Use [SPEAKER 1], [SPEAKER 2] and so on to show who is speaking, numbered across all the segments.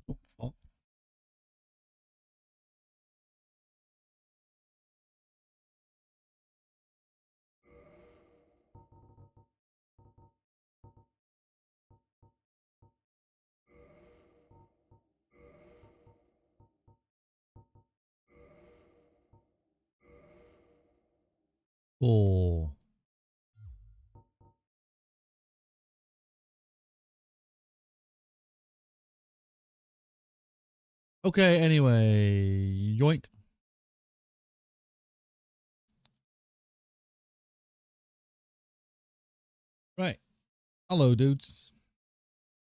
[SPEAKER 1] Oh, fuck. Oh. Okay, anyway. Yoink. Right. Hello, dudes.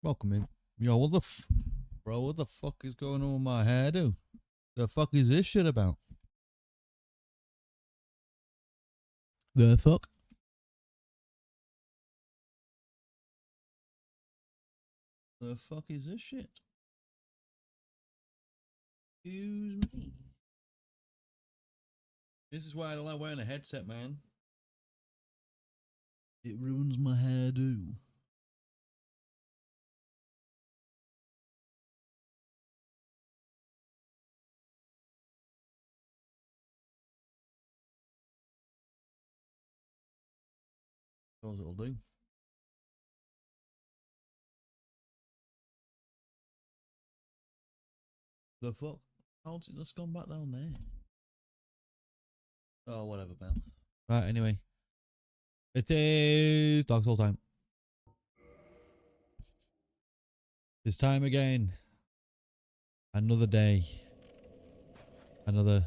[SPEAKER 1] Welcome in. Yo, what the bro, what the fuck is going on with my hairdo? The fuck is this shit about? The fuck? The fuck is this shit? Excuse me. This is why I don't like wearing a headset, man. It ruins my hairdo. That's what it'll do. The fuck? How's it just gone back down there? Oh, whatever, man. Right, anyway. It is Dark Souls time. It's time again. Another day. Another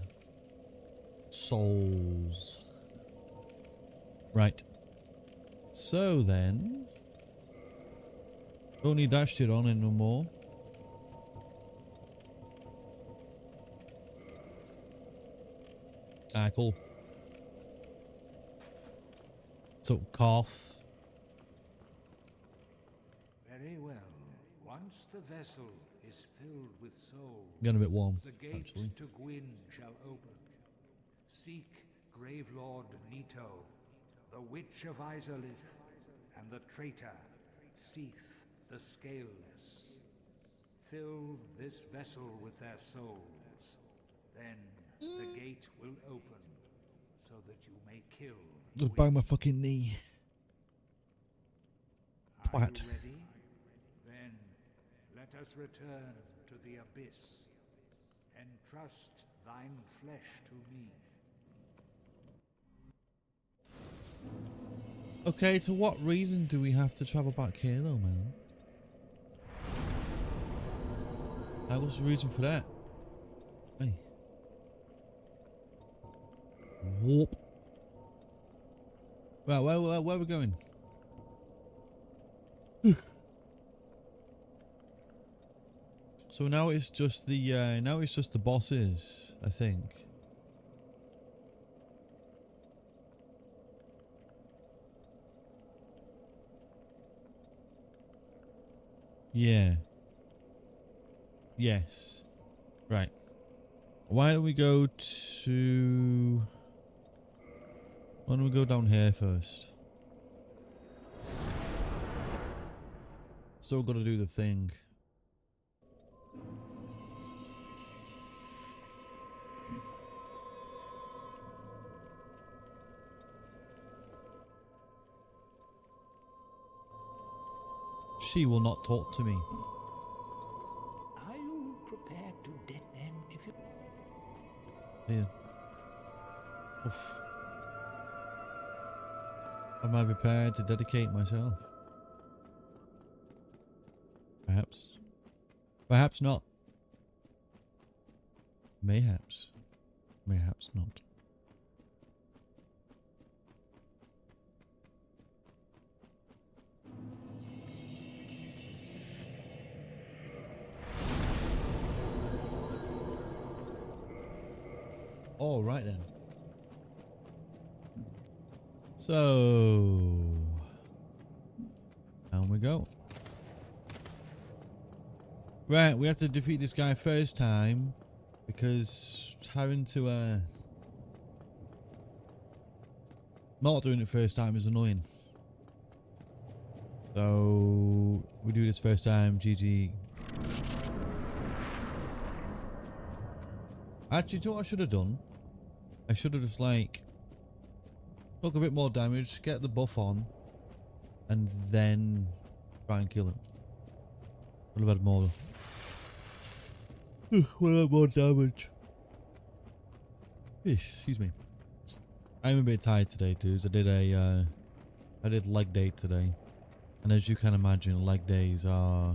[SPEAKER 1] Souls. Right. So then. Don't need that shit on it no more. Ah, cool. So, Karth.
[SPEAKER 2] Very well. Once the vessel is filled with souls,
[SPEAKER 1] Getting a bit warm,
[SPEAKER 2] the gate
[SPEAKER 1] actually.
[SPEAKER 2] to Gwyn shall open. Seek Grave Lord Nito, the Witch of Izalith, and the traitor Seath the Scaleless. Fill this vessel with their souls. Then the gate will open, so that you may kill
[SPEAKER 1] Just
[SPEAKER 2] Gwyn.
[SPEAKER 1] bang my fucking knee.
[SPEAKER 2] Are
[SPEAKER 1] Twat.
[SPEAKER 2] you ready? Then let us return to the abyss. Entrust thine flesh to me.
[SPEAKER 1] Okay, so what reason do we have to travel back here though, man? What's the reason for that? Hey. Warp. Well, where are we going? So now it's just the bosses, I think. Yeah. Yes. Right. Why don't we go down here first? Still gotta do the thing. She will not talk to me.
[SPEAKER 2] Are you prepared to death them if you...
[SPEAKER 1] Yeah. Oof. Am I prepared to dedicate myself? Perhaps. Perhaps not. Mayhaps. Mayhaps not. All right then. So, down we go. Right, we have to defeat this guy first time because having to not doing it first time is annoying. So we do this first time. GG. Actually, do you know what I should have done? I should have just like took a bit more damage, get the buff on, and then try and kill him. Would have had more. Would have had more damage. Excuse me. I'm a bit tired today, dudes. I did leg day today, and as you can imagine, leg days are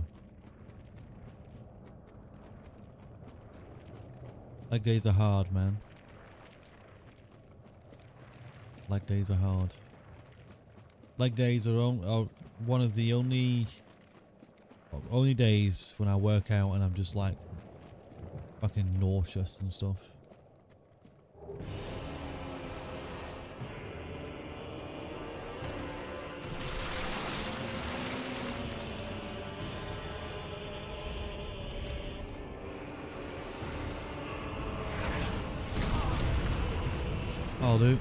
[SPEAKER 1] hard, man. Leg days are hard. Leg days are one of the only days when I work out and I'm just like fucking nauseous and stuff. I'll do.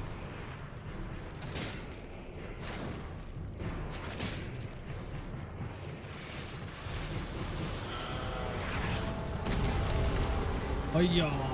[SPEAKER 1] Oh yeah.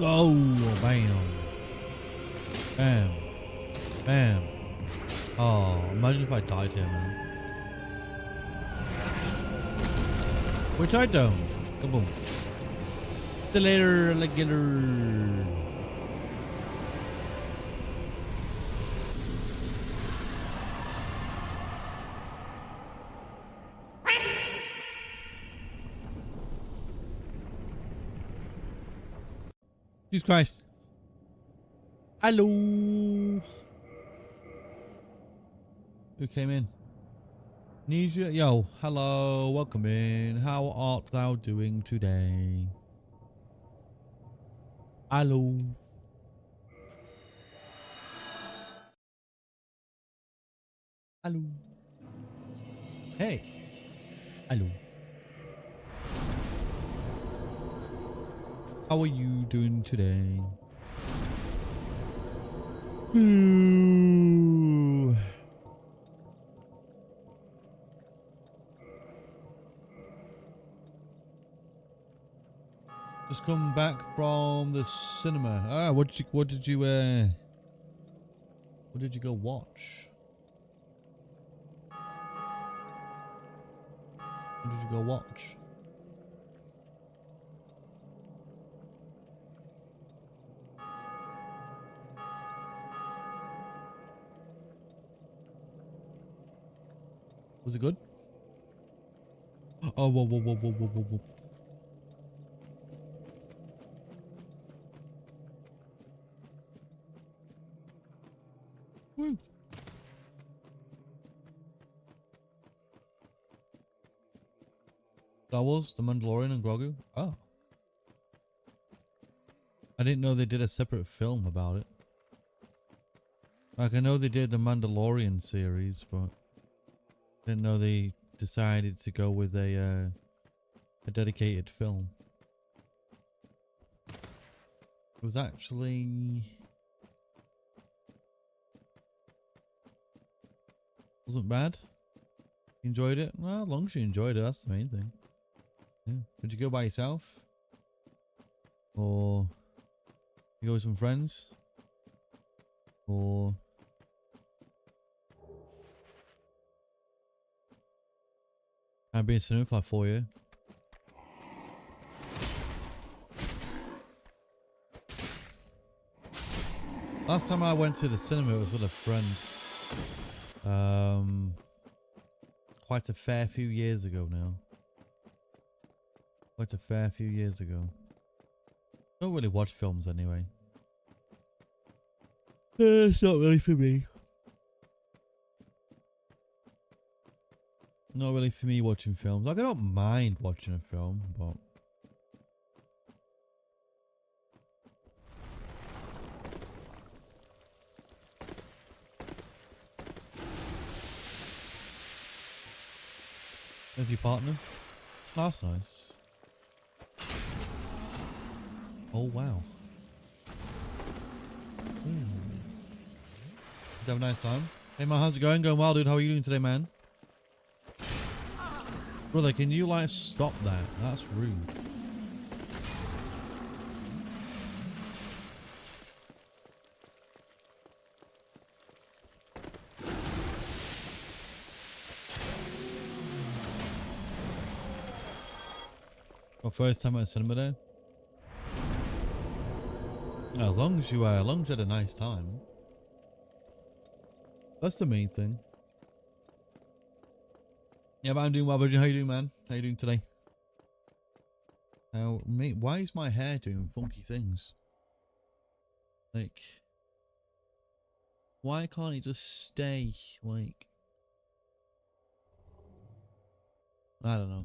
[SPEAKER 1] Oh, bam. Bam. Bam. Oh, imagine if I died here, man. Which I don't. Kaboom. See you later, alligator. Jesus Christ. Hello. Who came in? Nisha. Yo, hello. Welcome in. How art thou doing today? Hello. Hello. Hey. Hello. How are you doing today? Ooh. Just come back from the cinema. Ah, what did you go watch? What did you go watch? Was it good? Oh, whoa, whoa, whoa, whoa, whoa, whoa, whoa. Woo. Star Wars, The Mandalorian, and Grogu. Oh. I didn't know they did a separate film about it. Like, I know they did the Mandalorian series, but didn't know they decided to go with a dedicated film. It was actually... wasn't bad. Enjoyed it? Well, as long as you enjoyed it, that's the main thing. Yeah. Did you go by yourself? Or you go with some friends? Or I've been in cinema for like 4 years. Last time I went to the cinema, it was with a friend. Quite a fair few years ago now. Quite a fair few years ago. Don't really watch films anyway. It's not really for me. Not really for me watching films. Like, I don't mind watching a film, but... With your partner? That's nice. Oh, wow. Did you have a nice time? Hey man, how's it going? Going well, dude. How are you doing today, man? Brother, can you like stop that? That's rude. Well, first time at a cinema day? As long as you had a nice time. That's the main thing. Yeah, but I'm doing well, Virgin. How you doing, man? How you doing today? Now, mate, why is my hair doing funky things? Like, why can't it just stay, like, I don't know.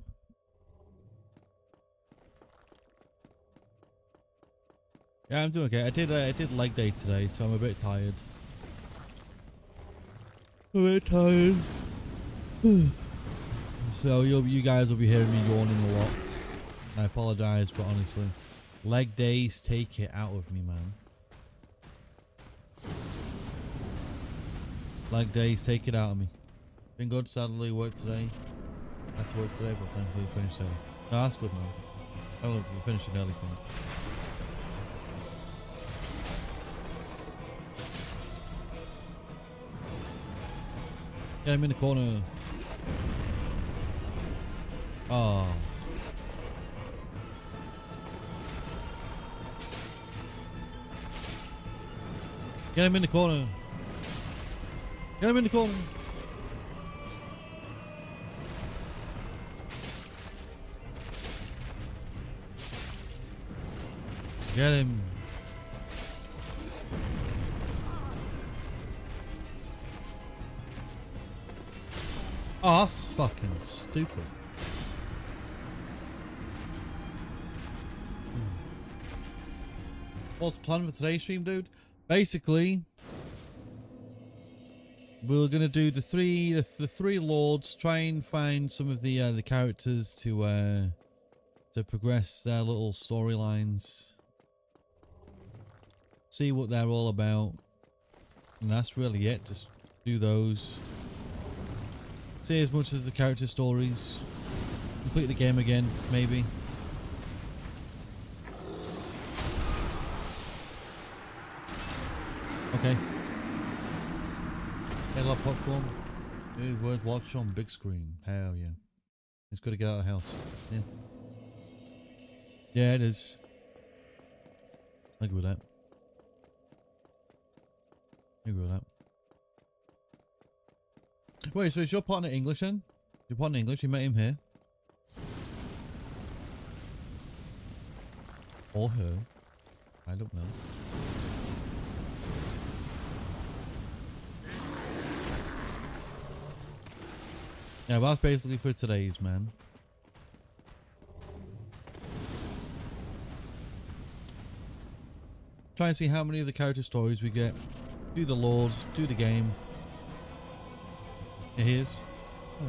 [SPEAKER 1] Yeah, I'm doing okay. I did leg day today, so I'm a bit tired. So you guys will be hearing me yawning a lot. I apologize, but honestly, leg days take it out of me, man. Leg days take it out of me. Been good, sadly, work today. Had to work today, but thankfully finished early. No, that's good, man. I love the finishing early thing. Get him in the corner. Oh. Get him in the corner. Get him in the corner. Get him. Oh, that's fucking stupid. What's the plan for today's stream, dude? Basically, we're gonna do the three lords. Try and find some of the characters to progress their little storylines. See what they're all about, and that's really it. Just do those. See as much as the character stories. Complete the game again, maybe. Okay. Get a lot of popcorn. It's worth watching on big screen. Hell yeah. It's good to get out of the house. Yeah. Yeah, it is. I agree with that. I agree with that. Wait, so is your partner English then? Your partner English? You met him here? Or her? I don't know. Yeah, well, that's basically for today's, man. Try and see how many of the character stories we get. Do the lords, do the game. Yeah, he is. Oh.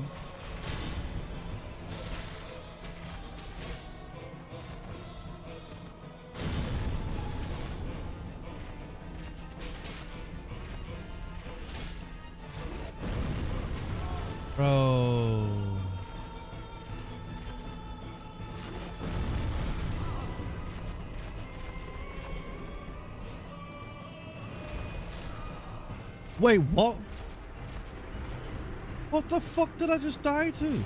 [SPEAKER 1] Bro. Wait, what? What the fuck did I just die to?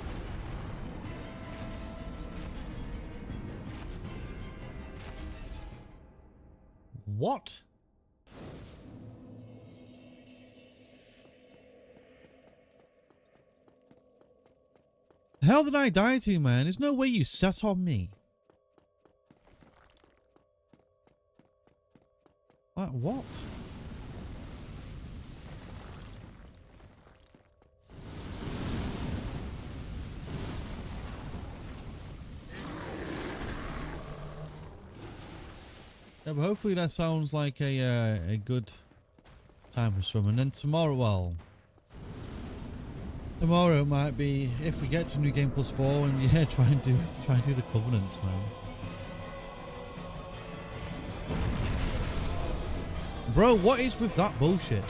[SPEAKER 1] What? The hell did I die to, man? There's no way you sat on me. What? Yeah, but hopefully that sounds like a good time for some. And then tomorrow, well, Tomorrow it might be if we get to New Game Plus 4 and yeah, try and do the Covenants, man. Bro, what is with that bullshit?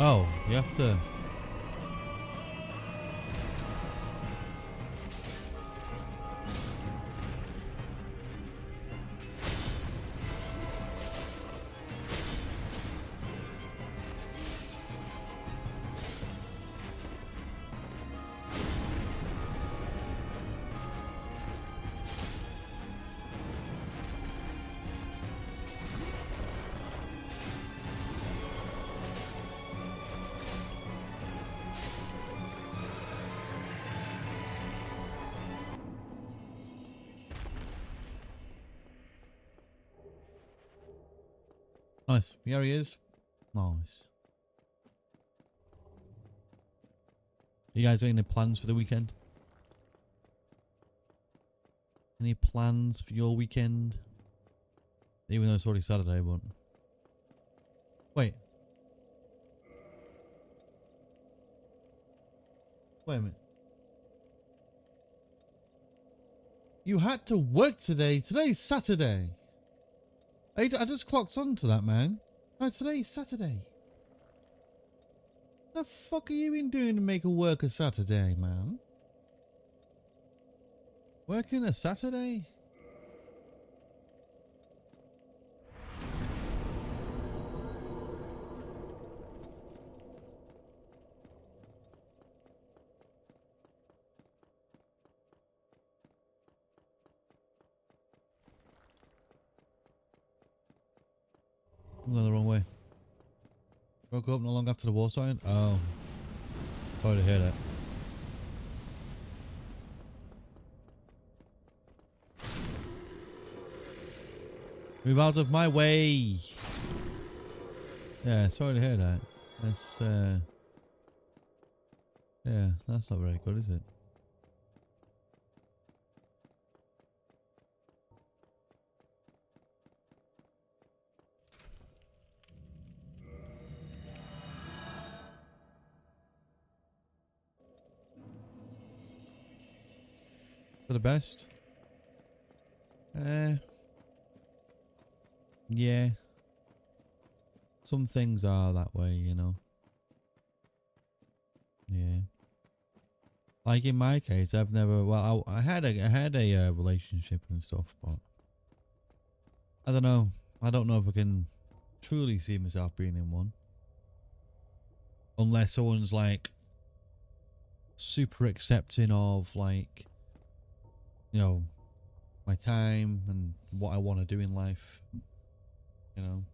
[SPEAKER 1] Oh, you have to. Nice. Here he is. Nice. You guys got any plans for the weekend? Any plans for your weekend? Even though it's already Saturday, but... Wait. Wait a minute. You had to work today. Today's Saturday. I just clocked on to that, man. No, today's Saturday. The fuck are you been doing to make a work a Saturday, man? Working a Saturday? I'm going the wrong way. Woke up not long after the war started? Oh. Sorry to hear that. Move out of my way. Yeah, sorry to hear that. That's, yeah, that's not very good, is it? For the best? Yeah. Some things are that way, you know. Yeah. Like in my case, I've never. Well, I had a relationship and stuff, but I don't know. I don't know if I can truly see myself being in one, unless someone's like super accepting of like, you know, my time and what I want to do in life. You know,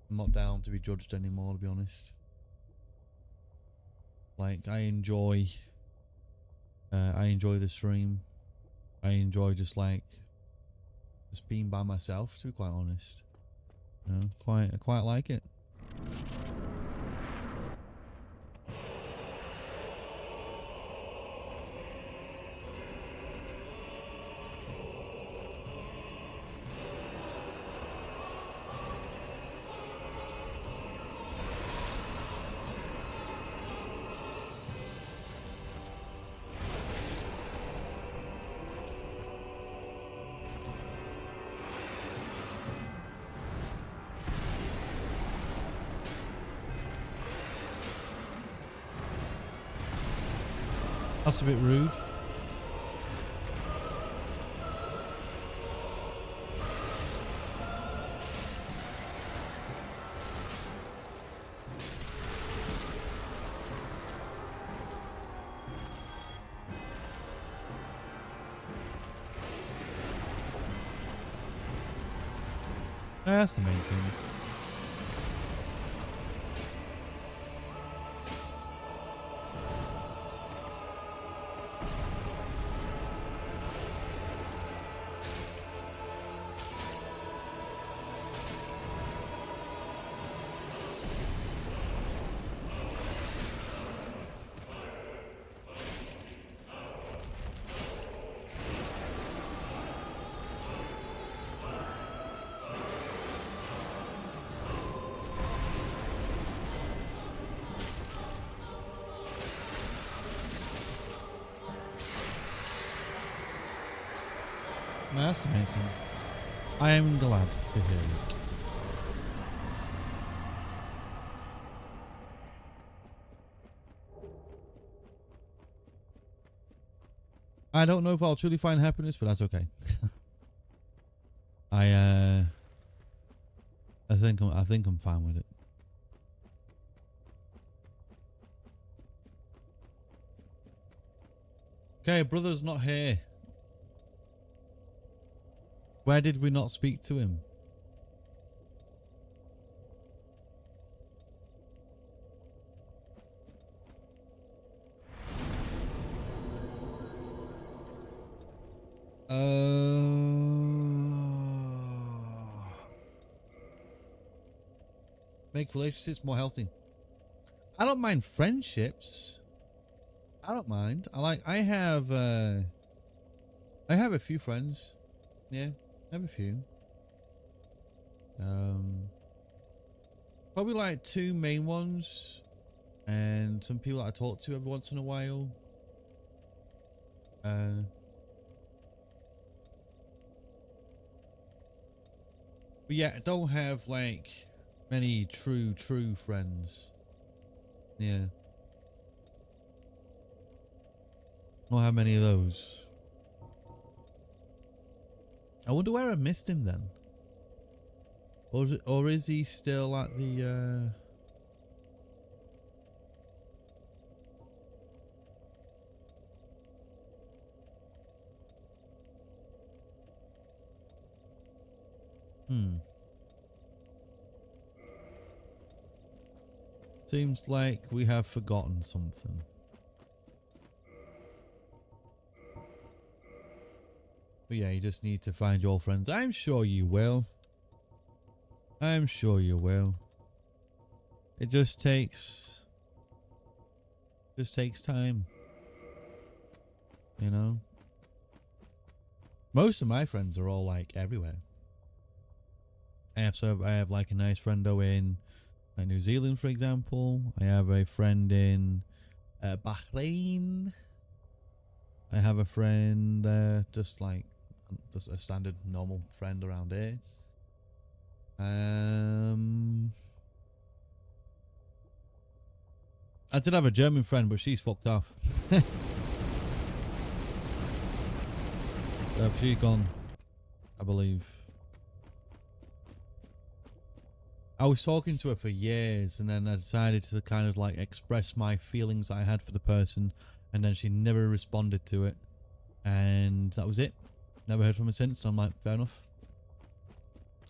[SPEAKER 1] I'm not down to be judged anymore, to be honest. Like, I enjoy the stream. I enjoy just being by myself, to be quite honest. You know, I quite like it. That's a bit rude. That's the main thing. That's the main thing. I am glad to hear it. I don't know if I'll truly find happiness, but that's okay. I think I'm fine with it. Okay, brother's not here. Where did we not speak to him? Make relationships more healthy. I don't mind friendships. I don't mind. I have a few friends. Yeah, I have a few. Probably like 2 main ones and some people that I talk to every once in a while. But yeah, I don't have like many true friends. Yeah. Don't have many of those. I wonder where I missed him then. Or is he still at the Seems like we have forgotten something. But yeah, you just need to find your friends. I'm sure you will. I'm sure you will. It just takes time. You know? Most of my friends are all like everywhere. I have like a nice friendo in like New Zealand, for example. I have a friend in Bahrain. I have a friend just a standard normal friend around here. I did have a German friend, but she's fucked off. She's gone, I believe. I was talking to her for years, and then I decided to kind of like express my feelings I had for the person, and then she never responded to it, and that was it. Never heard from her since. I'm like, fair enough.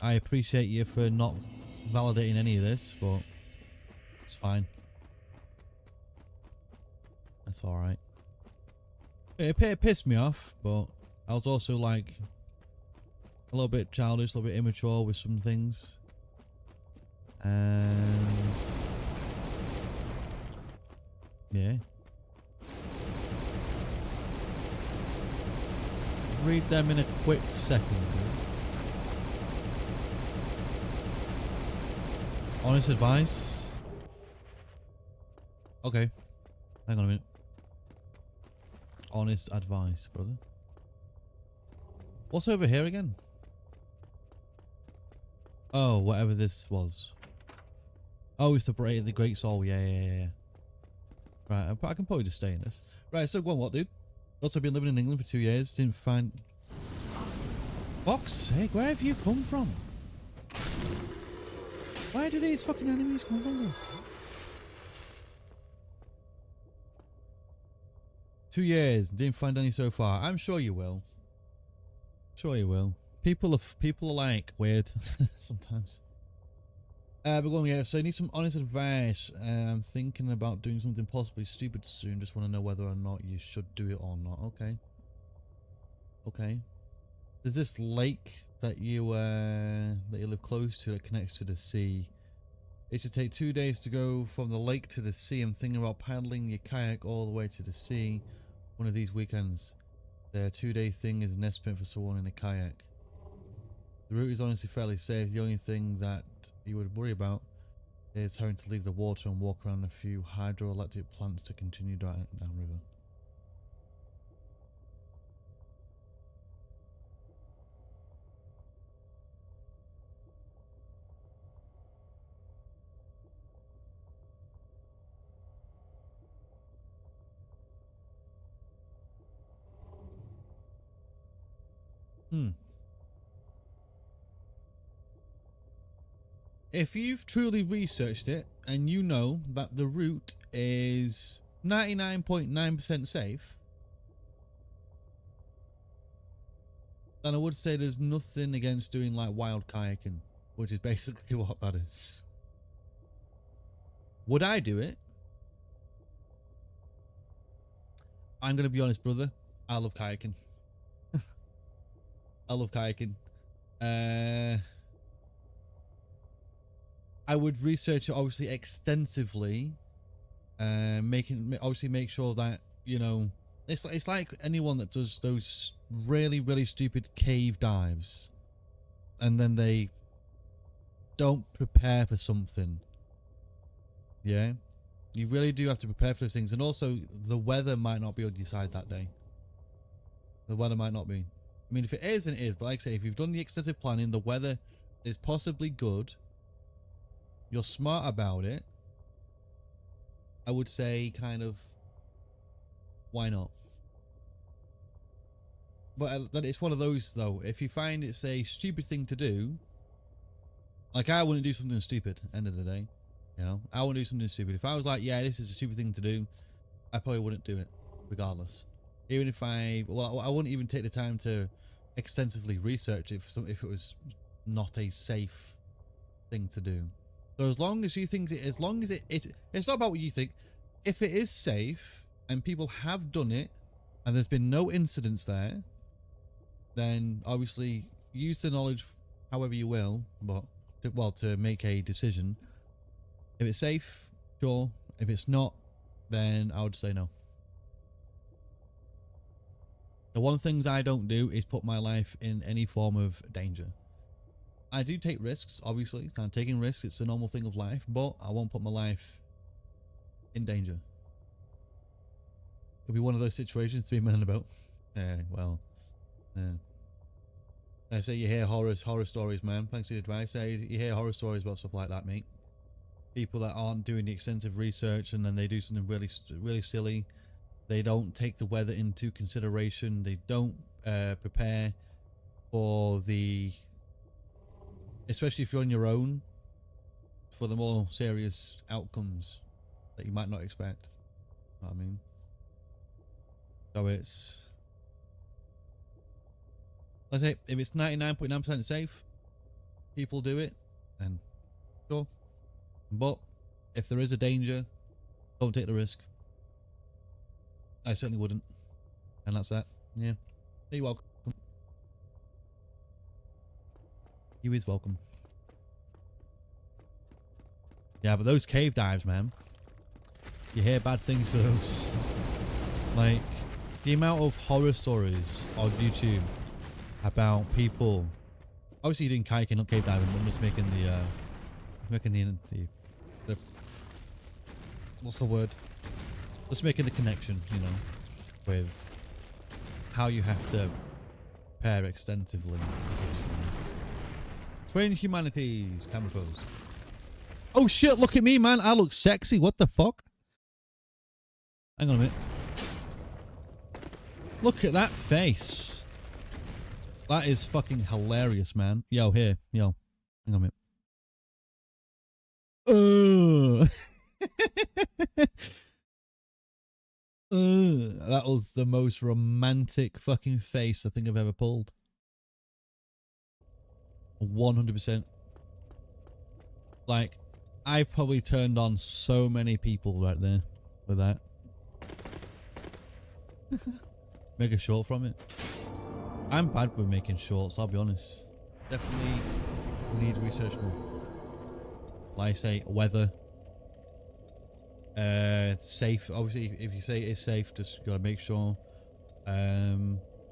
[SPEAKER 1] I appreciate you for not validating any of this, but it's fine. That's alright. It pissed me off, but I was also like a little bit childish, a little bit immature with some things. And yeah. Read them in a quick second. Honest advice. Okay. Hang on a minute. Honest advice, brother. What's over here again? Oh, whatever this was. Oh, it's the Great Soul. Yeah. Right, I can probably just stay in this. Right, so go on, what, dude? Also been living in England for 2 years. Didn't find... Fuck's sake, where have you come from? Where do these fucking enemies come from? 2 years, didn't find any so far. I'm sure you will. Sure you will. People are like weird sometimes. But going, yeah, so I need some honest advice. I'm thinking about doing something possibly stupid soon. Just want to know whether or not you should do it or not. Okay. Okay. There's this lake that you live close to that connects to the sea. It should take 2 days to go from the lake to the sea. I'm thinking about paddling your kayak all the way to the sea one of these weekends. The 2-day thing is an estimate for someone in a kayak. The route is honestly fairly safe. The only thing that you would worry about is having to leave the water and walk around a few hydroelectric plants to continue downriver. Hmm. If you've truly researched it and you know that the route is 99.9% safe, then I would say there's nothing against doing like wild kayaking, which is basically what that is. Would I do it? I'm going to be honest, brother. I love kayaking. I love kayaking. I would research it obviously extensively, obviously make sure that, you know, it's like anyone that does those really stupid cave dives and then they don't prepare for something. Yeah, you really do have to prepare for those things, and also the weather might not be on your side that day. The weather might not be. I mean, if it is, then it is, but like I say, if you've done the extensive planning, the weather is possibly good, you're smart about it, I would say kind of, why not? But that it's one of those though, if you find it's a stupid thing to do, like I wouldn't do something stupid, end of the day, you know, I wouldn't do something stupid. If I was like, yeah, this is a stupid thing to do, I probably wouldn't do it regardless. Even if I wouldn't even take the time to extensively research it if it was not a safe thing to do. So as long as you think it's not about what you think. If it is safe and people have done it and there's been no incidents there, then obviously use the knowledge however you will, but to make a decision. If it's safe, sure. If it's not, then I would say no. The one things I don't do is put my life in any form of danger. I do take risks, obviously. I'm taking risks, it's a normal thing of life, but I won't put my life in danger. It'll be one of those situations, 3 men in a boat. Well, I say you hear horror stories, man. Thanks for the advice. You hear horror stories about stuff like that, mate. People that aren't doing the extensive research and then they do something really silly. They don't take the weather into consideration. They don't prepare for the, especially if you're on your own, for the more serious outcomes that you might not expect. You know what I mean? So it's, let's say, if it's 99.9% safe, people do it, then sure. But if there is a danger, don't take the risk. I certainly wouldn't. And that's that. Yeah. You're welcome. You is welcome. Yeah, but those cave dives, man. You hear bad things for those. Like, the amount of horror stories on YouTube about people. Obviously, you're doing kayaking, not cave diving. I'm just making the what's the word? Just making the connection, you know, with how you have to prepare extensively for such things. Twin humanities, camera pose. Oh shit, look at me, man. I look sexy. What the fuck? Hang on a minute. Look at that face. That is fucking hilarious, man. Yo, here. Yo. Hang on a minute. That was the most romantic fucking face I think I've ever pulled. 100%. Like, I've probably turned on so many people right there with that. Make a short from it. I'm bad with making shorts, I'll be honest. Definitely need research more. Like I say, weather. Safe. Obviously, if you say it's safe, just gotta make sure.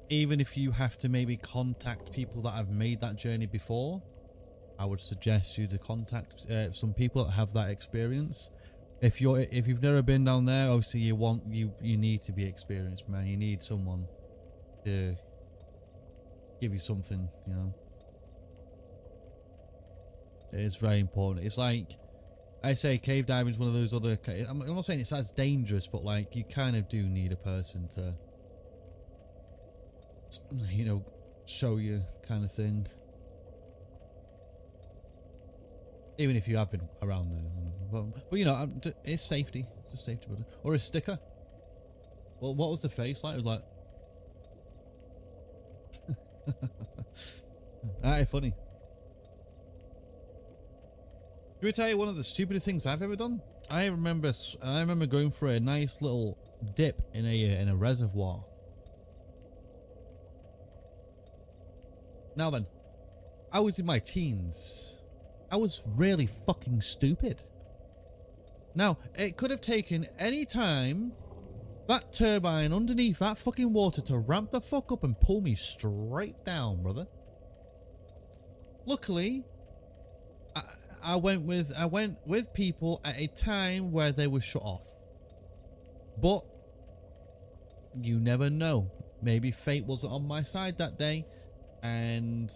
[SPEAKER 1] Even if you have to maybe contact people that have made that journey before, I would suggest you to contact some people that have that experience. If you've never been down there, obviously you need to be experienced, man. You need someone to give you something, you know. It is very important. It's like I say, cave diving is one of those other. I'm not saying it's as dangerous, but like you kind of do need a person to, you know, show you kind of thing. Even if you have been around there. But you know, it's safety. It's a safety button. Or a sticker. Well, what was the face like? It was like... That is funny. Let me tell you one of the stupidest things I've ever done. I remember going for a nice little dip in a reservoir. Now then, I was in my teens. I was really fucking stupid. Now, it could have taken any time that turbine underneath that fucking water to ramp the fuck up and pull me straight down, brother. Luckily, I went with people at a time where they were shut off. But you never know. Maybe fate wasn't on my side that day, and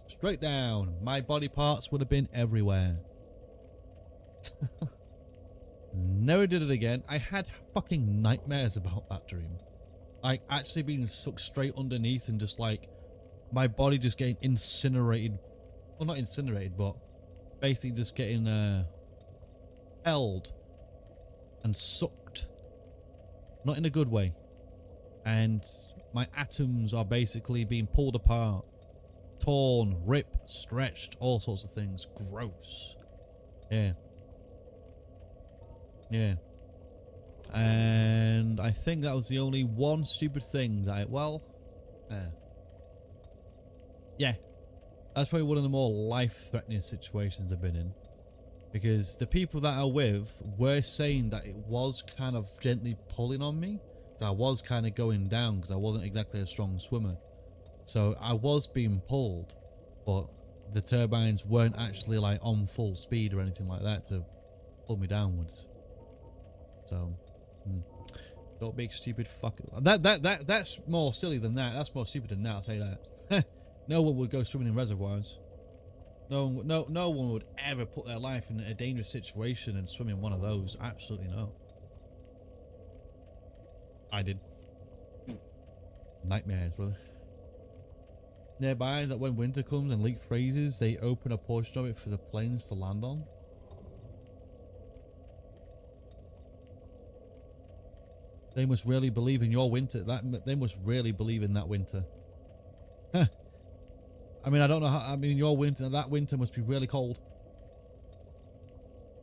[SPEAKER 1] straight down. My body parts would have been everywhere. Never did it again. I had fucking nightmares about that dream. Like actually being sucked straight underneath and just like my body just getting incinerated. Well, not incinerated, but basically just getting held and sucked. Not in a good way. And my atoms are basically being pulled apart, torn, ripped, stretched, all sorts of things. Gross. Yeah. Yeah. And I think that was the only one stupid thing that yeah. That's probably one of the more life-threatening situations I've been in. Because the people that I'm with were saying that it was kind of gently pulling on me. So I was kind of going down because I wasn't exactly a strong swimmer. So I was being pulled. But the turbines weren't actually like on full speed or anything like that to pull me downwards. So, don't make stupid fucking... That's more silly than that. That's more stupid than that, I'll say that. No one would go swimming in reservoirs. No one would ever put their life in a dangerous situation and swim in one of those. Absolutely not. I did. Nightmares, brother. Nearby, that when winter comes and leak freezes, they open a portion of it for the planes to land on. They must really believe in your winter. They must really believe in that winter. Huh. I mean, I don't know how. I mean, your winter, that winter must be really cold.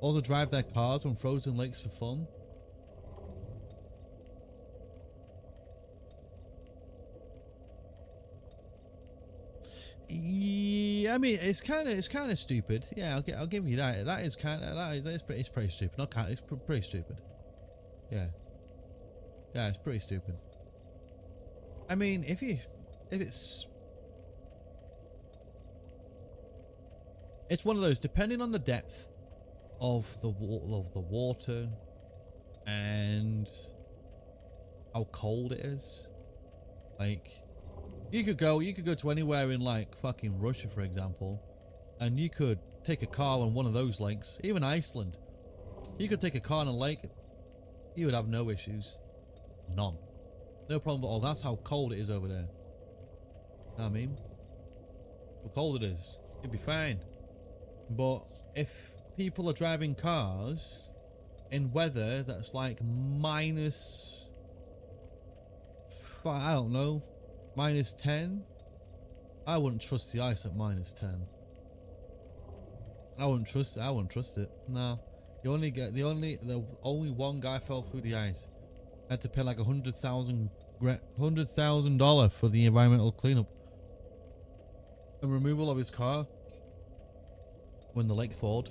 [SPEAKER 1] Also, drive their cars on frozen lakes for fun. Yeah, I mean, it's kind of stupid. Yeah, I'll give you that. That is it's pretty stupid. Not kind, it's pretty stupid. Yeah. Yeah, it's pretty stupid. I mean, if it's one of those, depending on the depth of the water and how cold it is. Like, you could go to anywhere in like fucking Russia, for example, and you could take a car on one of those lakes. Even Iceland, you could take a car on a lake, you would have no issues. None. No problem at all. That's how cold it is over there. Know what I mean? How cold it is. You'd be fine. But if people are driving cars in weather that's like minus... I don't know. Minus 10? I wouldn't trust the ice at minus 10. I wouldn't trust it. No. The only one guy fell through the ice. Had to pay like $100,000 for the environmental cleanup and removal of his car when the lake thawed.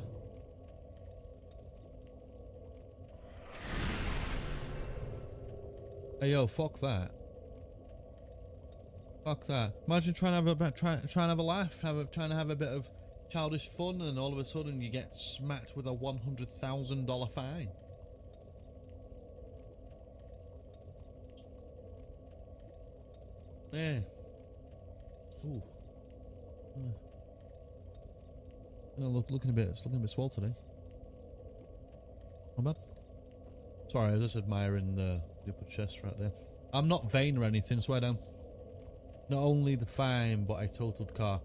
[SPEAKER 1] Hey yo, fuck that. Fuck that. Imagine trying to have a laugh, trying to have a bit of childish fun, and all of a sudden you get smacked with a $100,000 fine. Yeah. Ooh. Looking a bit swole today. Not bad. Sorry, I was just admiring the upper chest right there. I'm not vain or anything, swear down. Not only the fine, but a totaled car.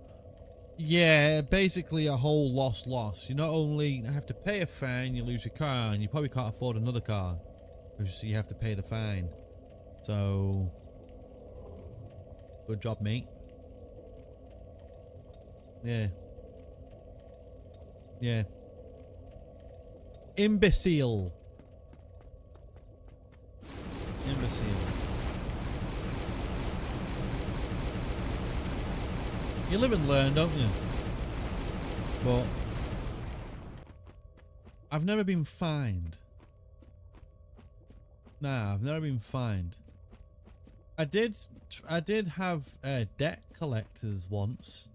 [SPEAKER 1] Yeah, basically a whole loss. You not only have to pay a fine, you lose your car, and you probably can't afford another car because you have to pay the fine. So, good job, mate. Yeah. Yeah. Imbecile. Imbecile. You live and learn, don't you? But I've never been fined. Nah, I've never been fined. I did have debt collectors once,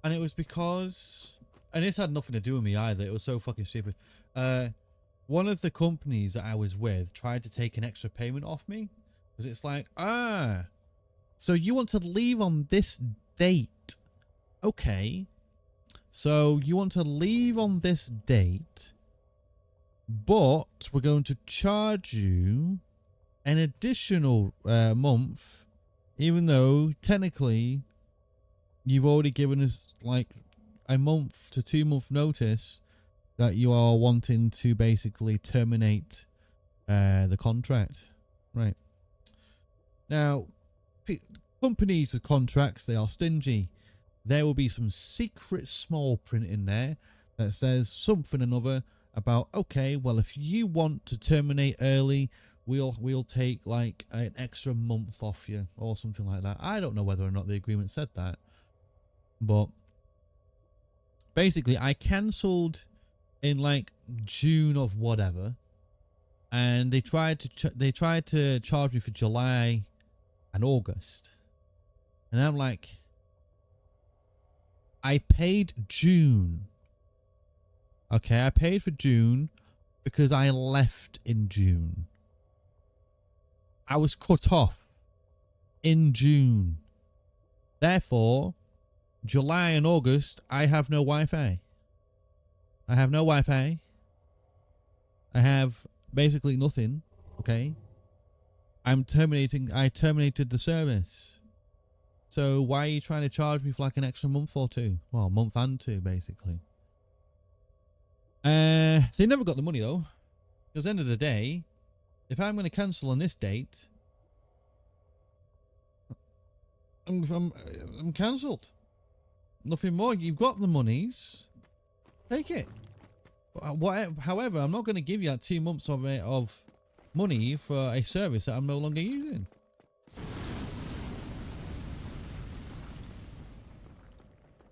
[SPEAKER 1] and it was because, and this had nothing to do with me either. It was so fucking stupid. One of the companies that I was with tried to take an extra payment off me because it's like, so you want to leave on this date? Okay, so you want to leave on this date, but we're going to charge you an additional month, even though technically you've already given us like a month to 2 month notice that you are wanting to basically terminate the contract. Right. Now, companies with contracts, they are stingy. There will be some secret small print in there that says something or another about, okay, well, if you want to terminate early, we'll take like an extra month off you or something like that. I don't know whether or not the agreement said that, but basically I cancelled in like June of whatever, and they tried to charge me for July and August, and I'm like, I paid June. Okay, I paid for June because I left in June. I was cut off in June. Therefore, July and August, I have no Wi-Fi. I have no Wi-Fi. I have basically nothing. Okay. I terminated the service. So why are you trying to charge me for like an extra month or two? Well, a month and two, basically. They never got the money though. Because at the end of the day, if I'm going to cancel on this date, I'm cancelled. Nothing more. You've got the monies. Take it. However, I'm not going to give you that 2 months of money for a service that I'm no longer using.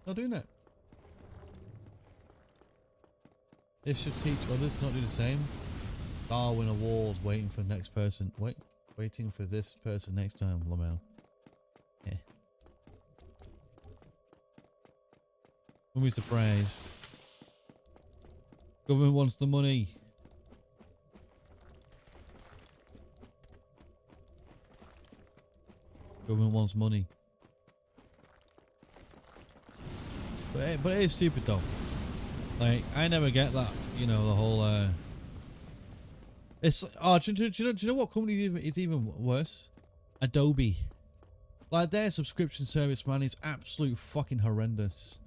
[SPEAKER 1] Not doing it. This should teach others not do the same. Darwin Awards waiting for the next person. Waiting for this person next time, Lamel. Yeah. Won't be surprised. Government wants the money. Government wants money. But it is stupid though. Like, I never get that, you know, the whole it's do you know what company is even worse? Adobe. Like, their subscription service, man, is absolute fucking horrendous.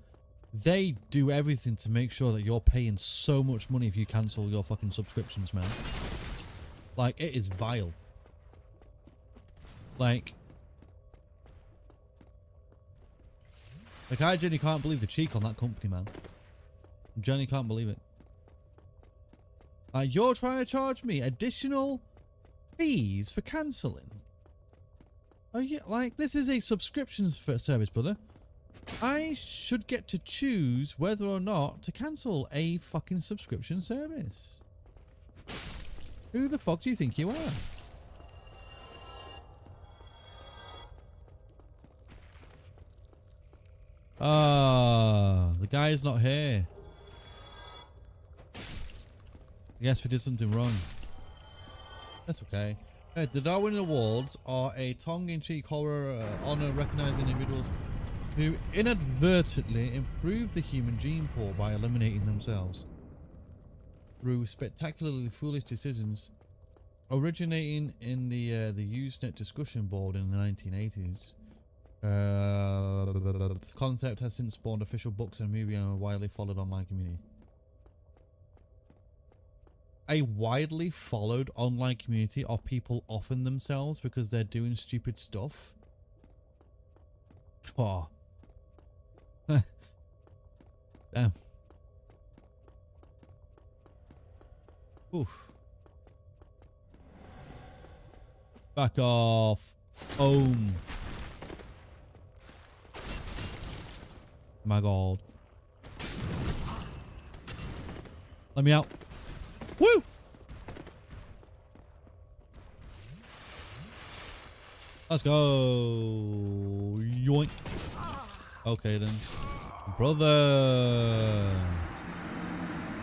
[SPEAKER 1] They do everything to make sure that you're paying so much money if you cancel your fucking subscriptions, man. Like, it is vile. Like I genuinely can't believe the cheek on that company, man. I genuinely can't believe it. Like, you're trying to charge me additional fees for cancelling? Oh yeah, like, this is a subscription service, brother. I should get to choose whether or not to cancel a fucking subscription service. Who the fuck do you think you are? The guy's not here. I guess we did something wrong. That's okay. The Darwin Awards are a tongue-in-cheek horror honor recognizing individuals who inadvertently improve the human gene pool by eliminating themselves through spectacularly foolish decisions. Originating in the Usenet discussion board in the 1980s, The concept has since spawned official books and movie and a widely followed online community. A widely followed online community of people offing themselves because they're doing stupid stuff. Oh. Damn. Oof. Back off. Boom. My god. Let me out. Woo! Let's go. Yoink. Okay then. Brother.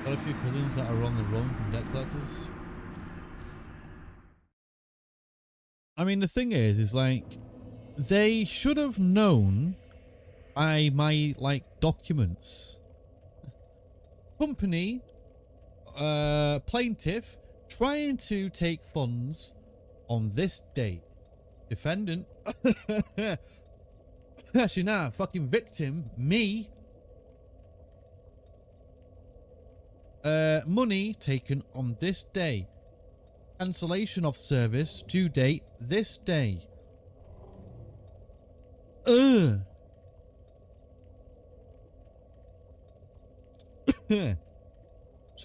[SPEAKER 1] Got a few cousins that are on the run from debt collectors. I mean, the thing is like, they should have known by my, like, documents. Company, plaintiff, trying to take funds on this date. Defendant. Actually, nah, fucking victim, me. Money taken on this day. Cancellation of service, due date this day. So,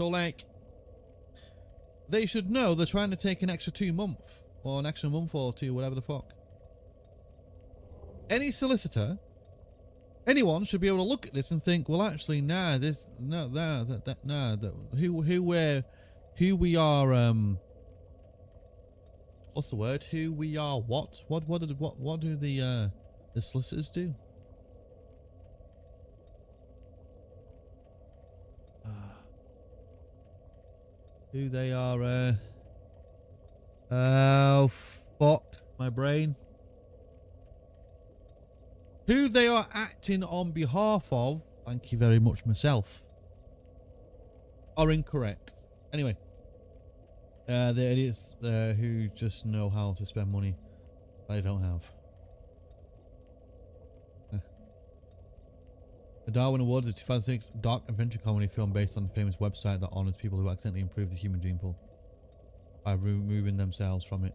[SPEAKER 1] like, they should know they're trying to take an extra 2 months. Or an extra month or two, whatever the fuck. Any solicitor, anyone should be able to look at this and think, well, actually, nah, this, no, nah, who we are, what's the word? Who we are, what do the solicitors do? Who they are, oh, fuck my brain. Who they are acting on behalf of, thank you very much myself, are incorrect. Anyway, the idiots who just know how to spend money they don't have. The Darwin Awards is a 2006 dark adventure comedy film based on a famous website that honors people who accidentally improve the human gene pool by removing themselves from it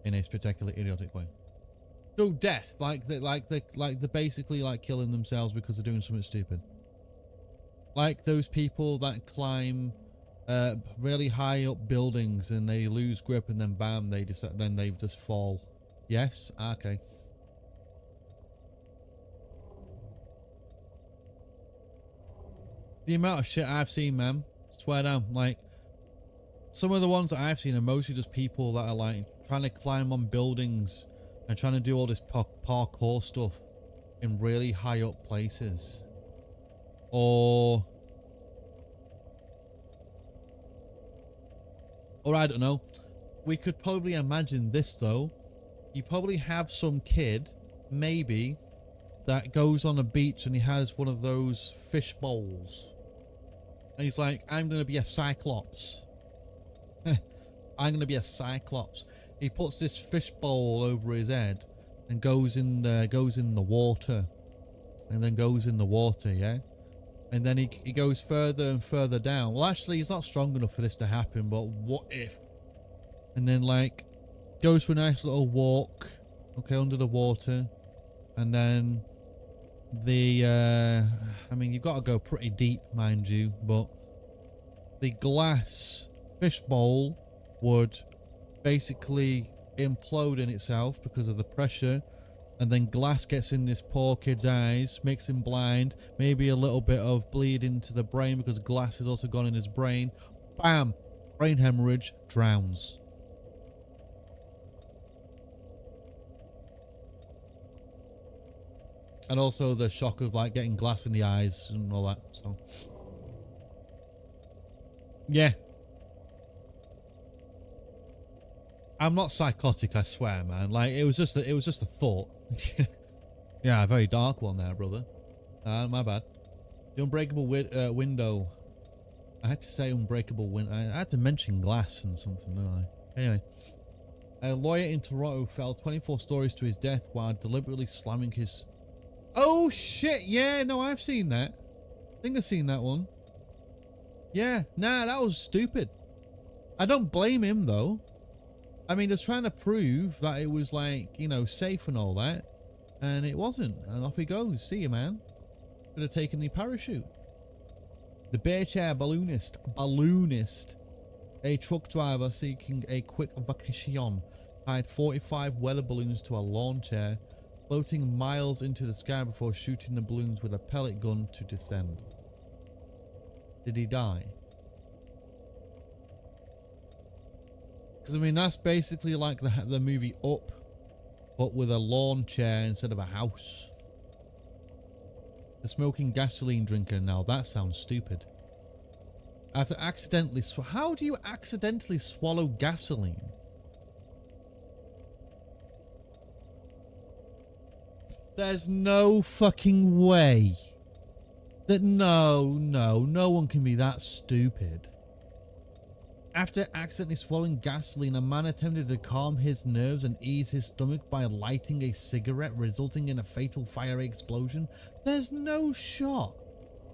[SPEAKER 1] in a spectacularly idiotic way. So death, like they're basically like killing themselves because they're doing something stupid. Like those people that climb really high up buildings and they lose grip and then bam, they just fall. Yes, okay. The amount of shit I've seen, man, swear down, like some of the ones that I've seen are mostly just people that are like trying to climb on buildings and trying to do all this parkour stuff in really high up places. Or I don't know. We could probably imagine this though. You probably have some kid, maybe, that goes on a beach and he has one of those fish bowls. And he's like, I'm going to be a cyclops. I'm going to be a cyclops. He puts this fish bowl over his head and goes in the water. And then goes in the water, yeah? And then he goes further and further down. Well, actually, he's not strong enough for this to happen, but what if? And then, like, goes for a nice little walk, okay, under the water. And then I mean, you've got to go pretty deep, mind you, but the glass fish bowl would basically implode in itself because of the pressure, and then glass gets in this poor kid's eyes, makes him blind, maybe a little bit of bleeding to the brain because glass has also gone in his brain. Bam! Brain hemorrhage, drowns. And also the shock of like getting glass in the eyes and all that. So yeah, I'm not psychotic, I swear, man. Like it was just a thought. Yeah, a very dark one there, brother. My bad. The unbreakable window. I had to say unbreakable window. I had to mention glass and something, didn't I? Anyway, A lawyer in Toronto fell 24 stories to his death while deliberately slamming his... Oh shit, yeah, no, I've seen that. I think I've seen that one. Yeah, nah, that was stupid. I don't blame him though. I mean, just trying to prove that it was like, you know, safe and all that. And it wasn't. And off he goes. See you, man. Could have taken the parachute. The bear chair balloonist. A truck driver seeking a quick vacation tied 45 weather balloons to a lawn chair, floating miles into the sky before shooting the balloons with a pellet gun to descend. Did he die? Because I mean, that's basically like the movie Up, but with a lawn chair instead of a house. The smoking gasoline drinker. Now that sounds stupid. After accidentally... How do you accidentally swallow gasoline? There's no fucking way. That no one can be that stupid. After accidentally swallowing gasoline, a man attempted to calm his nerves and ease his stomach by lighting a cigarette, resulting in a fatal fire explosion. There's no shot.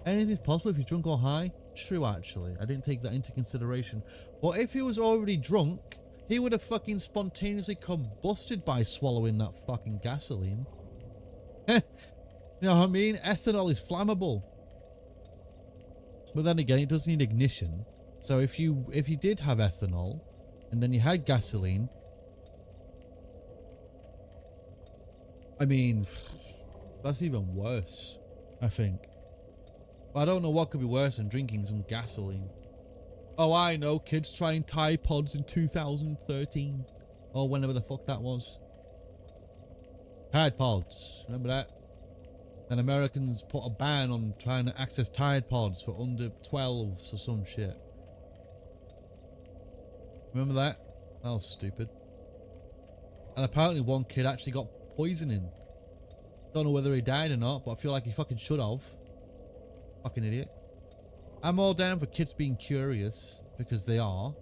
[SPEAKER 1] Anything's possible if you're drunk or high. True, actually. I didn't take that into consideration. But if he was already drunk, he would have fucking spontaneously combusted by swallowing that fucking gasoline. You know what I mean? Ethanol is flammable. But then again, it does need ignition. So if you did have ethanol and then you had gasoline, I mean, that's even worse, I think. But I don't know what could be worse than drinking some gasoline. Oh, I know, kids trying Tide Pods in 2013 or whenever the fuck that was. Tide Pods, remember that? And Americans put a ban on trying to access Tide Pods for under 12s or some shit. Remember that? That was stupid. And apparently one kid actually got poisoning. Don't know whether he died or not, but I feel like he fucking should have. Fucking idiot. I'm all down for kids being curious, because they are.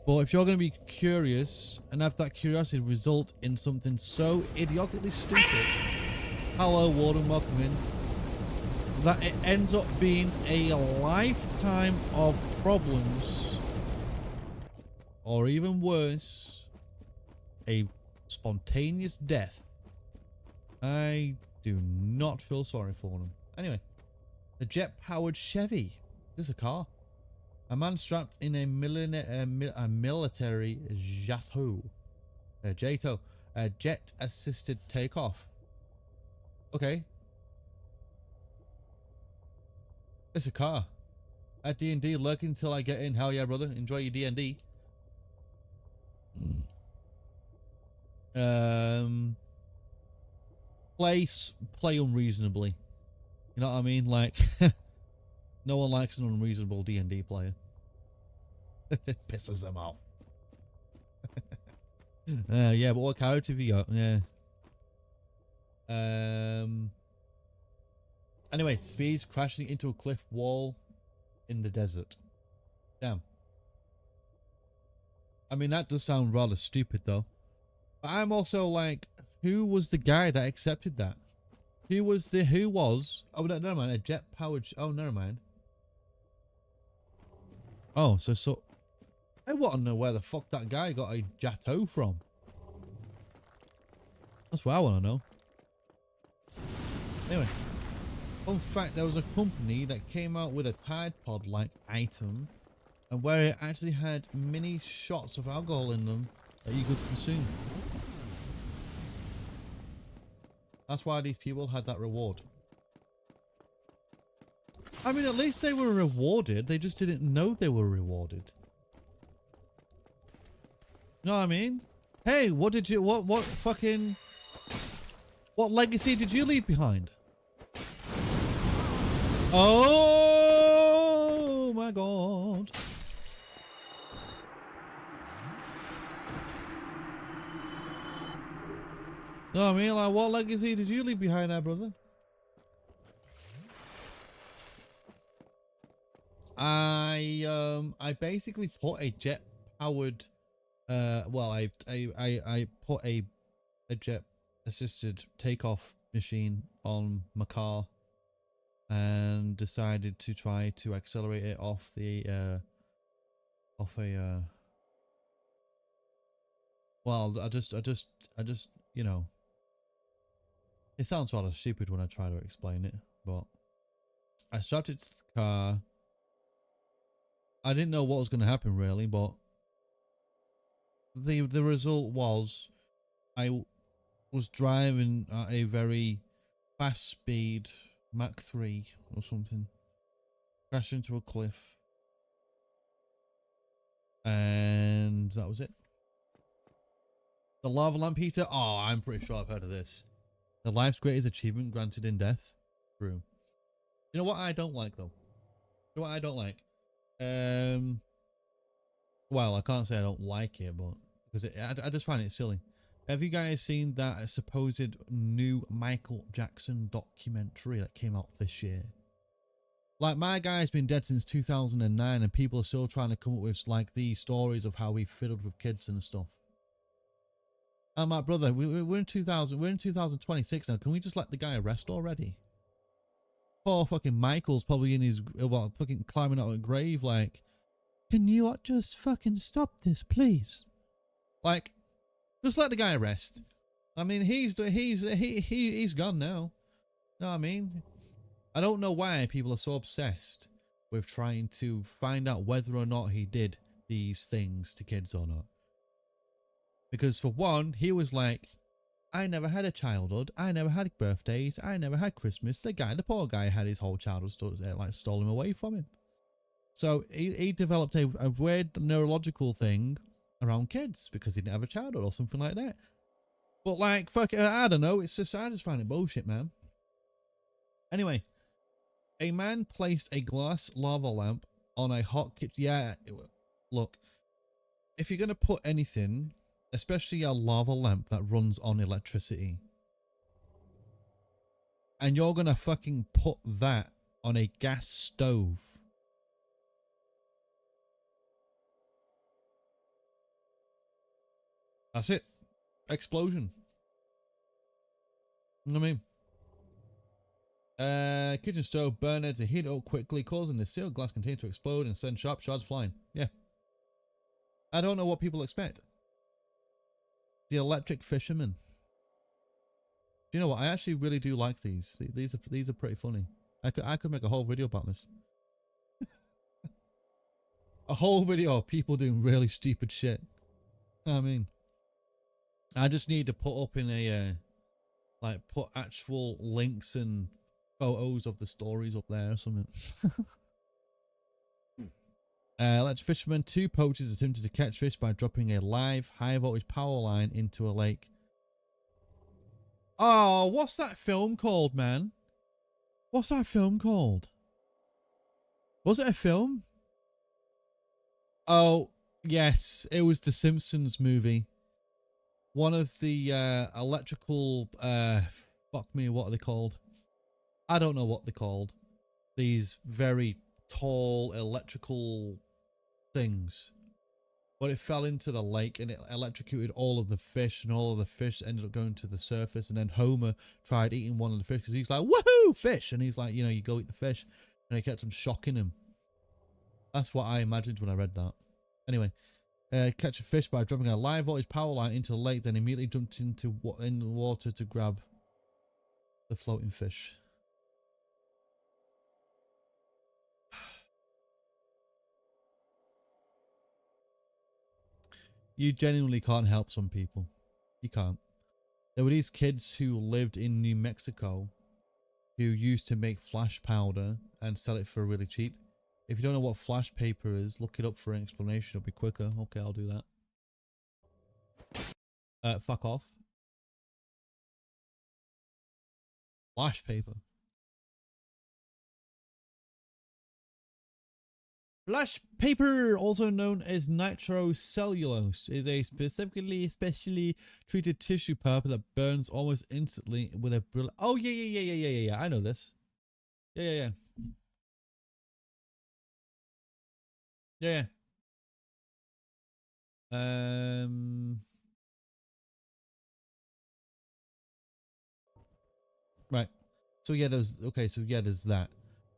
[SPEAKER 1] But if you're going to be curious and have that curiosity result in something so idiotically stupid, hello Warden, welcome in, that it ends up being a lifetime of problems, or even worse, a spontaneous death, I do not feel sorry for them. Anyway, the jet-powered Chevy. This is a car. A man strapped in a military JATO, a jet-assisted takeoff. Okay. It's a car. At D&D, lurking until I get in. Hell yeah, brother. Enjoy your D&D. Play unreasonably. You know what I mean? Like, no one likes an unreasonable D&D player. It pisses them off. Yeah, but what character have you got? Yeah. Anyway, speeds crashing into a cliff wall in the desert. Damn. I mean, that does sound rather stupid, though. But I'm also like, who was the guy that accepted that? Who was? Oh, no, never mind. A jet-powered... Oh, never mind. Oh, so... I want to know where the fuck that guy got a JATO from. That's what I want to know. Anyway. Fun fact, there was a company that came out with a Tide Pod-like item, and where it actually had mini shots of alcohol in them that you could consume. That's why these people had that reward. I mean, at least they were rewarded. They just didn't know they were rewarded. You know what I mean? Hey, what legacy did you leave behind? Oh my god. No, I mean, like, what legacy did you leave behind there, brother? I basically put a jet-powered Well, I put a jet assisted takeoff machine on my car and decided to try to accelerate it off the off a well, I just you know, it sounds rather stupid when I try to explain it, but I strapped it to the car. I didn't know what was going to happen really, but the result was I was driving at a very fast speed, Mach 3 or something, crashed into a cliff, and that was it. The lava lamp heater. Oh, I'm pretty sure I've heard of this. The life's greatest achievement granted in death. True. You know what I don't like though? You know what I don't like? Well, I can't say I don't like it, but because I just find it silly. Have you guys seen that supposed new Michael Jackson documentary that came out this year? Like, my guy's been dead since 2009 and people are still trying to come up with like these stories of how he fiddled with kids and stuff. I'm like, brother, we're in 2026 now. Can we just let the guy rest already? Poor fucking Michael's probably in his, well, fucking climbing out of a grave like, can you just fucking stop this, please? Like, just let the guy rest. I mean, he's gone now. You know what I mean? I don't know why people are so obsessed with trying to find out whether or not he did these things to kids or not. Because for one, he was like, I never had a childhood. I never had birthdays. I never had Christmas. The poor guy had his whole childhood stolen away from him. So he developed a weird neurological thing around kids because he didn't have a childhood or something like that. But like, fuck it, I don't know. It's just, I just find it bullshit, man. Anyway, a man placed a glass lava lamp on a hot kitchen. Yeah, look, if you're going to put anything, especially a lava lamp that runs on electricity, and you're going to fucking put that on a gas stove, that's it. Explosion. You know what I mean? Kitchen stove burner to heat up quickly, causing the sealed glass container to explode and send sharp shards flying. Yeah. I don't know what people expect. The electric fisherman. Do you know what? I actually really do like these. These are pretty funny. I could make a whole video about this. A whole video of people doing really stupid shit. I mean, I just need to put up in a like put actual links and photos of the stories up there or something. Electric fisherman. 2 poachers attempted to catch fish by dropping a live high voltage power line into a lake. Oh, what's that film called, man? What's that film called? Was it a film? Oh, yes. It was the Simpsons movie. One of the electrical... fuck me, what are they called? I don't know what they're called. These very tall electrical things. But it fell into the lake and it electrocuted all of the fish, and all of the fish ended up going to the surface. And then Homer tried eating one of the fish because he's like, woohoo, fish! And he's like, you know, you go eat the fish. And it kept on shocking him. That's what I imagined when I read that. Anyway, catch a fish by dropping a live voltage power line into the lake, then immediately jumped into in the water to grab the floating fish. You genuinely can't help some people. You can't. There were these kids who lived in New Mexico who used to make flash powder and sell it for really cheap. If you don't know what flash paper is, look it up for an explanation. It'll be quicker. Okay, I'll do that. Fuck off. Flash paper. Flash paper, also known as nitrocellulose, is a specially treated tissue paper that burns almost instantly with a brilliant... Oh, yeah. I know this. Yeah. Right. So yeah, there's okay. So yeah, there's that.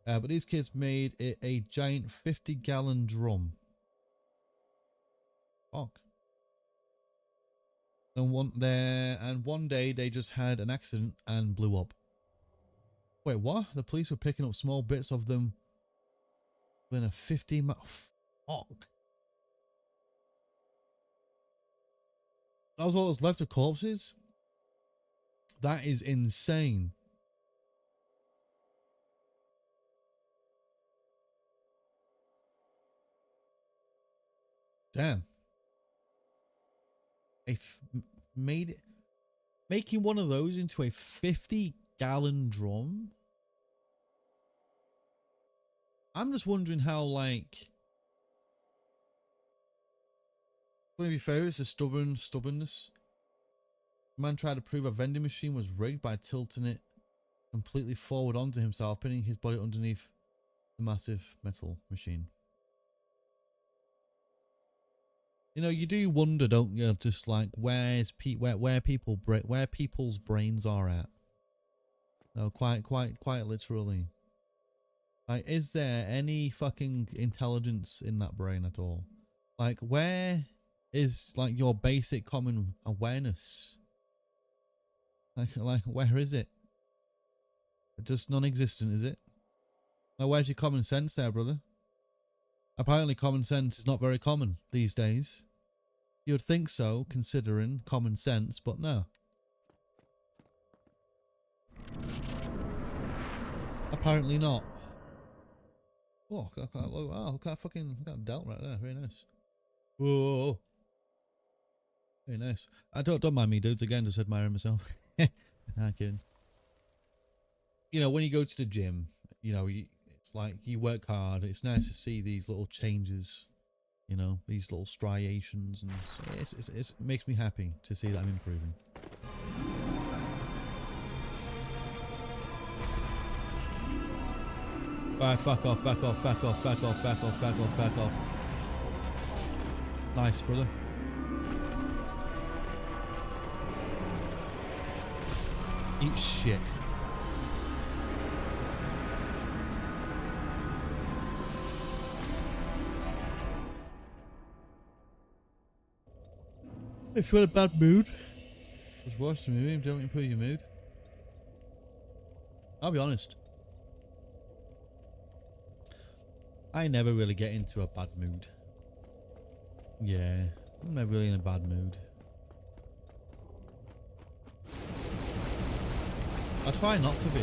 [SPEAKER 1] But these kids made it a giant 50-gallon drum. Fuck. And one day they just had an accident and blew up. Wait, what? The police were picking up small bits of them in a 50 fuck. That was all that's left of corpses? That is insane. Damn. Made it, making one of those into a 50-gallon drum? I'm just wondering how, like, going to be fair, it's a stubbornness. The man tried to prove a vending machine was rigged by tilting it completely forward onto himself, pinning his body underneath the massive metal machine. You know, you do wonder, don't you? Just like where people's brains are at. No, quite literally. Like, is there any fucking intelligence in that brain at all? Like, where is like your basic common awareness? Like where is it? Just non-existent, is it? Now, where's your common sense there, brother? Apparently, common sense is not very common these days. You would think so, considering common sense, but no. Apparently not. Oh, look at that fucking, look at that delt right there. Very nice. Whoa. Very nice. I don't mind me, dudes. Again, just admiring myself. Nah, kidding. You know, when you go to the gym, you know, it's like you work hard. It's nice to see these little changes, you know, these little striations, and it makes me happy to see that I'm improving. Alright, fuck off, back off, back off, back off, back off, back off, back off. Nice, brother. Eat shit. If you're in a bad mood, just watch the movie. Don't improve your mood. I'll be honest. I never really get into a bad mood. Yeah, I'm never really in a bad mood. I try not to be.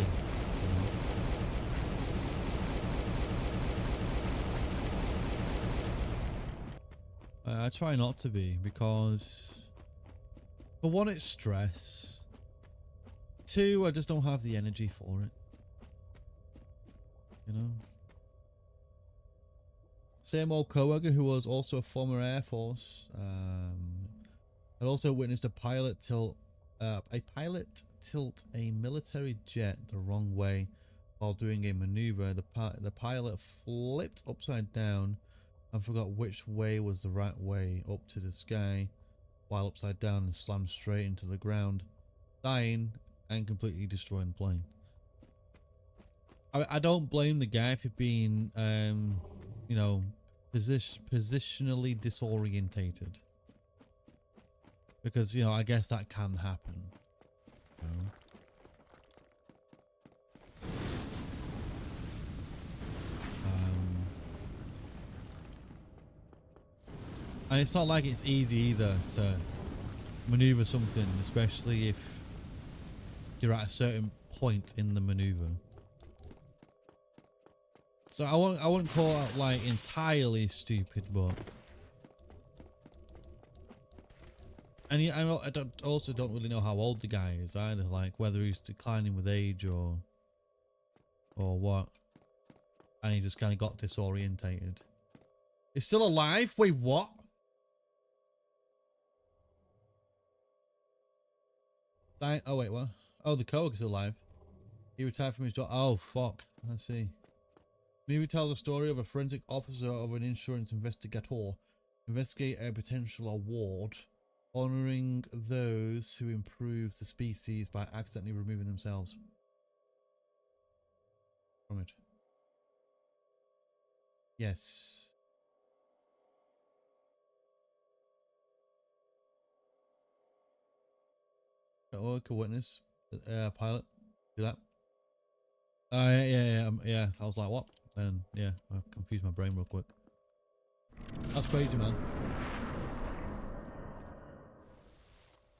[SPEAKER 1] I try not to be because, for one, it's stress. Two, I just don't have the energy for it. You know? Same old coworker who was also a former Air Force. Had also witnessed a pilot tilt a military jet the wrong way while doing a maneuver. The pilot flipped upside down and forgot which way was the right way up to the sky while upside down and slammed straight into the ground, dying and completely destroying the plane. I don't blame the guy for being, you know, positionally disorientated. Because, you know, I guess that can happen. You know? And it's not like it's easy either to maneuver something, especially if you're at a certain point in the maneuver. So I wouldn't call it like entirely stupid, but and I also don't really know how old the guy is either, like whether he's declining with age or what, and he just kind of got disorientated. He's still alive? Wait, what? Oh wait, what? Oh, the coworker's alive. He retired from his job. Oh fuck, I see. Movie tells a story of a forensic officer of an insurance investigator Investigate a potential award honoring those who improve the species by accidentally removing themselves from it. Yes. Work a witness. Pilot. Do that. Yeah. I was like, what? And yeah, I confused my brain real quick. That's crazy, man.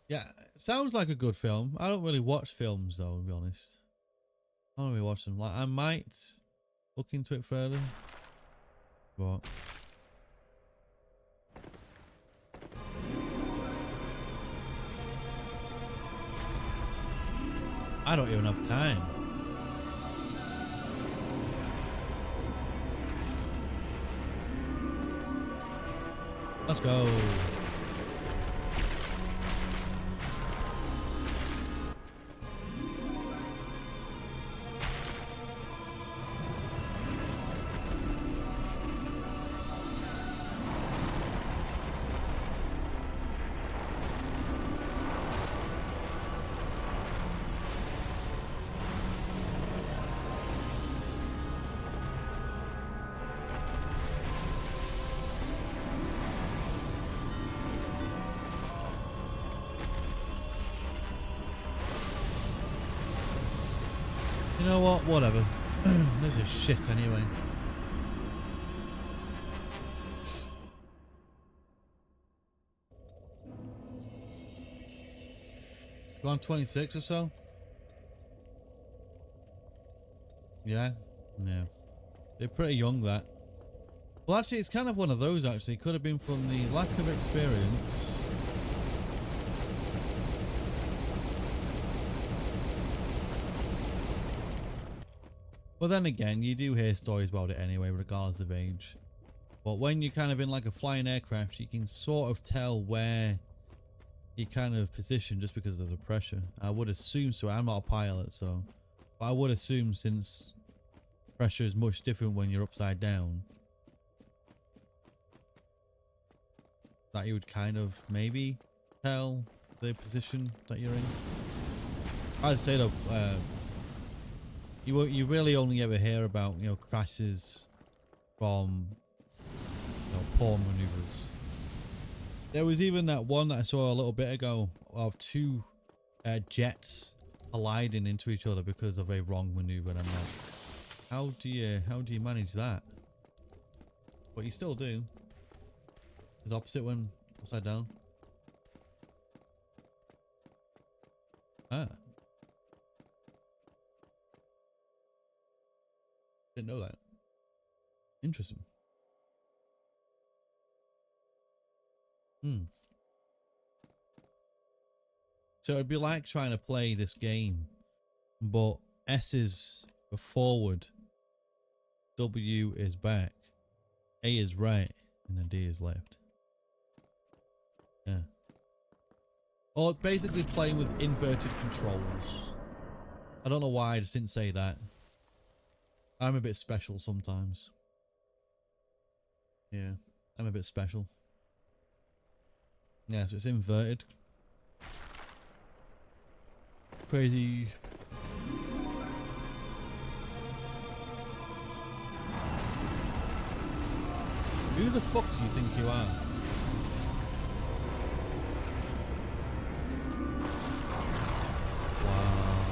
[SPEAKER 1] Yeah, sounds like a good film. I don't really watch films though, to be honest. I don't really watch them. Like, I might look into it further, but I don't even have time. Let's go. You know what? Whatever. This is shit anyway. Around 26 or so? Yeah? Yeah. They're pretty young, that. Well, actually, it's kind of one of those, actually. Could have been from the lack of experience. But then again, you do hear stories about it anyway, regardless of age. But when you're kind of in like a flying aircraft, you can sort of tell where you kind of position just because of the pressure. I would assume so. I'm not a pilot, so. But I would assume since pressure is much different when you're upside down, that you would kind of maybe tell the position that you're in. I'd say though, you really only ever hear about, you know, crashes from, you know, poor maneuvers. There was even that one that I saw a little bit ago of two jets colliding into each other because of a wrong maneuver. And I'm like, how do you manage that? But you still do. It's opposite when upside down. Ah. Didn't know that. Interesting. So it'd be like trying to play this game, but S is forward, W is back, A is right, and then D is left. Yeah. Or basically playing with inverted controls. I don't know why I just didn't say that. I'm a bit special sometimes. Yeah, I'm a bit special. Yeah, so it's inverted. Crazy. Who the fuck do you think you are? Wow.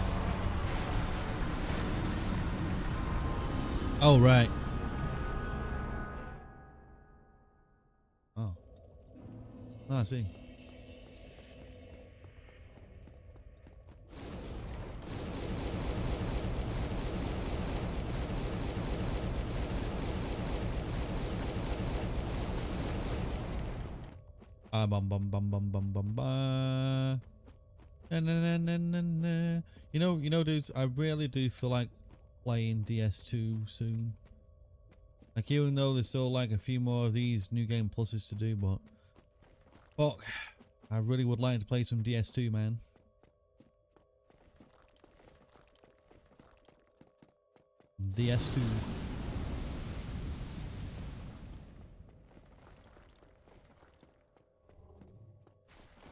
[SPEAKER 1] Oh, right. Oh. Oh, I see. Bum bum bum bum bum bum ba. Na, na, na, na, na, na. You know, dudes, I really do feel like playing DS2 soon. Like, even though there's still like a few more of these new game pluses to do, but fuck, I really would like to play some DS2, man. DS2.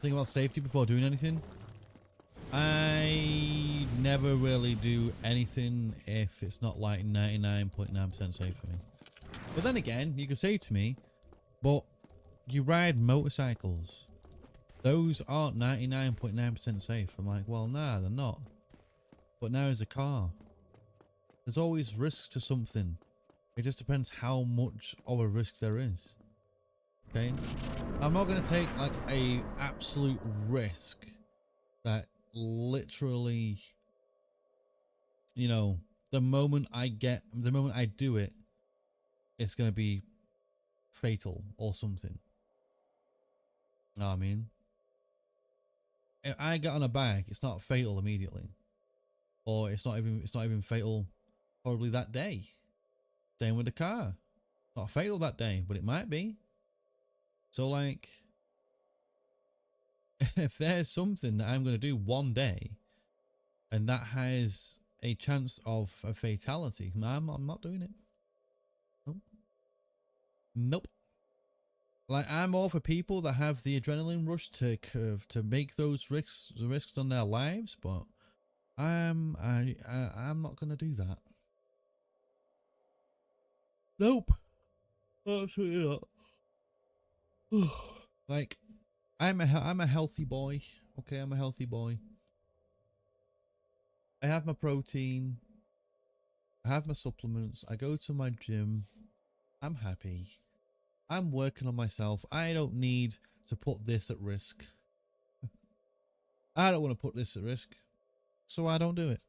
[SPEAKER 1] think about safety before doing anything. I never really do anything if it's not like 99.9% safe for me. But then again, you could say to me, but you ride motorcycles. Those aren't 99.9% safe. I'm like, well, nah, they're not. But now is a car. There's always risk to something. It just depends how much of a risk there is. Okay? I'm not going to take like a absolute risk that literally, you know, the moment I do it, it's going to be fatal or something. You know what I mean? If I get on a bike, it's not fatal immediately. Or it's not even fatal probably that day. Same with the car. Not fatal that day, but it might be. So like, if there's something that I'm going to do one day and that has a chance of a fatality, I'm not doing it. Nope. Nope. Like, I'm all for people that have the adrenaline rush to make those risks on their lives, but I'm not going to do that. Nope. Absolutely not. Like, I'm a healthy boy. Okay, I'm a healthy boy. I have my protein. I have my supplements. I go to my gym. I'm happy. I'm working on myself. I don't need to put this at risk. I don't want to put this at risk, so I don't do it.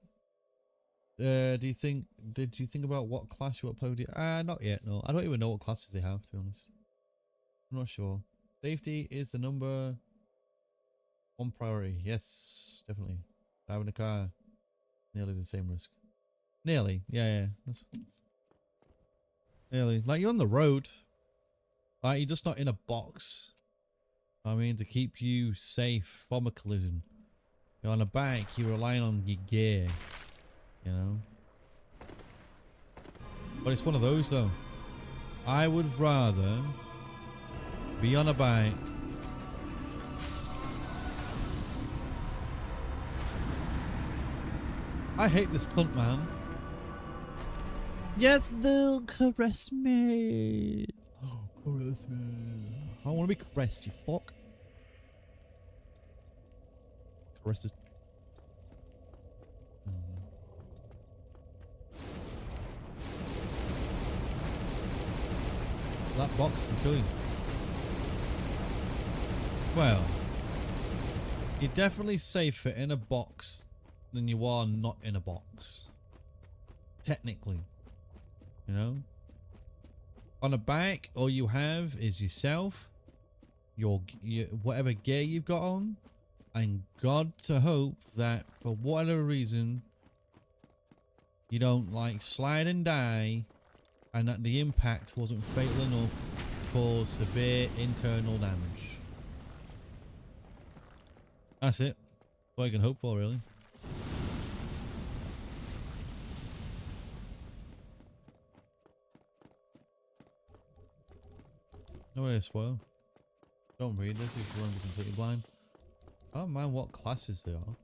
[SPEAKER 1] Did you think about what class you uploaded? Not yet, no. I don't even know what classes they have, to be honest. I'm not sure. Safety is the number one priority. Yes, definitely. Driving a car, nearly the same risk. Nearly, yeah. That's nearly. Like, you're on the road. Like, you're just not in a box. I mean, to keep you safe from a collision. You're on a bike, you're relying on your gear. You know? But it's one of those, though. I would rather be on a bike I hate this cunt, man. Yes, they'll caress me. Oh, caress me. I don't want to be caressed, you fuck. Caress this. That box can kill you. Well, you're definitely safer in a box than you are not in a box. Technically. You know? On a bike, all you have is yourself, your whatever gear you've got on, and God to hope that for whatever reason you don't like slide and die, and that the impact wasn't fatal enough to cause severe internal damage. That's it. That's all I can hope for, really. No way to spoil. Don't read this if you want to be completely blind. I don't mind what classes they are.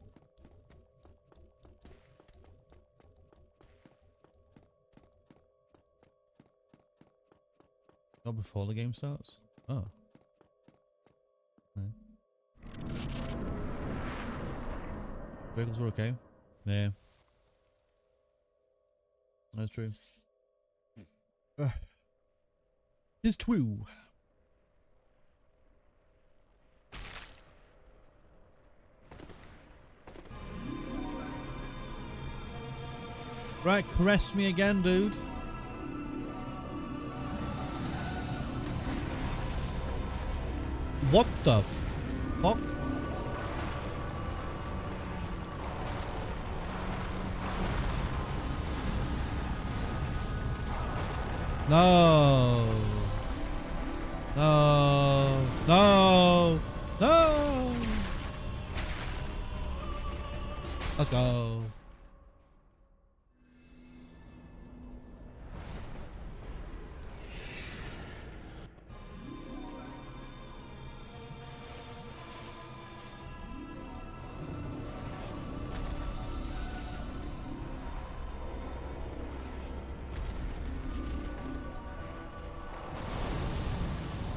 [SPEAKER 1] Not before the game starts? Oh. Okay. Vehicles were okay? Yeah. That's true. It's true. Right, caress me again, dude. What the fuck? No. No. No. No. Let's go.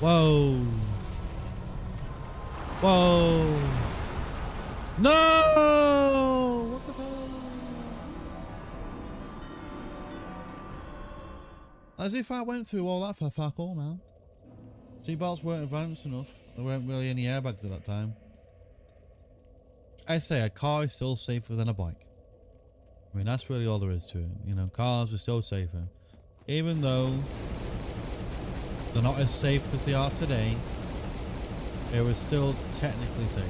[SPEAKER 1] Whoa. Whoa. No! What the hell? As if I went through all that for fuck all, man. Seatbelts weren't advanced enough. There weren't really any airbags at that time. I say a car is still safer than a bike. I mean, that's really all there is to it. You know, cars are still safer. Even though they're not as safe as they are today, it was still technically safer.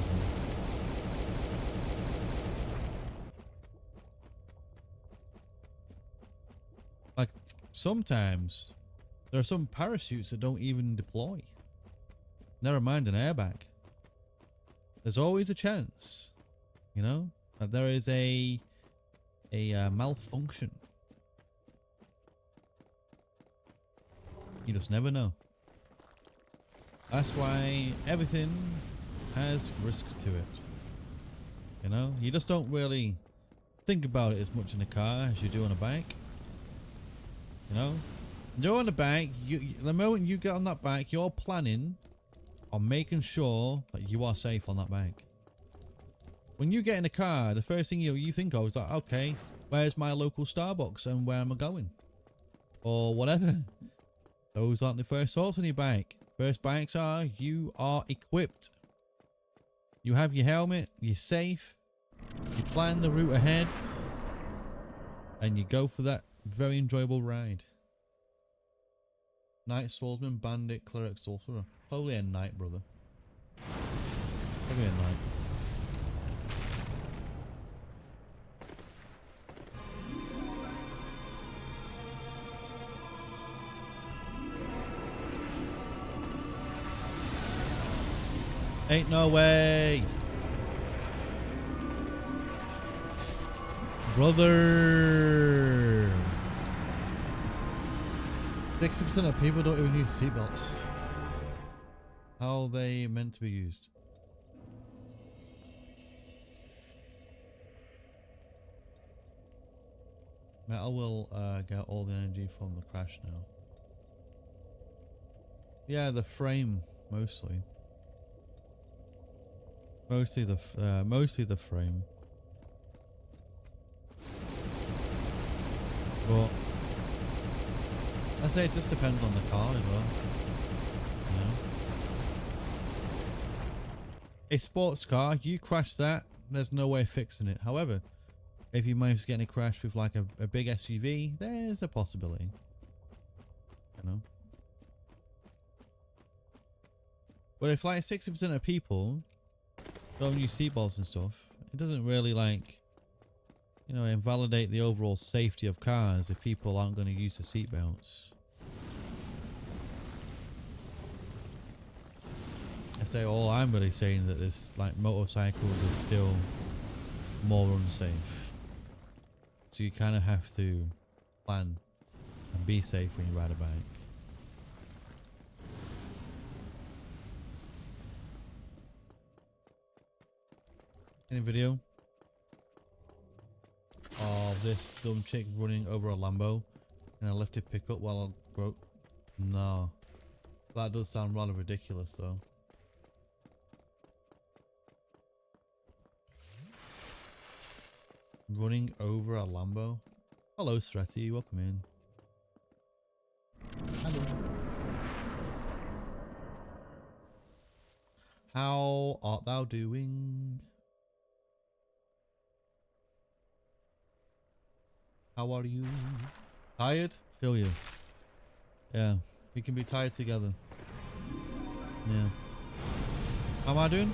[SPEAKER 1] Like, sometimes there are some parachutes that don't even deploy. Never mind an airbag. There's always a chance, you know, that there is a malfunction. You just never know. That's why everything has risk to it. You know, you just don't really think about it as much in a car as you do on a bike. You know, you're on a bike. The moment you get on that bike, you're planning on making sure that you are safe on that bike. When you get in a car, the first thing you think of is like, okay, where's my local Starbucks and where am I going? Or whatever. Those aren't the first thoughts on your bike. First bikes are, you are equipped. You have your helmet, you're safe, you plan the route ahead, and you go for that very enjoyable ride. Knight, swordsman, bandit, cleric, sorcerer. Probably a knight, brother. Probably a knight. Ain't no way. Brother. 60% of people don't even use seatbelts. How are they meant to be used? Metal will get all the energy from the crash now. Yeah, the frame mostly. Mostly the frame. But I say it just depends on the car as well. You know? A sports car, you crash that, there's no way of fixing it. However, if you manage to get in a crash with like a big SUV, there's a possibility. You know? But if like 60% of people don't use seatbelts and stuff, it doesn't really like, you know, invalidate the overall safety of cars if people aren't going to use the seatbelts. I say all I'm really saying that this like motorcycles are still more unsafe. So you kind of have to plan and be safe when you ride a bike. Any video of this dumb chick running over a Lambo and a lifted pickup while I broke? No. That does sound rather ridiculous though. Running over a Lambo? Hello Stretty, welcome in. Hello. How art thou doing? How are you? Tired? Feel you. Yeah, we can be tired together. Yeah. How am I doing?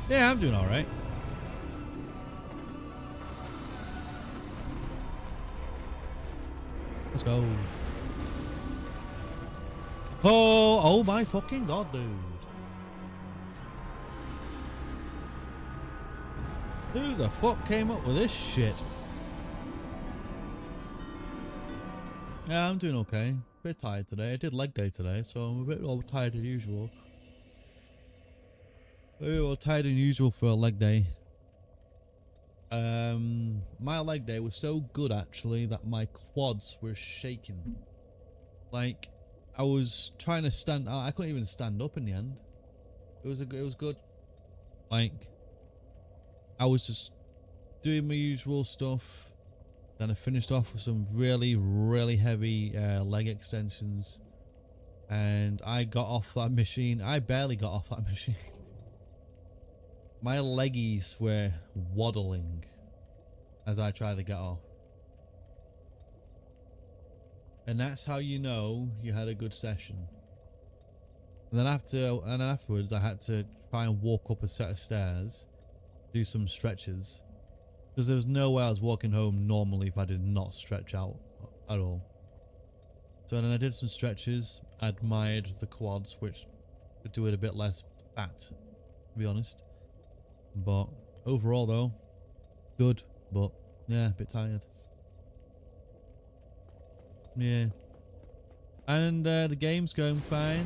[SPEAKER 1] Yeah, I'm doing alright. Let's go. Oh my fucking god, dude. Who the fuck came up with this shit? Yeah, I'm doing okay. Bit tired today. I did leg day today, so I'm a bit more tired than usual. A bit more tired than usual for a leg day. My leg day was so good actually that my quads were shaking. Like, I was trying to stand. I couldn't even stand up in the end. It was good. Like, I was just doing my usual stuff. Then I finished off with some really, really heavy leg extensions. And I got off that machine. I barely got off that machine. My leggies were waddling as I tried to get off. And that's how you know you had a good session. And then afterwards, I had to try and walk up a set of stairs, do some stretches, because there was no way I was walking home normally if I did not stretch out at all. So then I did some stretches, admired the quads, which could do it a bit less fat, to be honest. But overall though, good, but yeah, a bit tired. Yeah. And the game's going fine.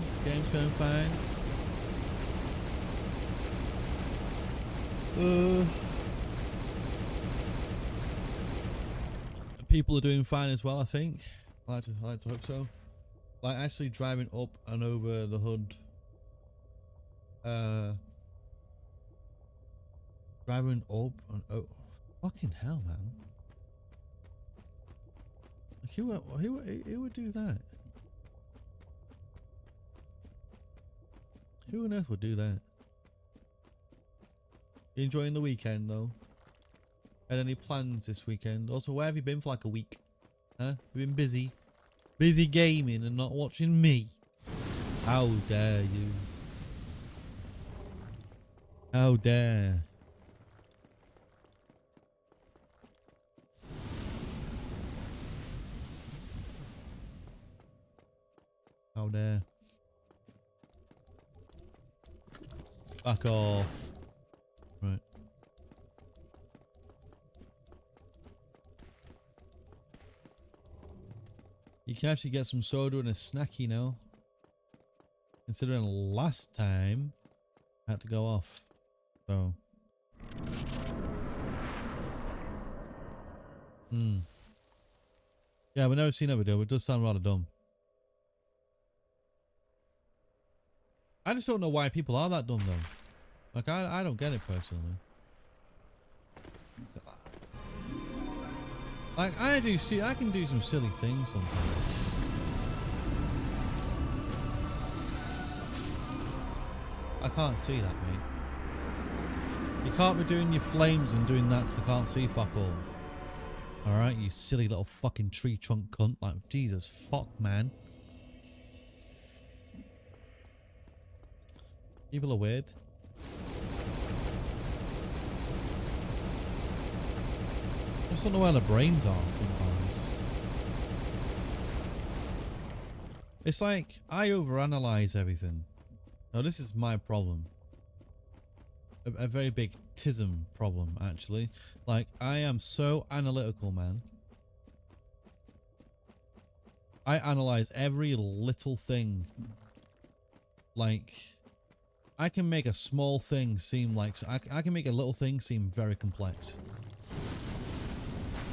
[SPEAKER 1] People are doing fine as well, I think. I like to hope so. Like actually driving up and over the hood. Driving up and oh, fucking hell, man! Like who would do that? Who on earth would do that? You enjoying the weekend though? Had any plans this weekend? Also, where have you been for like a week? Huh? You been busy? Busy gaming and not watching me? How dare you? How dare? How dare? Back off. Right. You can actually get some soda and a snacky now. Considering last time I had to go off. So. Yeah, we've never seen that video, but it does sound rather dumb. I just don't know why people are that dumb though. Like I don't get it personally. Like I can do some silly things sometimes. I can't see that, mate. You can't be doing your flames and doing that because I can't see fuck all. Alright, you silly little fucking tree trunk cunt. Like, Jesus fuck, man. People are weird. I just don't know where their brains are sometimes. It's like, I overanalyze everything. Now this is my problem. A very big tism problem, actually. Like, I am so analytical, man. I analyze every little thing. Like, I can make a small thing seem like... I can make a little thing seem very complex.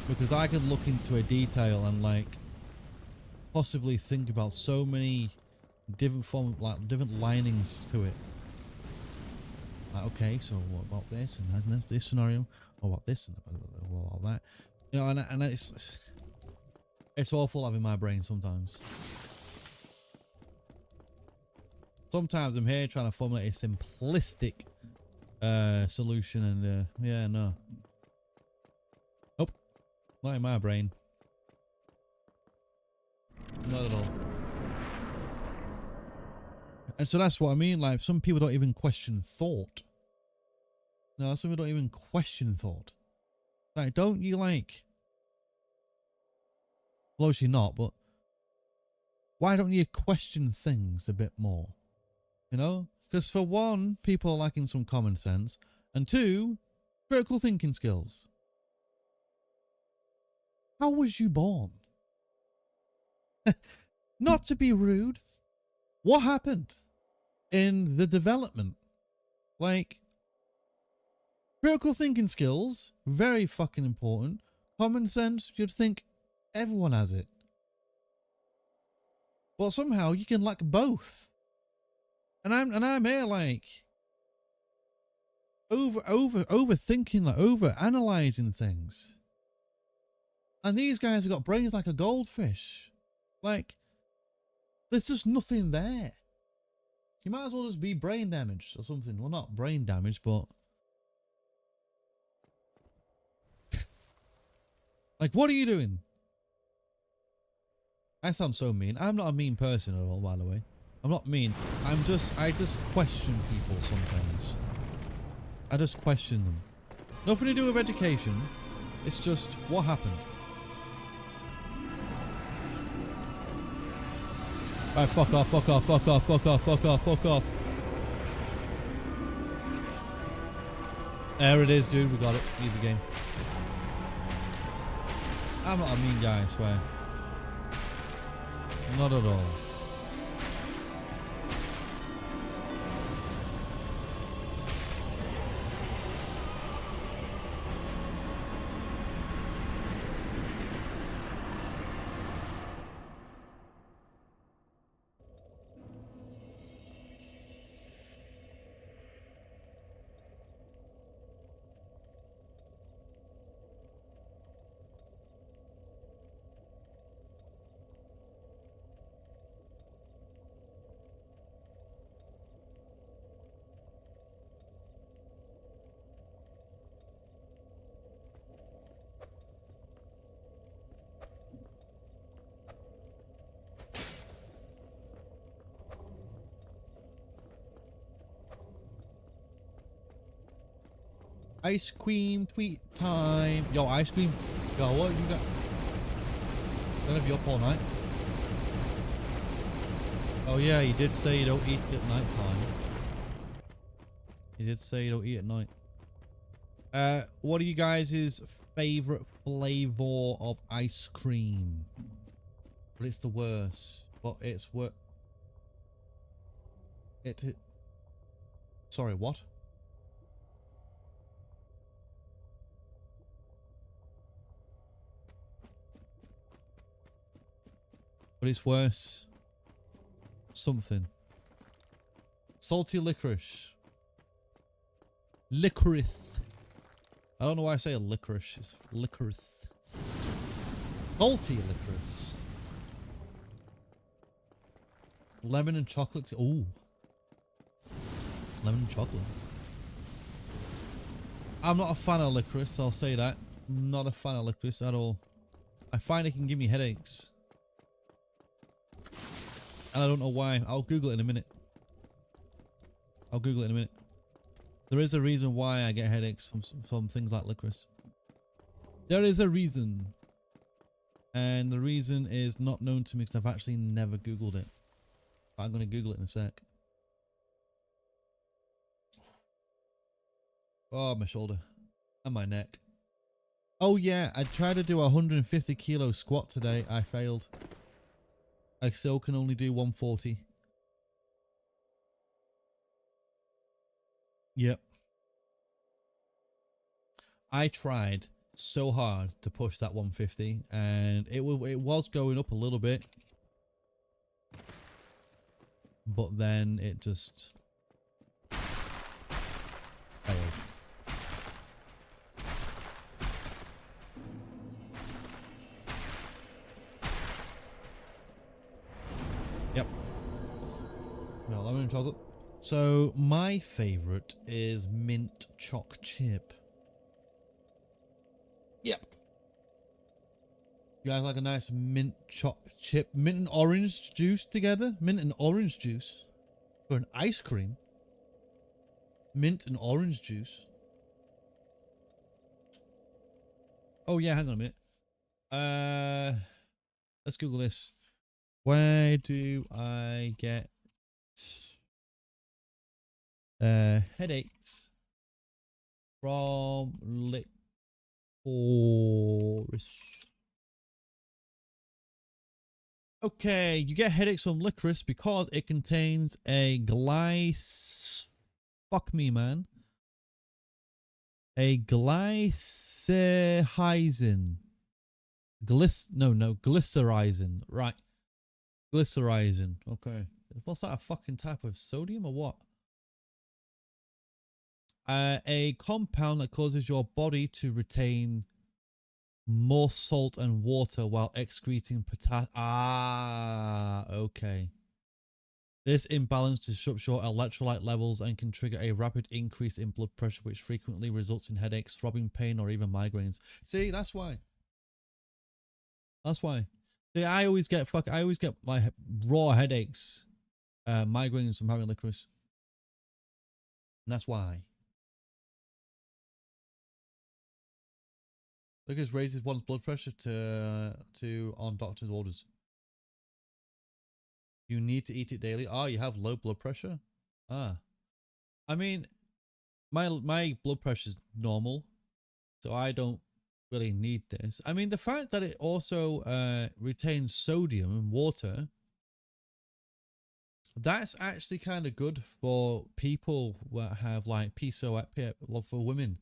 [SPEAKER 1] Because I can look into a detail and, like, possibly think about so many different different linings to it. Like, okay, so what about this and that's this scenario? What about this and what about that? You know, and it's awful having my brain sometimes. Sometimes I'm here trying to formulate a simplistic solution, and yeah, no. Nope, not in my brain. Not at all. And so that's what I mean. Like, some people don't even question thought. No, some people don't even question thought. Like, don't you like? Well, obviously not, but why don't you question things a bit more? You know? Because for one, people are lacking some common sense. And two, critical thinking skills. How was you born? Not to be rude. What happened in the development? Like, critical thinking skills, very fucking important. Common sense, you'd think everyone has it. But somehow you can lack both. And I'm here like overthinking, like over analyzing things. And these guys have got brains like a goldfish. Like, there's just nothing there. You might as well just be brain damaged or something. Well, not brain damaged, but like, what are you doing? I sound so mean. I'm not a mean person at all, by the way. I'm not mean. I just question people sometimes. I just question them. Nothing to do with education. It's just what happened. Alright, fuck off, fuck off, fuck off, fuck off, fuck off, fuck off. There it is, dude. We got it. Easy game. I'm not a mean guy, I swear. Not at all. Ice cream tweet time. Yo, ice cream. Yo, what you got? Gonna be up all night. Oh yeah, you did say you don't eat at night time. You did say you don't eat at night. What are you guys' favorite flavor of ice cream? But it's the worst. But it's what? Sorry, what? But it's worse. Something. Salty licorice. Licorice. I don't know why I say licorice. It's licorice. Salty licorice. Lemon and chocolate. Ooh. Lemon and chocolate. I'm not a fan of licorice, I'll say that. I'm not a fan of licorice at all. I find it can give me headaches. And I don't know why. I'll Google it in a minute. I'll Google it in a minute. There is a reason why I get headaches from things like licorice. There is a reason. And the reason is not known to me because I've actually never Googled it. But I'm going to Google it in a sec. Oh, my shoulder. And my neck. Oh yeah, I tried to do a 150 kilo squat today. I failed. I still can only do 140. Yep. I tried so hard to push that 150 and it was going up a little bit. But then it just failed. Yep. Well, lemon and chocolate. So my favorite is mint choc chip. Yep. You guys like a nice mint choc chip, mint and orange juice together? Mint and orange juice for an ice cream. Mint and orange juice. Oh yeah, hang on a minute. Let's Google this. Where do I get headaches from licorice? Okay, you get headaches from licorice because it contains a fuck me, man. A glycyrrhizin. Glycerizin. Right. Glycerizing. Okay. What's that? A fucking type of sodium or what? A compound that causes your body to retain more salt and water while excreting potassium. Ah, okay. This imbalance disrupts your electrolyte levels and can trigger a rapid increase in blood pressure, which frequently results in headaches, throbbing pain, or even migraines. See, that's why. That's why. See, I always get my raw headaches, migraines from having licorice. And that's why. Licorice raises one's blood pressure to on doctor's orders. You need to eat it daily. Oh, you have low blood pressure? Ah. I mean, my blood pressure is normal, so I don't really need this. I mean, the fact that it also retains sodium and water, that's actually kind of good for people that have like PCOS, for women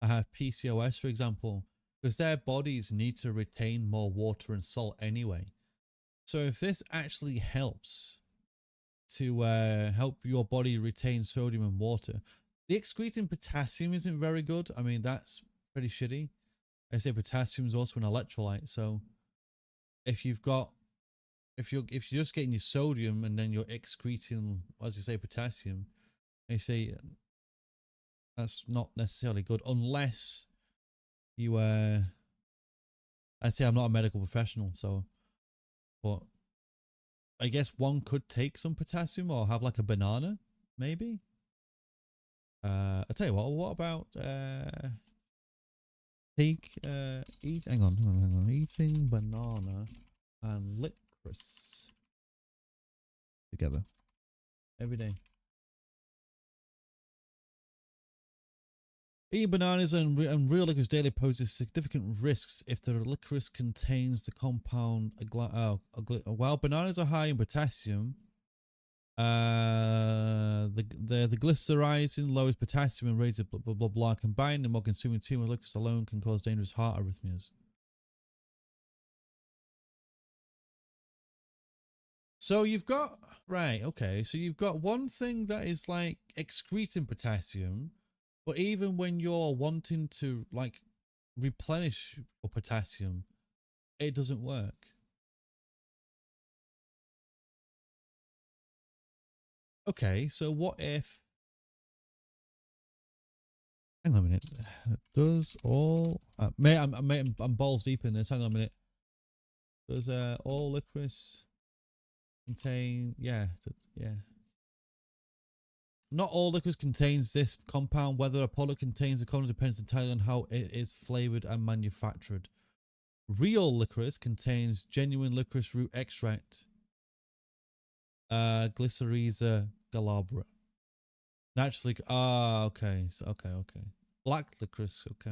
[SPEAKER 1] that have PCOS, for example, because their bodies need to retain more water and salt anyway. So if this actually helps to help your body retain sodium and water, the excreting potassium isn't very good. I mean, that's pretty shitty. I say potassium is also an electrolyte, so if you're just getting your sodium and then you're excreting, as you say, potassium, they say that's not necessarily good unless you I'd say I'm not a medical professional, so, but I guess one could take some potassium or have like a banana, maybe. I'll tell you what about hang on, eating banana and licorice together every day. Eating bananas and real licorice daily poses significant risks if the licorice contains the compound. While bananas are high in potassium, the glycerizing lowers potassium and raises blah blah blah blah. Combining them or consuming too much licorice alone can cause dangerous heart arrhythmias. So you've got so you've got one thing that is like excreting potassium, but even when you're wanting to like replenish your potassium, it doesn't work. Okay, so what if? Hang on a minute. Does all I'm balls deep in this. Hang on a minute. Does all licorice contain? Yeah. Not all licorice contains this compound. Whether a product contains the compound depends entirely on how it is flavored and manufactured. Real licorice contains genuine licorice root extract, Glycyrrhiza glabra. Naturally, okay, so, okay. Black licorice, okay.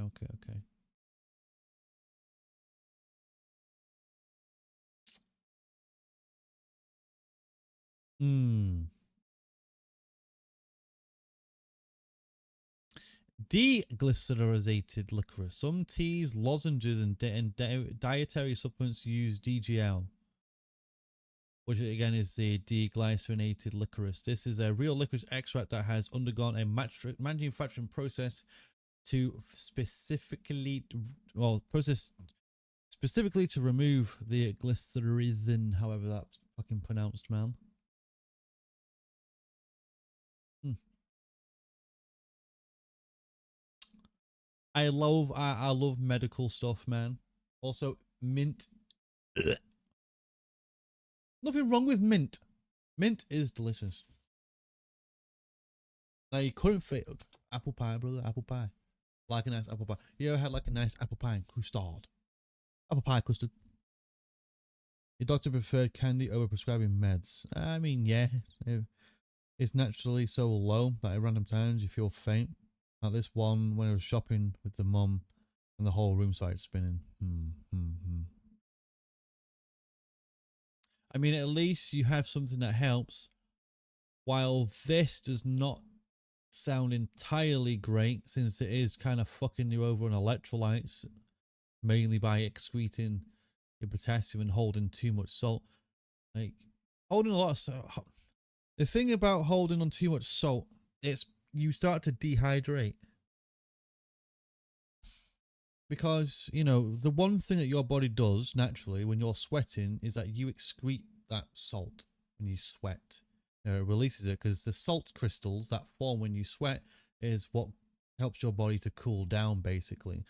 [SPEAKER 1] Deglycerizated licorice. Some teas, lozenges, and dietary supplements use DGL, which again is the deglycerinated licorice. This is a real licorice extract that has undergone a manufacturing process specifically to remove the glycerin, however that's fucking pronounced, man. I love medical stuff, man. Also, mint. Nothing wrong with mint. Mint is delicious. Like, you couldn't fit apple pie, brother. Apple pie. Like a nice apple pie. You ever had like a nice apple pie and custard? Apple pie custard. Your doctor preferred candy over prescribing meds. I mean, yeah. It's naturally so low that at random times you feel faint. Like this one when I was shopping with the mum and the whole room started spinning. I mean, at least you have something that helps. While this does not sound entirely great, since it is kind of fucking you over on electrolytes, mainly by excreting your potassium and holding too much salt. Like, holding a lot of salt. The thing about holding on too much salt, it's you start to dehydrate. Because, you know, the one thing that your body does naturally when you're sweating is that you excrete that salt when you sweat. You know, it releases it because the salt crystals that form when you sweat is what helps your body to cool down, basically.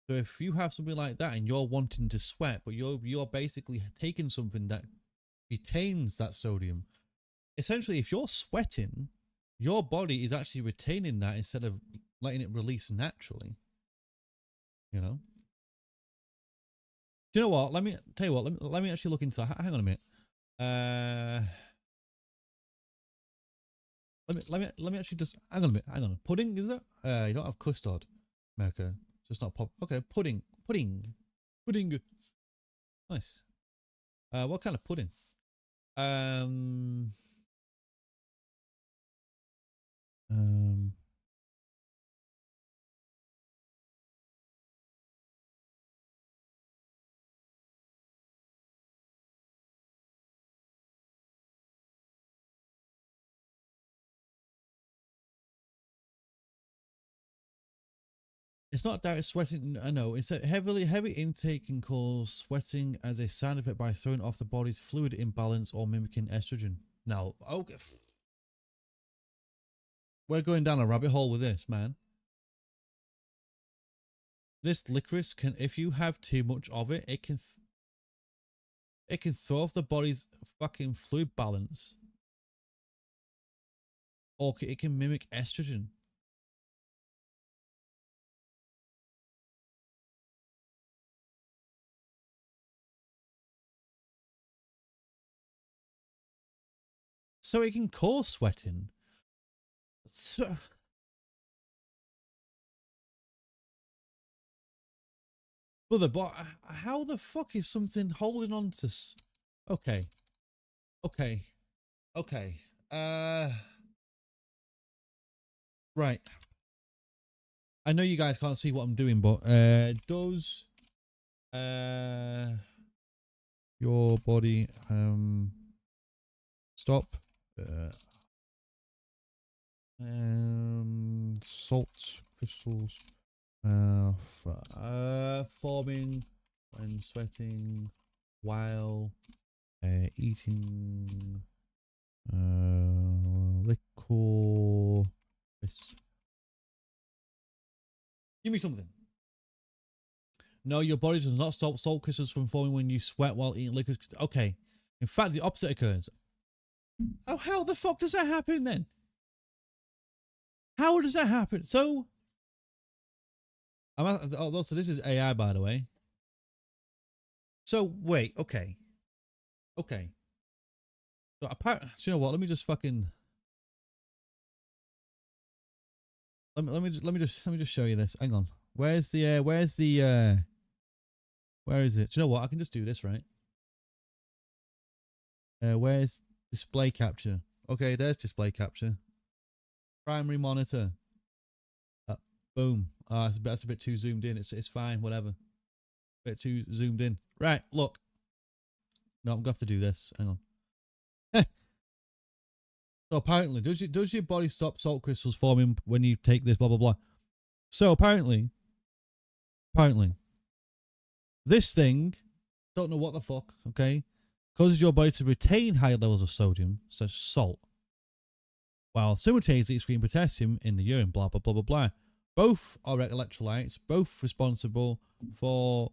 [SPEAKER 1] So if you have something like that and you're wanting to sweat, but you're basically taking something that retains that sodium. Essentially, if you're sweating, your body is actually retaining that instead of letting it release naturally. You know? Do you know what? Let me tell you what. Let me actually look into that. Hang on a minute. Let me actually just hang on a minute. Hang on. Pudding is that? You don't have custard, America. Just not pop. Okay, pudding. Nice. What kind of pudding? Um. It's not direct sweating. I know. It's a heavy intake can cause sweating as a side effect by throwing off the body's fluid imbalance or mimicking estrogen. Now, okay, we're going down a rabbit hole with this, man. This licorice can, if you have too much of it, it can throw off the body's fucking fluid balance, or it can mimic estrogen. So it can cause sweating. So, brother, but how the fuck is something holding on to? Okay, okay, okay. Right. I know you guys can't see what I'm doing, but does your body stop salt crystals forming when sweating while eating liquor? Give me something. No, your body does not stop salt crystals from forming when you sweat while eating liquid. Okay. In fact, the opposite occurs. Oh, how the fuck does that happen then? How does that happen? So, so this is AI, by the way. So, wait, okay. Okay. So, apparently, you know what? Let me just fucking... Let me just show you this. Hang on. Where is it? Do you know what? I can just do this, right? Where's display capture? Okay, there's display capture. Primary monitor. Boom. That's a bit too zoomed in. It's fine, whatever. Bit too zoomed in. Right, look. No, I'm gonna have to do this. Hang on. So apparently, does your body stop salt crystals forming when you take this? Blah blah blah. So apparently, this thing, don't know what the fuck. Okay, causes your body to retain high levels of sodium, such as salt, while simultaneously excreting potassium in the urine. Blah blah blah blah blah. Both are electrolytes, both responsible for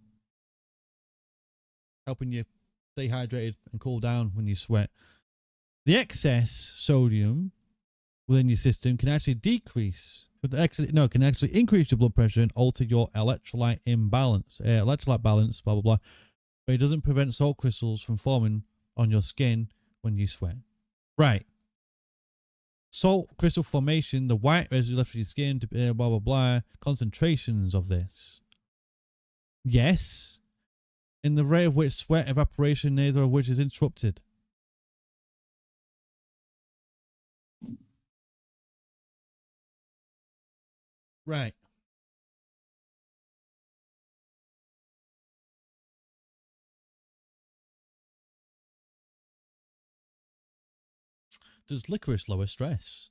[SPEAKER 1] helping you stay hydrated and cool down when you sweat. The excess sodium within your system can actually can actually increase your blood pressure and alter your electrolyte balance, blah, blah, blah. But it doesn't prevent salt crystals from forming on your skin when you sweat. Right. Salt crystal formation, the white residue left of your skin, blah, blah, blah, concentrations of this. Yes. In the rate of which sweat evaporation, neither of which is interrupted. Right. Does licorice lower stress?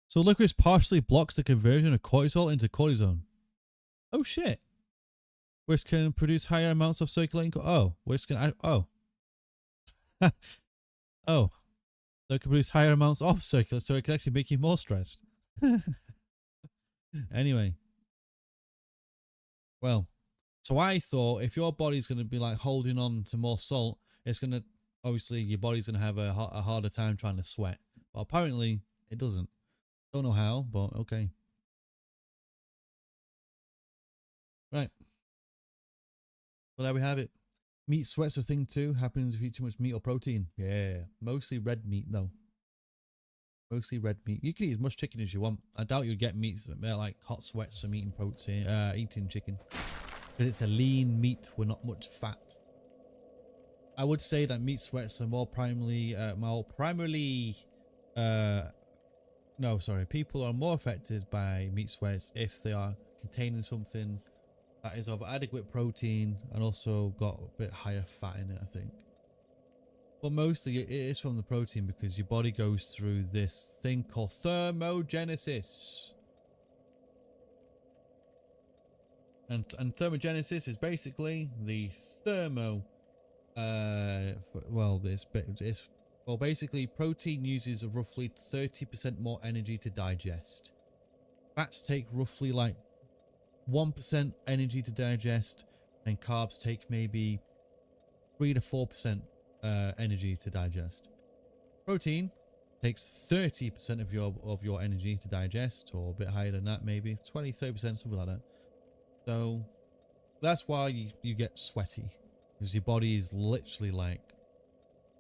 [SPEAKER 1] So licorice partially blocks the conversion of cortisol into cortisone. Oh shit. Which can produce higher amounts of circulating. Which can oh. Oh. So it can produce higher amounts of circulating, so it can actually make you more stressed. Anyway. Well, so I thought if your body's going to be like holding on to more salt, it's going to, obviously your body's going to have a harder time trying to sweat. But apparently it doesn't. Don't know how, but okay. Right. Well, there we have it. Meat sweats a thing too. Happens if you eat too much meat or protein. Yeah. Mostly red meat though. Mostly red meat. You can eat as much chicken as you want. I doubt you'd get meats like hot sweats from eating protein, eating chicken. Because it's a lean meat with not much fat. I would say that meat sweats are people are more affected by meat sweats if they are containing something that is of adequate protein and also got a bit higher fat in it, I think. But mostly it is from the protein because your body goes through this thing called thermogenesis. And thermogenesis is basically the basically protein uses roughly 30% more energy to digest. Fats take roughly like 1% energy to digest, and carbs take maybe 3 to 4% energy to digest. Protein takes 30% of your energy to digest, or a bit higher than that, maybe 20-30%, something like that. So that's why you get sweaty, because your body is literally like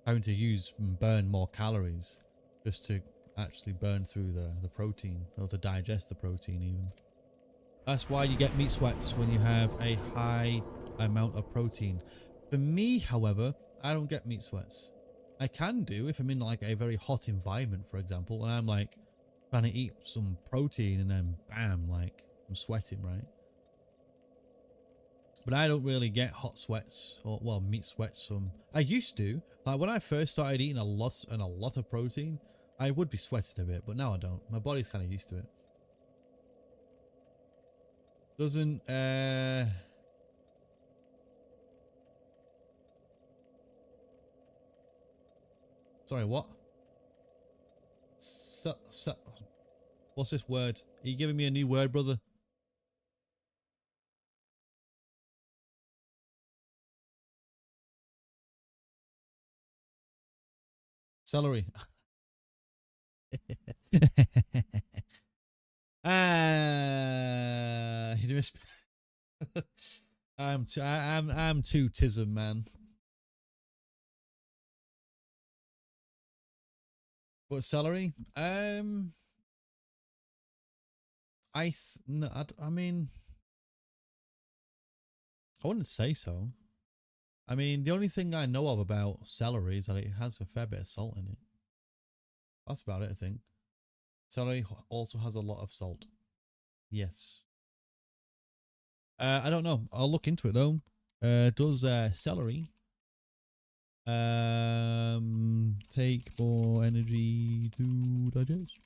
[SPEAKER 1] having to use and burn more calories just to actually burn through the protein, or to digest the protein even. That's why you get meat sweats when you have a high amount of protein. For me, however, I don't get meat sweats. I can do if I'm in like a very hot environment, for example, and I'm like trying to eat some protein and then bam, like I'm sweating, right? But I don't really get hot sweats or, well, meat sweats from. I used to, like when I first started eating a lot of protein, I would be sweating a bit, but now I don't. My body's kind of used to it. Doesn't sorry, what? What's this word? Are you giving me a new word, brother? Celery. I'm too tism, man. What, celery? No, I mean, I wouldn't say so. I mean, the only thing I know of about celery is that it has a fair bit of salt in it. That's about it, I think. Celery also has a lot of salt. Yes. I don't know. I'll look into it though. Does celery take more energy to digest?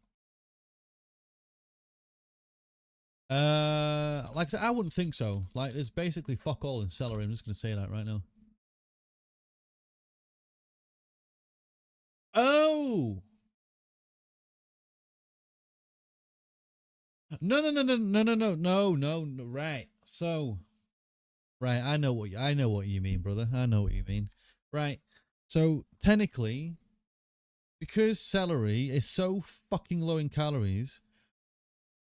[SPEAKER 1] Like I said, I wouldn't think so. Like, there's basically fuck all in celery. I'm just gonna say that right now. Oh no. Right. So, right. I know what you mean, brother. I know what you mean. Right. So technically, because celery is so fucking low in calories,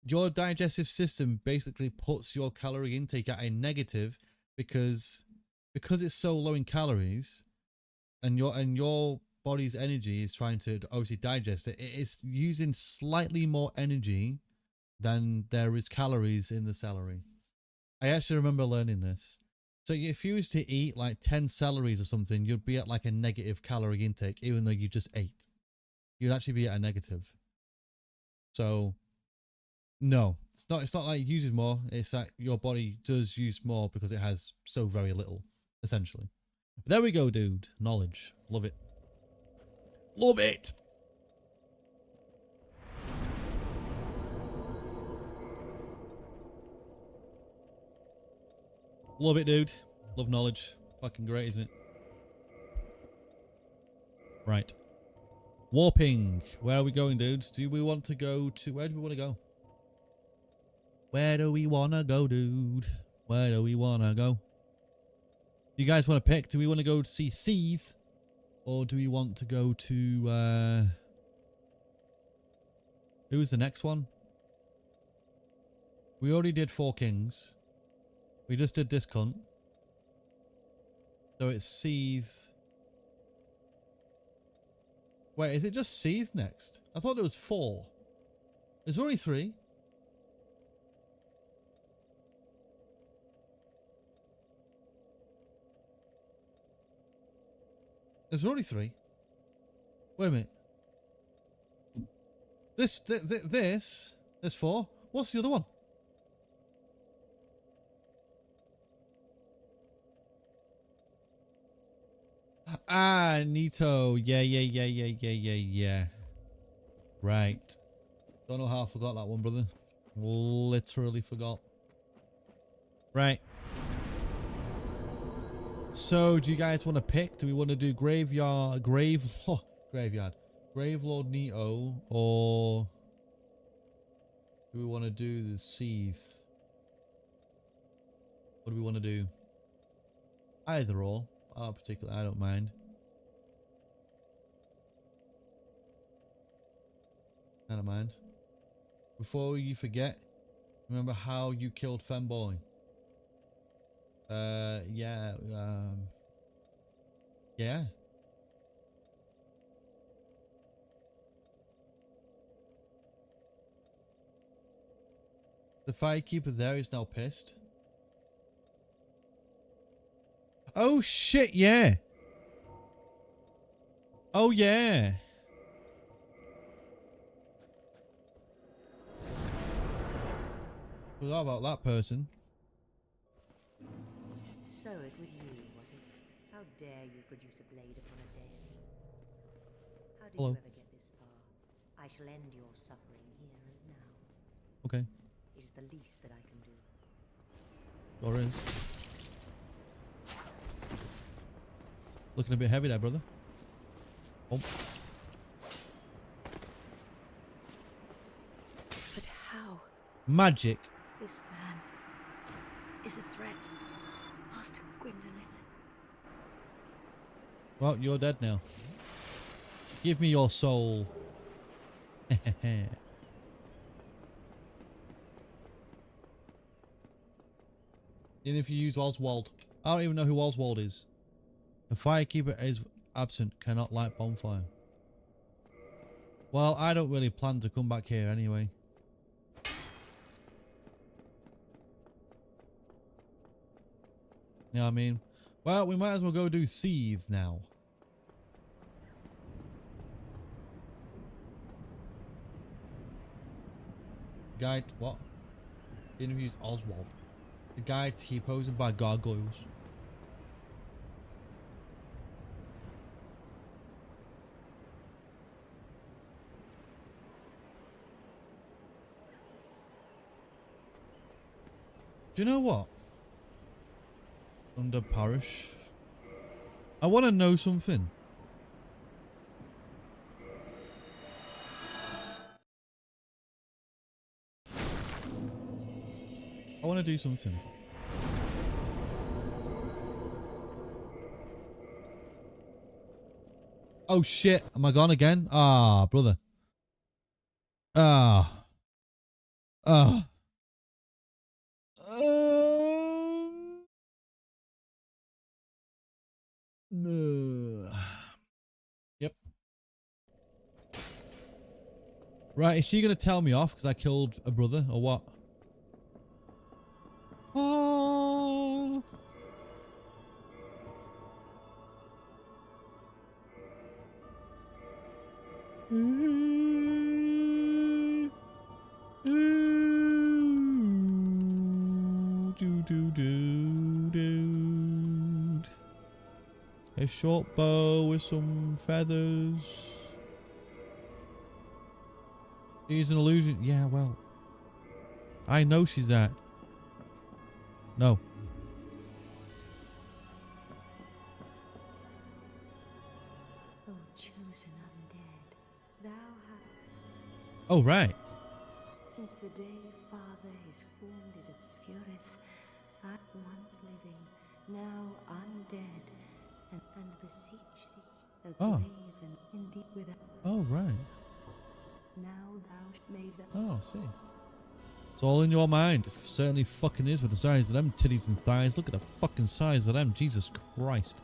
[SPEAKER 1] your digestive system basically puts your calorie intake at a negative because it's so low in calories, and your body's energy is trying to obviously digest it. It is using slightly more energy than there is calories in the celery. I actually remember learning this. So if you was to eat like 10 celeries or something, you'd be at like a negative calorie intake, even though you just ate. You'd actually be at a negative. So no, it's not like it uses more. It's that your body does use more because it has so very little, essentially. There we go, dude. Knowledge. Love it. Love it! Love it, dude. Love knowledge. Fucking great, isn't it? Right. Warping. Where are we going, dudes? Do we want to go to... Where do we want to go? Where do we want to go, dude? Where do we want to go? You guys want to pick? Do we want to go to see Seath? Or do we want to go to... Who's the next one? We already did Four Kings. We just did this cunt. So it's Seath. Wait, is it just Seath next? I thought it was 4. There's only 3. There's only 3. Wait a minute. There's 4. What's the other one? Ah, Nito. Yeah. Right. Don't know how I forgot that one, brother. Literally forgot. Right. So, do you guys want to pick? Do we want to do Graveyard, Gravelord Nito, or do we want to do the Seath? What do we want to do? Either or. Particularly, I don't mind. I don't mind. Before you forget, remember how you killed Femboy? Yeah. Yeah. The firekeeper there is now pissed. Oh shit, yeah. Oh yeah. Forgot about that person.
[SPEAKER 3] So it was you, was it? How dare you produce a blade upon a deity? How did
[SPEAKER 1] Hello.
[SPEAKER 3] you ever get this far? I shall end your suffering here and now.
[SPEAKER 1] Okay.
[SPEAKER 3] It is the least that I can do.
[SPEAKER 1] Or is. Looking a bit heavy there, brother. Oh.
[SPEAKER 3] But how?
[SPEAKER 1] Magic.
[SPEAKER 3] This man is a threat. Master Gwendolyn.
[SPEAKER 1] Well, you're dead now. Give me your soul. Even if you use Oswald. I don't even know who Oswald is. The firekeeper is absent, cannot light bonfire. Well, I don't really plan to come back here anyway. You know what I mean? Well, we might as well go do Seath now. Guy, what? Interviews Oswald. The guy T-posing by gargoyles. Do you know what? Under parish. I want to know something. I want to do something. Oh shit, am I gone again? Ah, brother. Ah. Ah. Yep. Right, is she gonna tell me off because I killed a brother or what? Oh. Dude. A short bow with some feathers. Use an illusion. Yeah, well. I know she's that. No.
[SPEAKER 3] Oh, chosen undead, thou hast.
[SPEAKER 1] Oh, right.
[SPEAKER 3] Since the day Father his form did obscureth, at once living, now undead, and beseech thee, a
[SPEAKER 1] Oh.
[SPEAKER 3] grave and indeed without.
[SPEAKER 1] Oh, right.
[SPEAKER 3] Now thou made the.
[SPEAKER 1] Oh, I see. It's all in your mind. It certainly fucking is with the size of them titties and thighs. Look at the fucking size of them. Jesus Christ.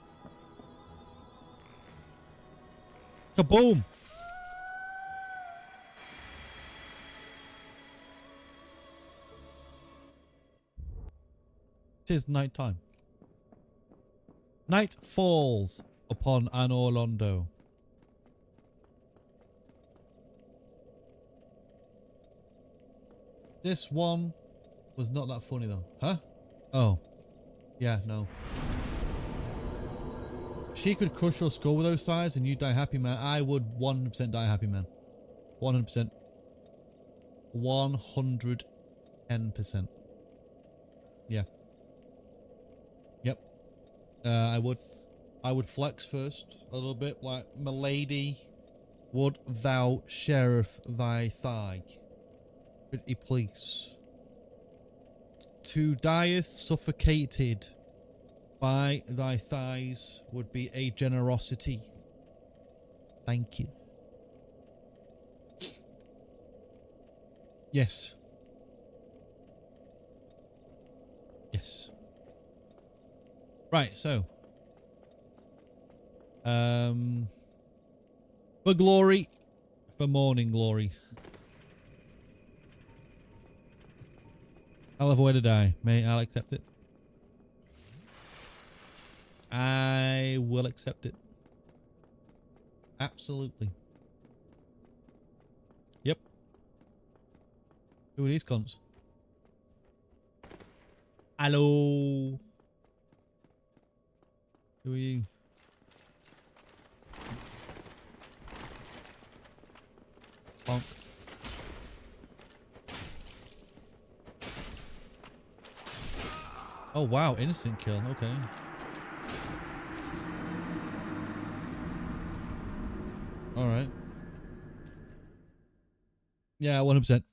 [SPEAKER 1] Kaboom! It is night time. Night falls upon Anor Londo. This one was not that funny though. Huh? Oh. Yeah, no. She could crush your skull with those thighs and you die happy, man. I would 100% die happy, man. 100%. 110%. Yeah. Yep. I would flex first a little bit, like, milady, would thou shareth thy thigh? Pretty please. To dieth suffocated by thy thighs would be a generosity. Thank you. Yes. Yes. Right, so. For glory. For morning glory. I'll have a way to die. Mate, I'll accept it. I will accept it. Absolutely. Yep. Who are these cunts? Hello. Who are you? Bonk. Oh wow, instant kill. Okay. All right. Yeah, 100%.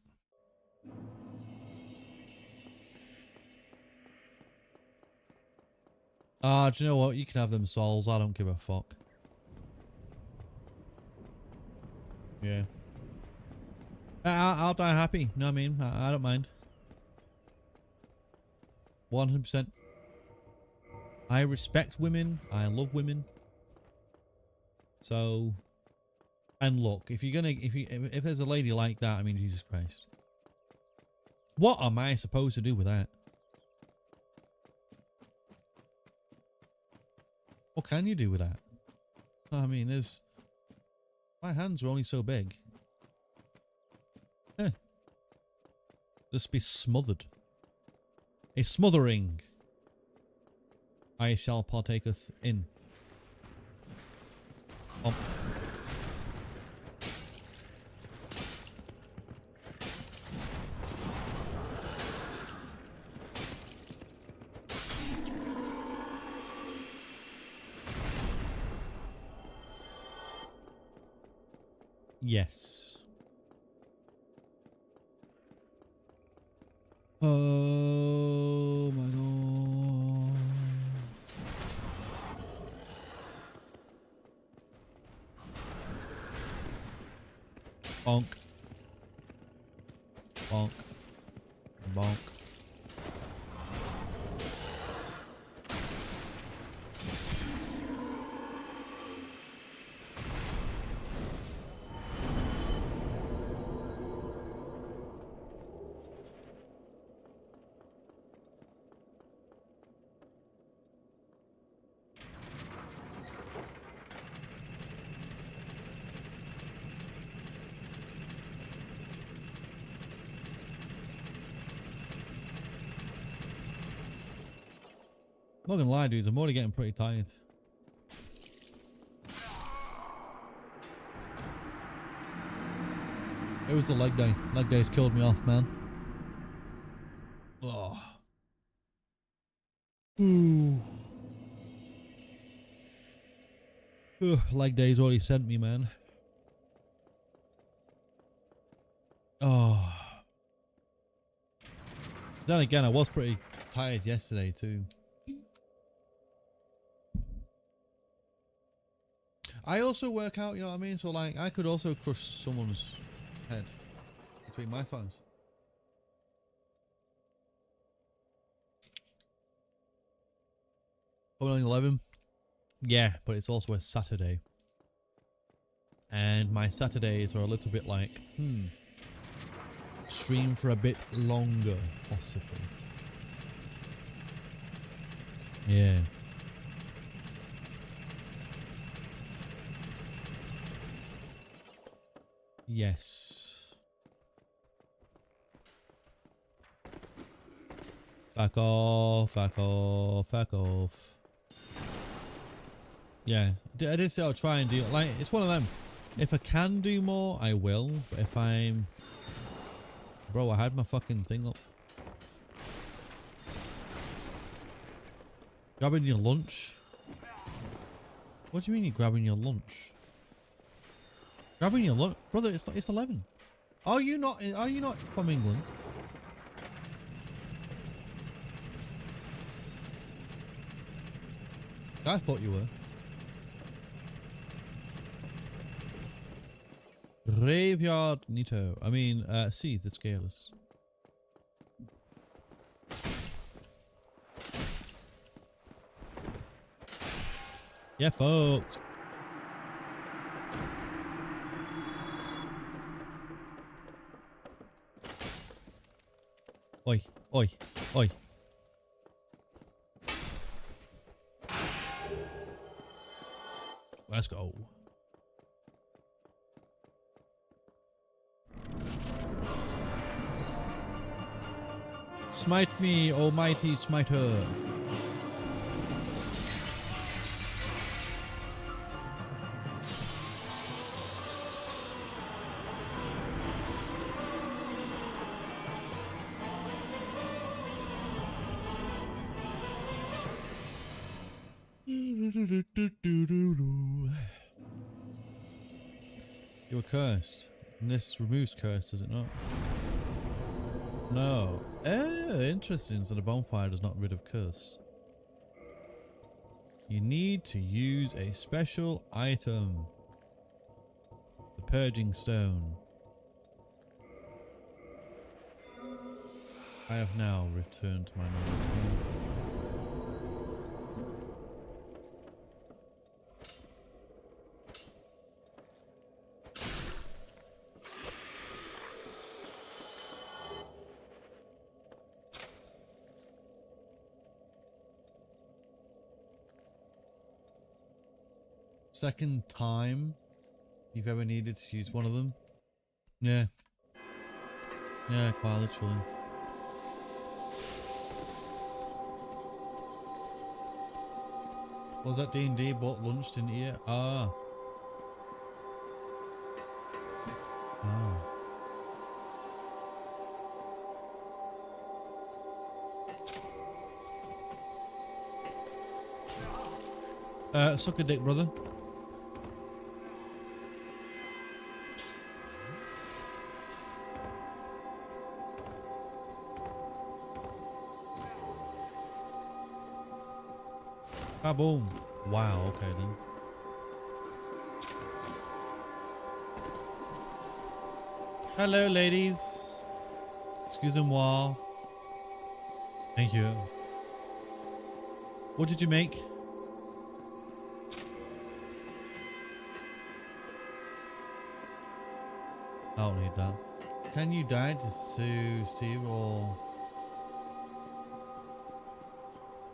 [SPEAKER 1] Ah, do you know what? You can have them souls. I don't give a fuck. Yeah. I'll die happy. You know what I mean? I don't mind. 100%. I respect women. I love women. So, and look, if there's a lady like that, I mean, Jesus Christ. What am I supposed to do with that? What can you do with that? I mean, my hands are only so big. Eh. Just be smothered. A smothering I shall partaketh in. Yes. Oh my god. Bonk. Bonk. Bonk. I'm not gonna lie, dudes. I'm already getting pretty tired. It was the leg day. Leg day's killed me off, man. Oh. Ooh. Ugh, leg day's already sent me, man. Oh. Then again, I was pretty tired yesterday too. I also work out, you know what I mean? So like, I could also crush someone's head between my thighs. Coming on 11? Yeah, but it's also a Saturday. And my Saturdays are a little bit like, stream for a bit longer, possibly. Yeah. Yes. Back off, back off, back off. Yeah, I did say I'll try and do, like, it's one of them. If I can do more, I will. But if I'm... Bro, I had my fucking thing up. Grabbing your lunch? What do you mean you're grabbing your lunch? Grabbing your lunch? Brother, it's 11. Are you not from England? I thought you were. Graveyard Nito. I mean, see the scalers. Yeah, folks. Oi, oi, oi. Let's go. Smite me, almighty smiter. You were cursed. And this removes curse, does it not? No. Oh, interesting. So the bonfire does not rid of curse. You need to use a special item. The purging stone. I have now returned to my normal form. Second time you've ever needed to use one of them? Yeah. Yeah, quite literally. Was that D&D bought lunch, didn't you? Ah. Ah. Suck a dick, brother. Kaboom. Wow, okay then. Hello, ladies. Excusez-moi. Thank you. What did you make? I don't need that. Can you die to see or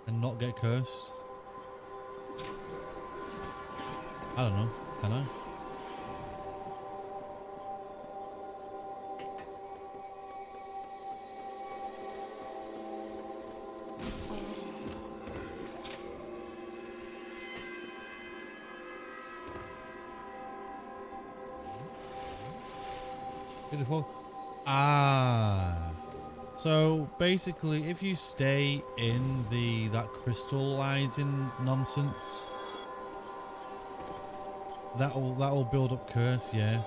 [SPEAKER 1] and not get cursed? I don't know. Can I? Beautiful. Ah. So basically, if you stay in that crystallizing nonsense, that'll build up curse, yeah.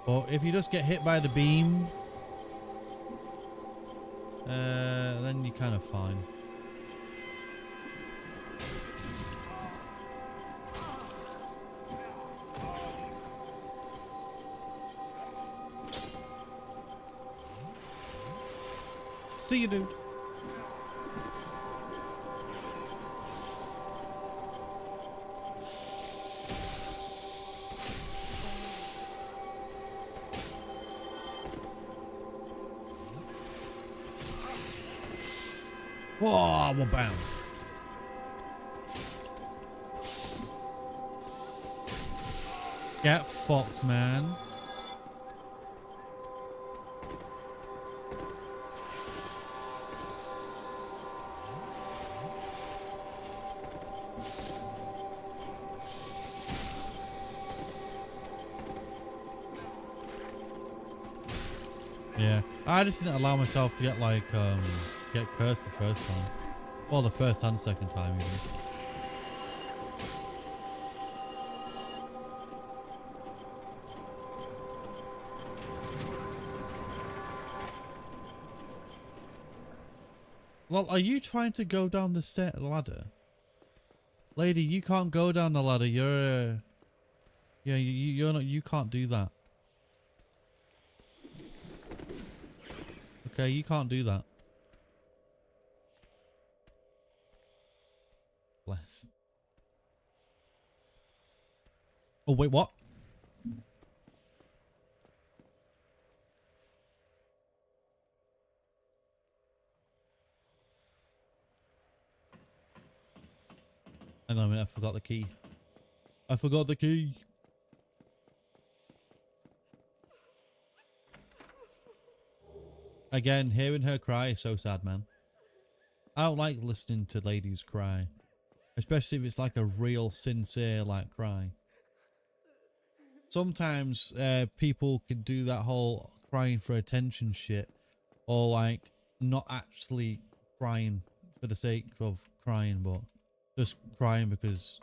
[SPEAKER 1] But if you just get hit by the beam, then you're kind of fine. See you, dude. Whoa, we're bound. Get fucked, man. Yeah, I just didn't allow myself to get like get cursed the first time. Well, the first and second time even. Well, are you trying to go down the ladder? Lady, you can't go down the ladder. You're yeah, you're not, you can't do that. Okay, you can't do that. Bless. Oh, wait, what? Hang on a minute, I forgot the key. I forgot the key. Again, hearing her cry is so sad, man. I don't like listening to ladies cry. Especially if it's like a real sincere like cry. Sometimes people can do that whole crying for attention shit. Or like not actually crying for the sake of crying, but just crying because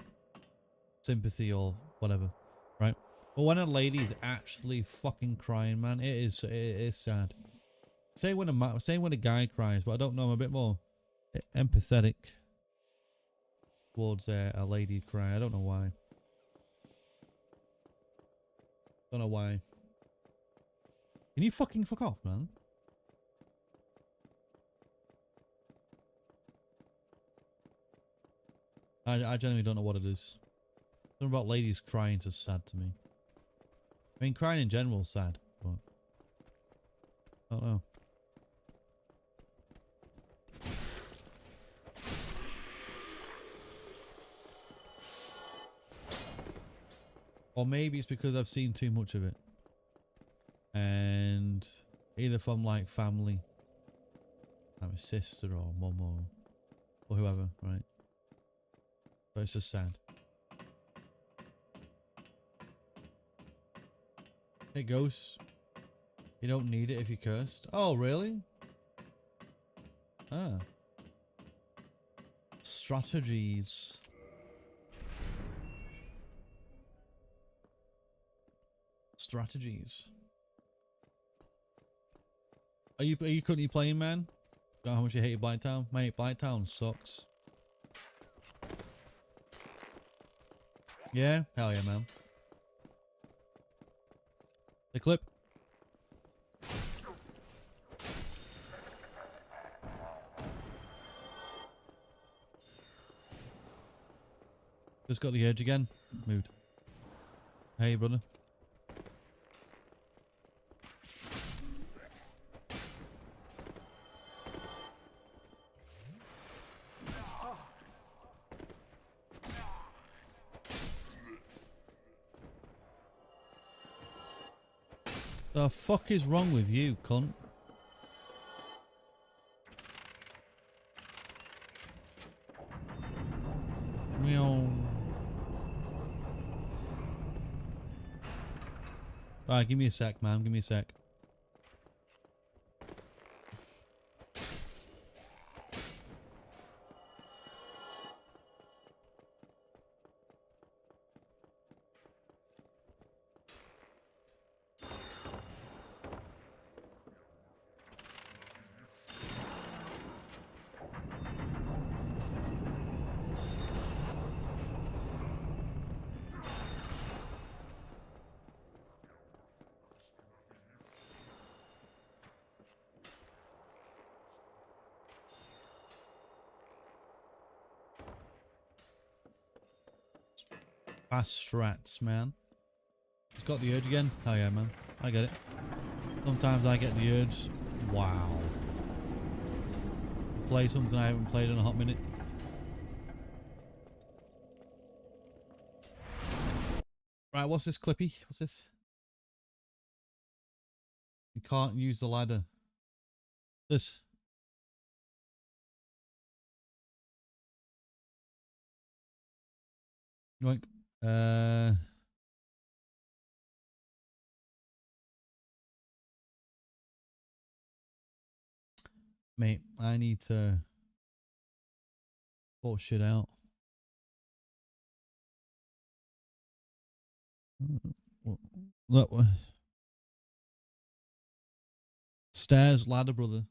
[SPEAKER 1] sympathy or whatever, right? But when a lady is actually fucking crying, man, it is sad. Same when a guy cries, but I don't know, I'm a bit more empathetic towards a lady cry. I don't know why. Don't know why. Can you fucking fuck off, man? I genuinely don't know what it is. Something about ladies crying is sad to me. I mean, crying in general is sad, but I don't know. Or maybe it's because I've seen too much of it. And either from like family, like my sister or mum or whoever, right? But it's just sad. Hey, Ghost. You don't need it if you're cursed. Oh, really? Ah. Strategies. Strategies. Are you currently playing, man? How much you hate Blighttown? Mate, Blighttown sucks. Yeah? Hell yeah, man. The clip. Just got the urge again. Mood. Hey, brother. The fuck is wrong with you, cunt? Meow. Alright, give me a sec, man. Give me a sec. Fast strats, man. It's got the urge again. Oh yeah, man. I get it. Sometimes I get the urge. Wow. Play something I haven't played in a hot minute. Right, what's this, Clippy? What's this? You can't use the ladder. This. Yoink. Mate, I need to sort shit out. Look. Stairs, ladder, brother.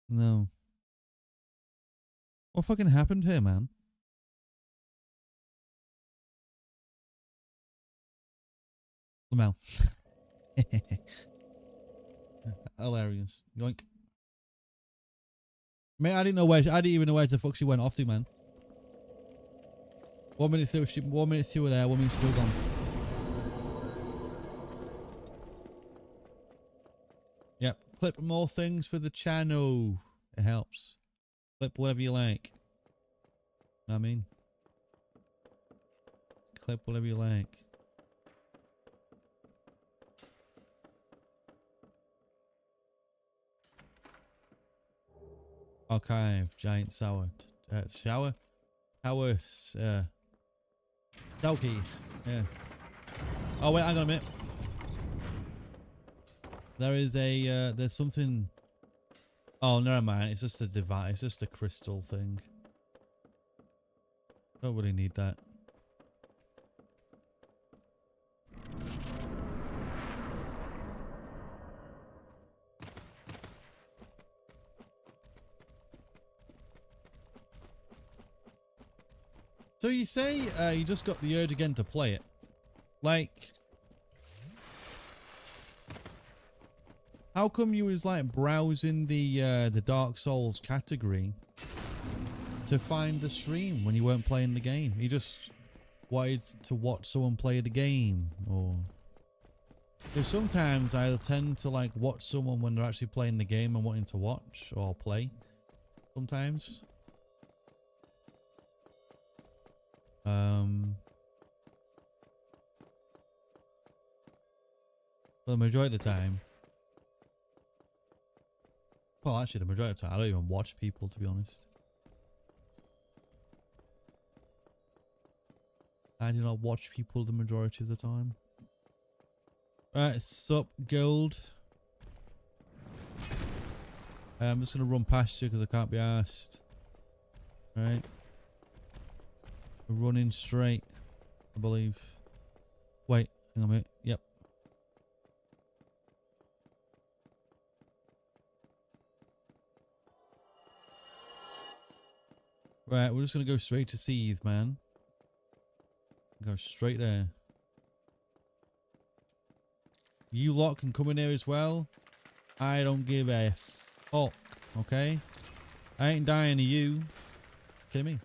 [SPEAKER 1] No. What fucking happened here, man? Lamel. Hilarious. Yoink. Mate, I didn't even know where the fuck she went off to, man. 1 minute through, 1 minute through there, 1 minute still gone. Yep. Clip more things for the channel. It helps. Clip whatever you like. Know what I mean? Clip whatever you like. Archive, giant sour. Shower? Tower, Dalkey. Yeah. Oh wait, hang on a minute. There is a, there's something. Oh, never mind. It's just a device. It's just a crystal thing. Don't really need that. So you say you just got the urge again to play it. Like, how come you was like browsing the Dark Souls category to find the stream when you weren't playing the game? You just wanted to watch someone play the game, or? Because sometimes I tend to like watch someone when they're actually playing the game and wanting to watch or play. Sometimes. For the majority of the time. Well, actually, the majority of the time, I don't even watch people, to be honest. I do not watch people the majority of the time. Right, sup, gold. I'm just going to run past you because I can't be asked. Right. We're running straight, I believe. Wait, hang on a minute. Yep. Right, we're just going to go straight to Seethe, man. Go straight there. You lot can come in here as well. I don't give a fuck, okay? I ain't dying to you. Kidding me?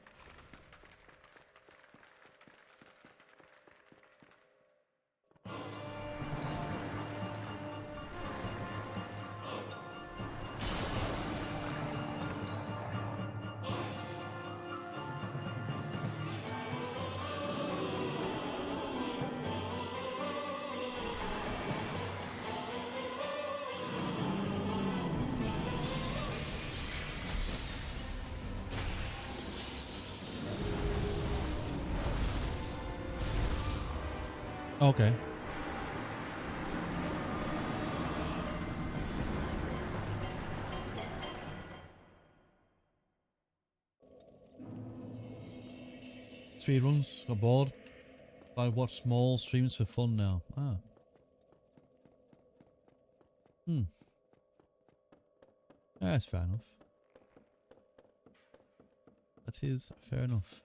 [SPEAKER 1] Okay. Speedruns. Got bored. I watch small streams for fun now. Ah. Hmm. Yeah, that's fair enough. That is fair enough.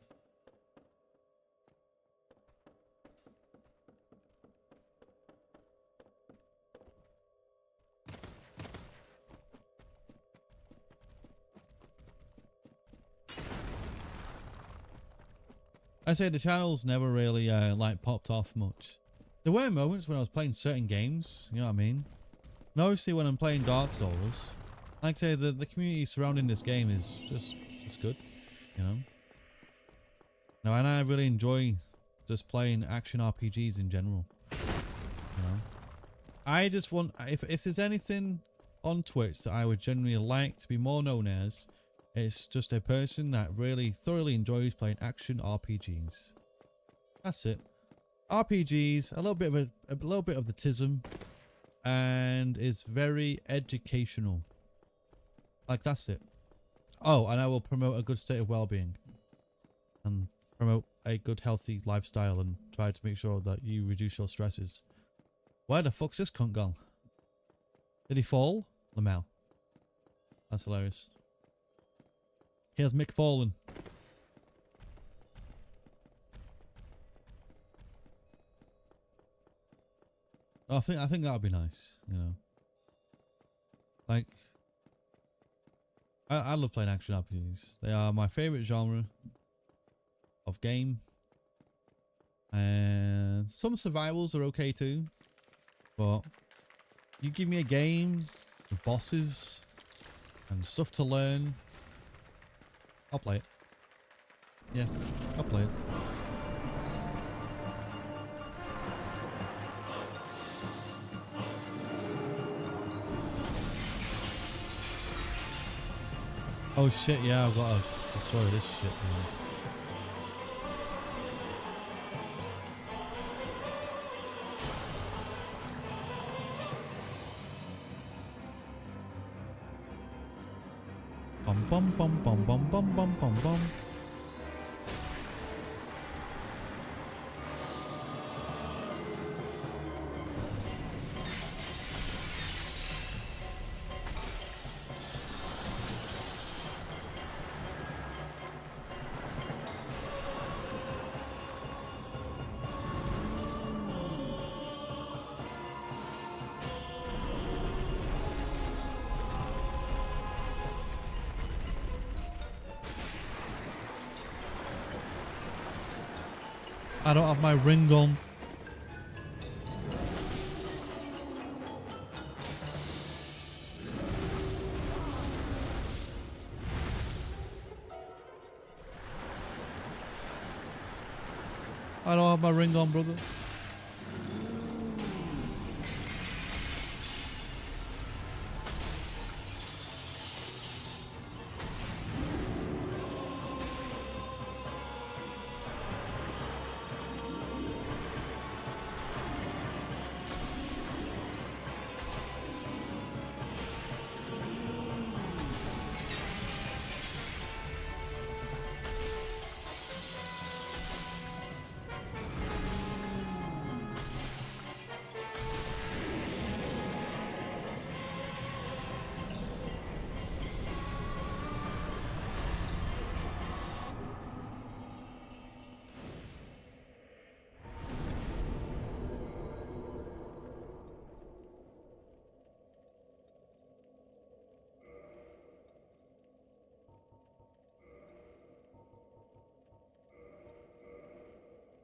[SPEAKER 1] I say the channel's never really like popped off much. There were moments when I was playing certain games, you know what I mean? And obviously when I'm playing Dark Souls, like I say, the community surrounding this game is just good, you know? No, and I really enjoy just playing action RPGs in general, you know? I just want, if there's anything on Twitch that I would generally like to be more known as, it's just a person that really thoroughly enjoys playing action RPGs. That's it. RPGs, a little bit of the tism, and is very educational. Like, that's it. Oh, and I will promote a good state of well-being and promote a good healthy lifestyle and try to make sure that you reduce your stresses. Where the fuck's this cunt gone? Did he fall? Lamel. That's hilarious. Here's Mick fallen. I think that would be nice, you know. Like, I love playing action RPGs. They are my favorite genre of game. And some survivals are okay too, but you give me a game with bosses and stuff to learn, I'll play it. Yeah, I'll play it. Oh shit, yeah, I've got to destroy this shit, man. Bum bum bum bum bum bum bum bum bum. I don't have my ring on. I don't have my ring on, brother.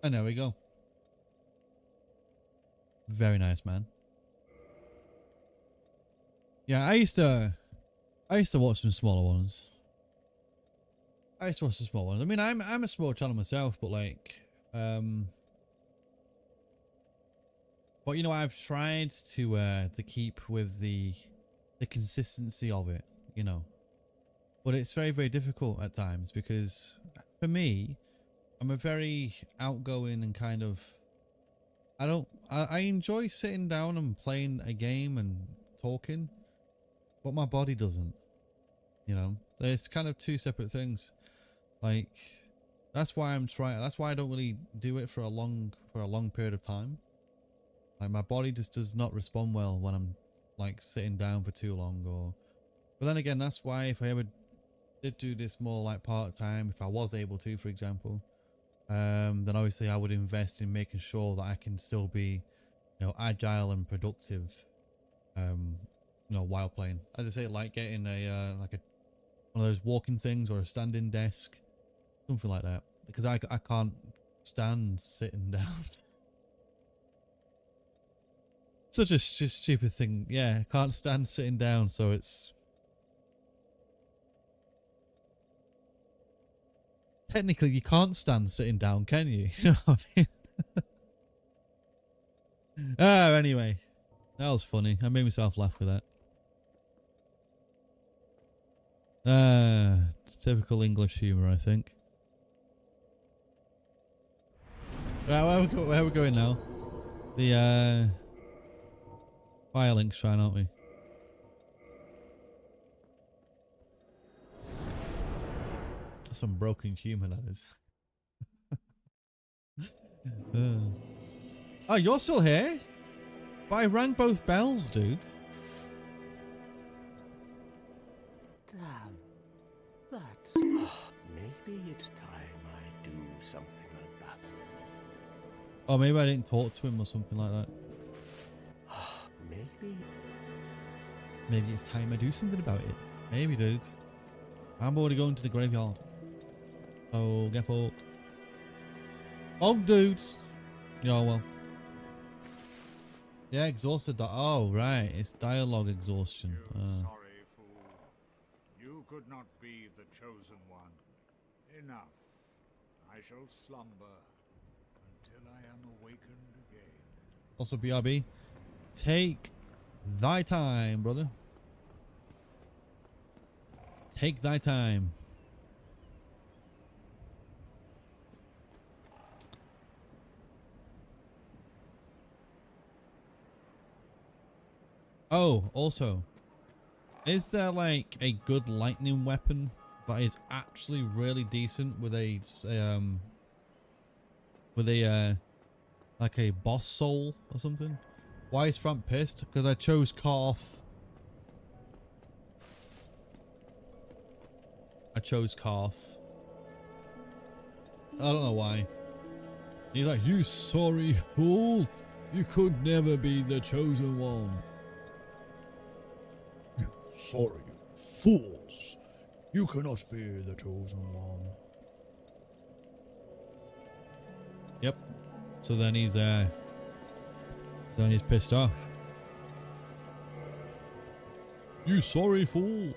[SPEAKER 1] And there we go. Very nice, man. Yeah, I used to watch some smaller ones. I mean, I'm a small channel myself, but like, but you know, I've tried to keep with the consistency of it, you know. But it's very, very difficult at times because for me, I'm a very outgoing and kind of I don't. I enjoy sitting down and playing a game and talking, but my body doesn't. You know, it's kind of two separate things. Like, that's why I'm trying. That's why I don't really do it for a long period of time. Like, my body just does not respond well when I'm like sitting down for too long. Or, but then again, that's why if I ever did do this more like part time, if I was able to, for example, then obviously I would invest in making sure that I can still be, you know, agile and productive, you know, while playing. As I say, like getting a like a one of those walking things or a standing desk, something like that, because I can't stand sitting down. Such a stupid thing. Yeah, I can't stand sitting down, so it's technically you can't stand sitting down, can you? You know what I mean? Oh, anyway, that was funny. I made myself laugh with that. Typical English humor, I think. Right, where are we going now? The Firelink shrine, aren't we? That's some broken humor, that is. Oh, you're still here? But I rang both bells, dude.
[SPEAKER 4] Damn. That's... maybe it's time I do something like that.
[SPEAKER 1] Oh, maybe I didn't talk to him or something like that.
[SPEAKER 4] Maybe...
[SPEAKER 1] Maybe it's time I do something about it. Maybe, dude. I'm already going to the graveyard. Oh, get fucked. Oh, dudes. Yeah, well. Yeah, exhausted. Oh, right. It's dialogue exhaustion.
[SPEAKER 2] You sorry fool. You could not be the chosen one. Enough. I shall slumber until I am awakened again.
[SPEAKER 1] Also, BRB. Take thy time, brother. Take thy time. Oh, also, is there like a good lightning weapon that is actually really decent with a like a boss soul or something? Why is Frank pissed? Because I chose Karth. I chose Karth. I don't know why. He's like, you sorry fool. You could never be the chosen one.
[SPEAKER 5] You sorry fools. You cannot be the chosen one.
[SPEAKER 1] Yep. So then he's pissed off.
[SPEAKER 5] You sorry fool.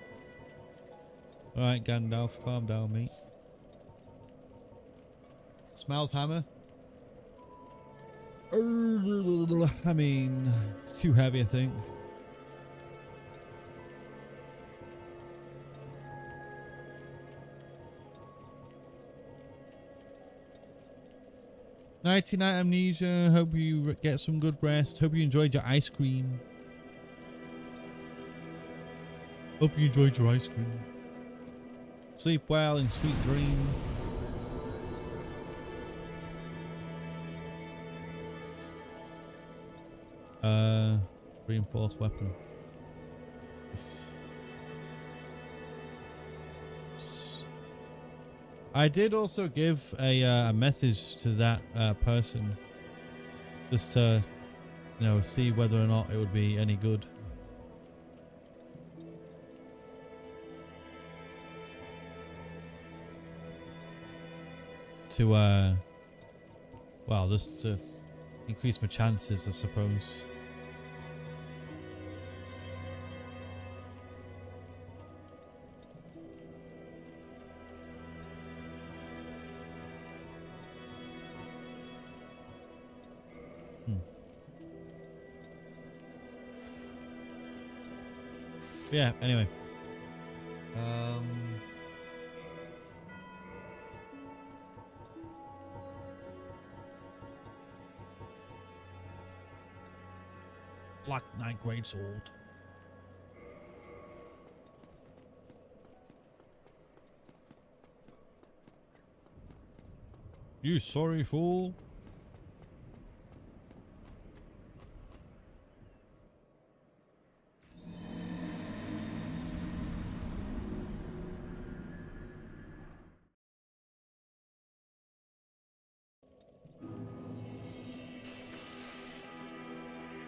[SPEAKER 1] Alright, Gandalf, calm down, mate. Smells hammer. I mean, it's too heavy, I think. Nighty-night, Amnesia. Hope you get some good rest. Hope you enjoyed your ice cream. Hope you enjoyed your ice cream. Sleep well and sweet dream. Reinforced weapon. I did also give a message to that person, just to, you know, see whether or not it would be any good. To well, just to increase my chances, I suppose. Yeah, anyway.
[SPEAKER 5] Black Knight Greatsword. You sorry fool.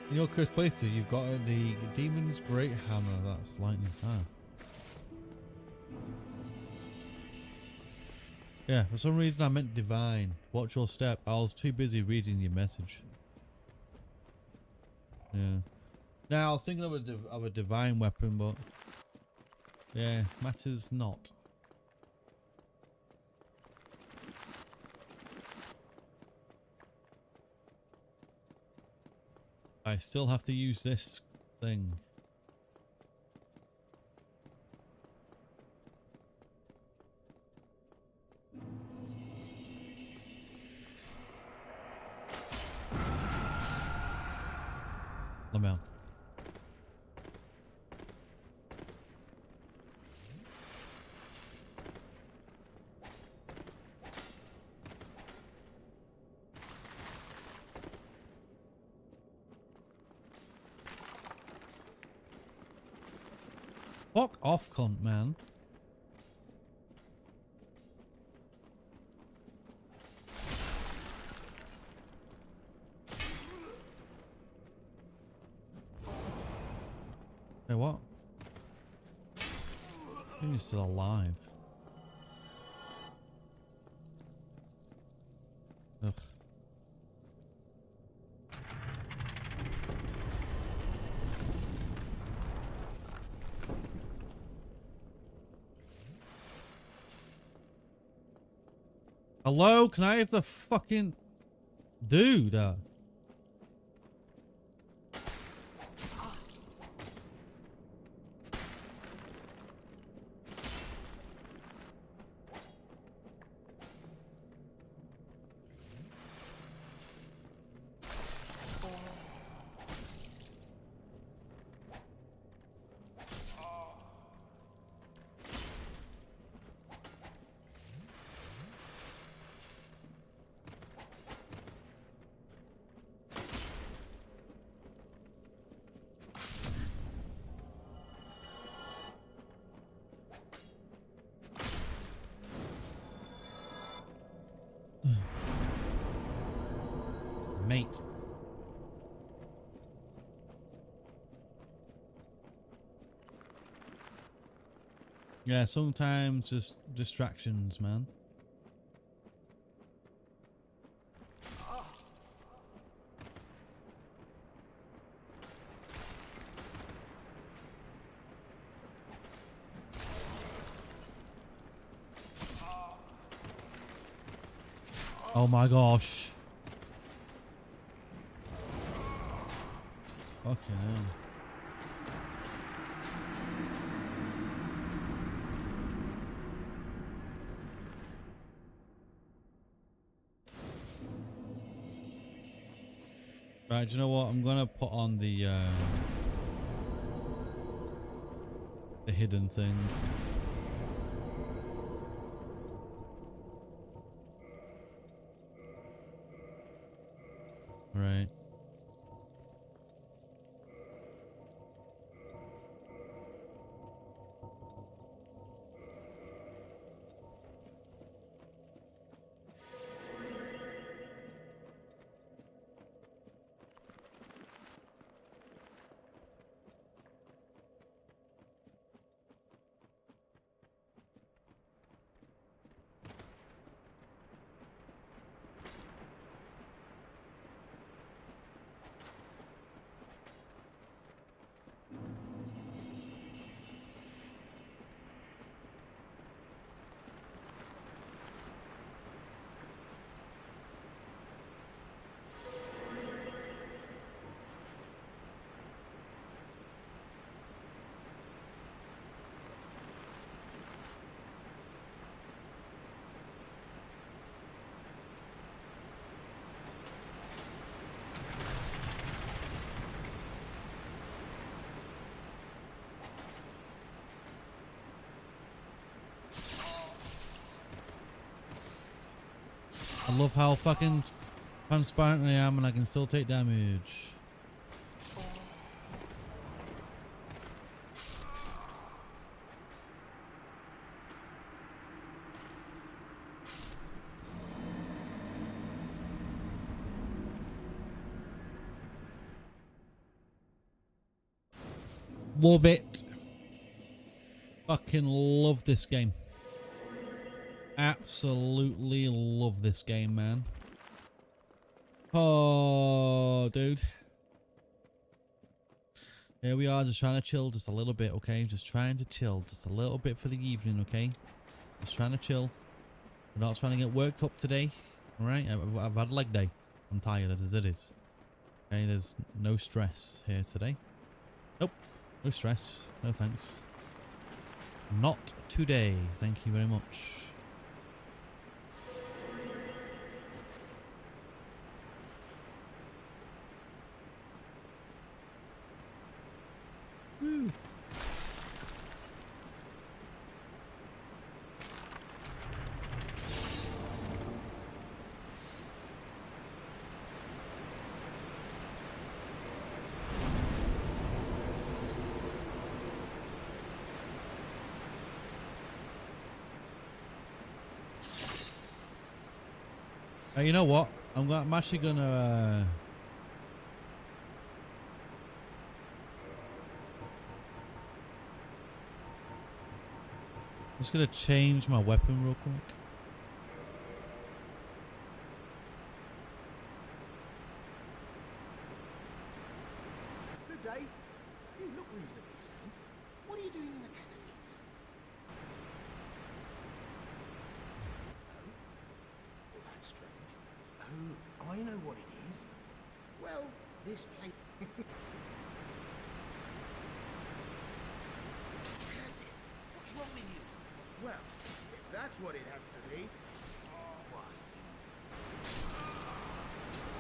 [SPEAKER 1] In your cursed playthrough, you've got the Demon's Great Hammer. That's lightning. Ah. Yeah, for some reason I meant divine. Watch your step. I was too busy reading your message. Yeah. Now I was thinking of a divine weapon, but yeah, matters not. I still have to use this thing. Lamel. Fuck off, cunt, man. Hey, what? Maybe he's still alive. Ugh. Hello? Can I have the fucking dude? Mate. Yeah, sometimes just distractions, man. Oh my gosh. Okay. Right, do you know what? I'm gonna put on the hidden thing. Right. I love how fucking transparent I am and I can still take damage. Love it. Fucking love this game. Absolutely love this game, man. Oh, dude. Here we are, just trying to chill just a little bit, okay? Just trying to chill just a little bit for the evening, okay? Just trying to chill. We're not trying to get worked up today, alright? I've had a leg day. I'm tired as it is. Okay, there's no stress here today. Nope. No stress. No thanks. Not today. Thank you very much. Woo. You know what? I'm actually gonna. I'm just gonna change my weapon real quick.
[SPEAKER 4] Good day. You look reasonably sane. What are you doing in the catacombs? Oh? Well, that's strange. Oh, I know what it is. Well, this place... Curses! What's wrong with you? Well, if that's what it has to be... Why,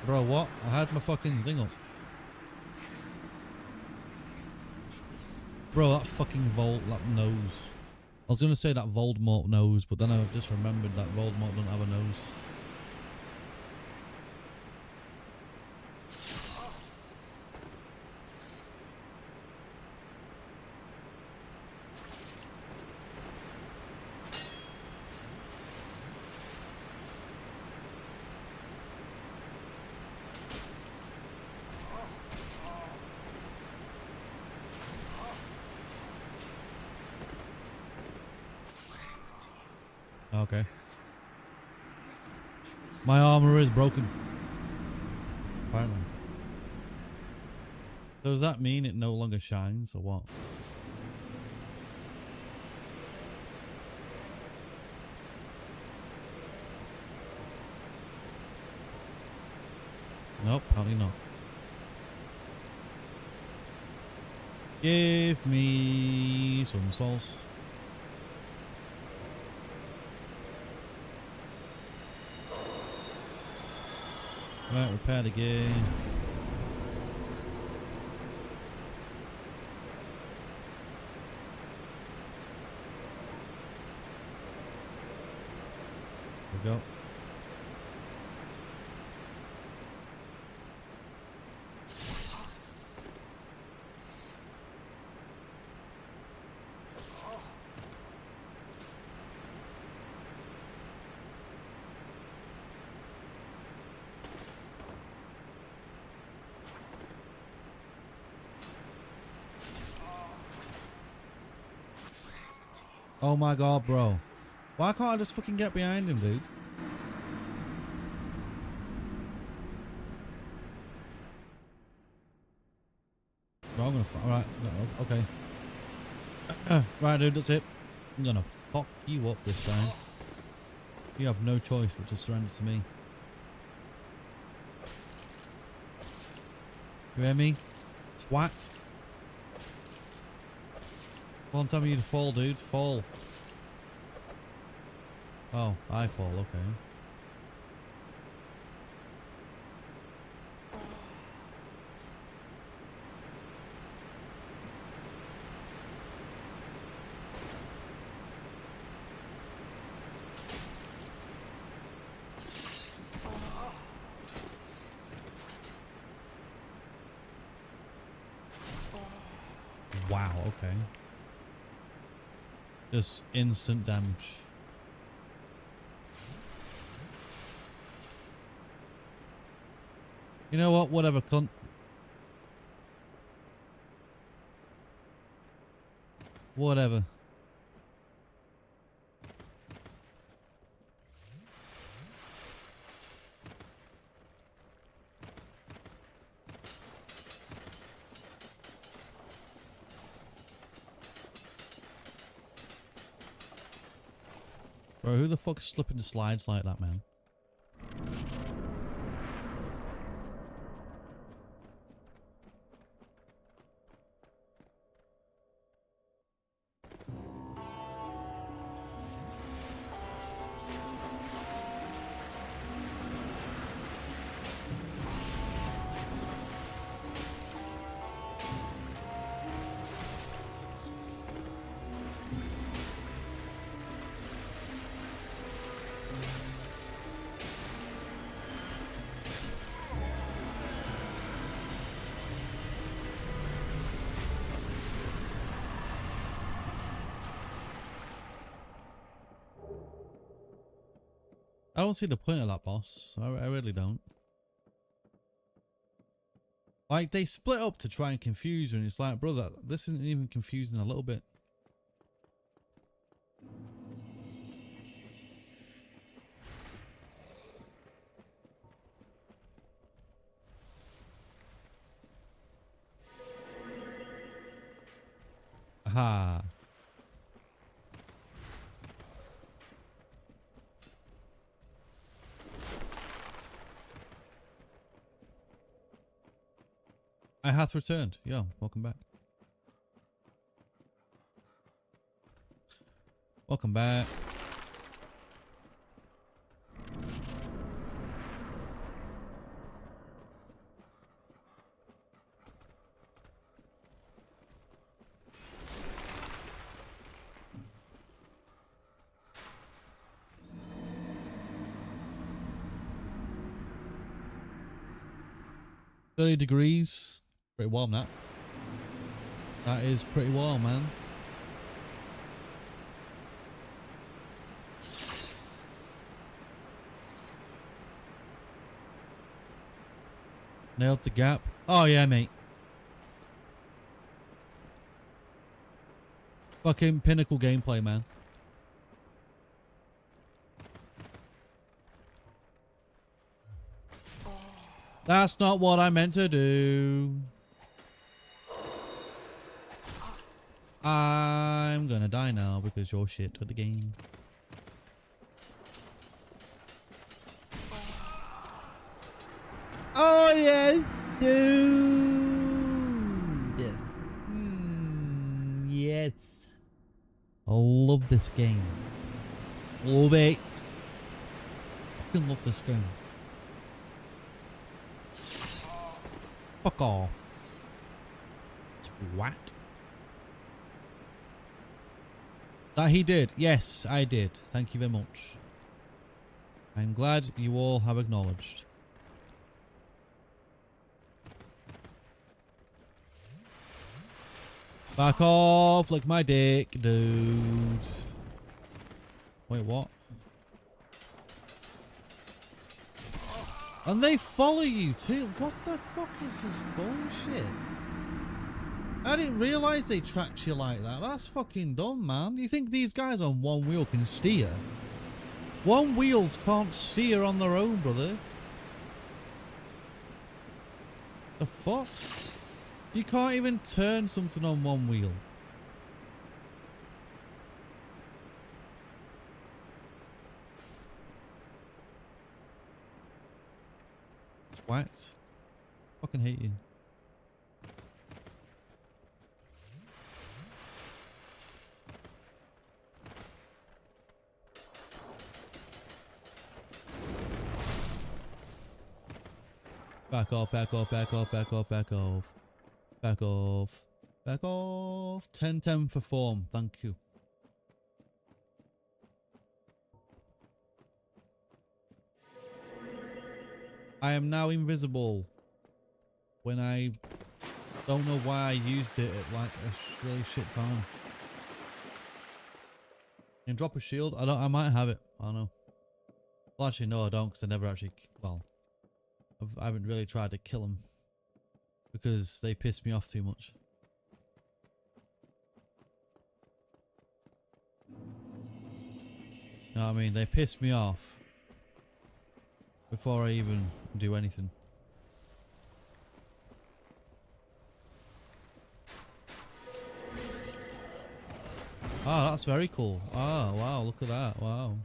[SPEAKER 4] you...
[SPEAKER 1] Bro, what? I had my fucking thing up. Bro, that fucking that nose. I was gonna say that Voldemort nose, but then I've just remembered that Voldemort doesn't have a nose. Okay. My armor is broken. Apparently. So does that mean it no longer shines or what? Nope, probably not. Give me some souls. Right, repair the game. There we go. Oh my god, bro. Why can't I just fucking get behind him, dude? Bro, I'm gonna alright, okay. Right, dude, that's it. I'm gonna fuck you up this time. You have no choice but to surrender to me. You hear me? Twat. Come on, tell me to fall, dude. Fall. Oh, I fall, okay. Wow, okay. Just instant damage. You know what? Whatever, cunt. Whatever. Bro, who the fuck is slipping the slides like that, man? I don't see the point of that boss. I really don't. Like, they split up to try and confuse you, and it's like, brother, this isn't even confusing a little bit. Aha. I hath returned. Yo, welcome back. Welcome back. $30. Pretty warm, that. That is pretty warm, man. Nailed the gap. Oh, yeah, mate. Fucking pinnacle gameplay, man. That's not what I meant to do. I'm gonna die now because you're shit at the game. Oh yeah, dude. Yes. I love this game. Love it. Fucking love this game. Fuck off. What? That he did. Yes, I did. Thank you very much. I'm glad you all have acknowledged. Back off, like my dick, dude. Wait, what? And they follow you too. What the fuck is this bullshit? I didn't realise they tracked you like that. That's fucking dumb, man. You think these guys on one wheel can steer? One wheels can't steer on their own, brother. The fuck? You can't even turn something on one wheel. Twat. Fucking hate you. Back off, back off, back off, back off, back off. Back off. Back off. 10-10 for form. Thank you. I am now invisible. When I Don't know why I used it at like a really shit time. And drop a shield? I might have it. I don't know. Well, actually, no, I don't, because I never actually. Well, I haven't really tried to kill them because they piss me off too much. You know what I mean? They piss me off before I even do anything. Oh, that's very cool. Oh, wow, look at that. Wow.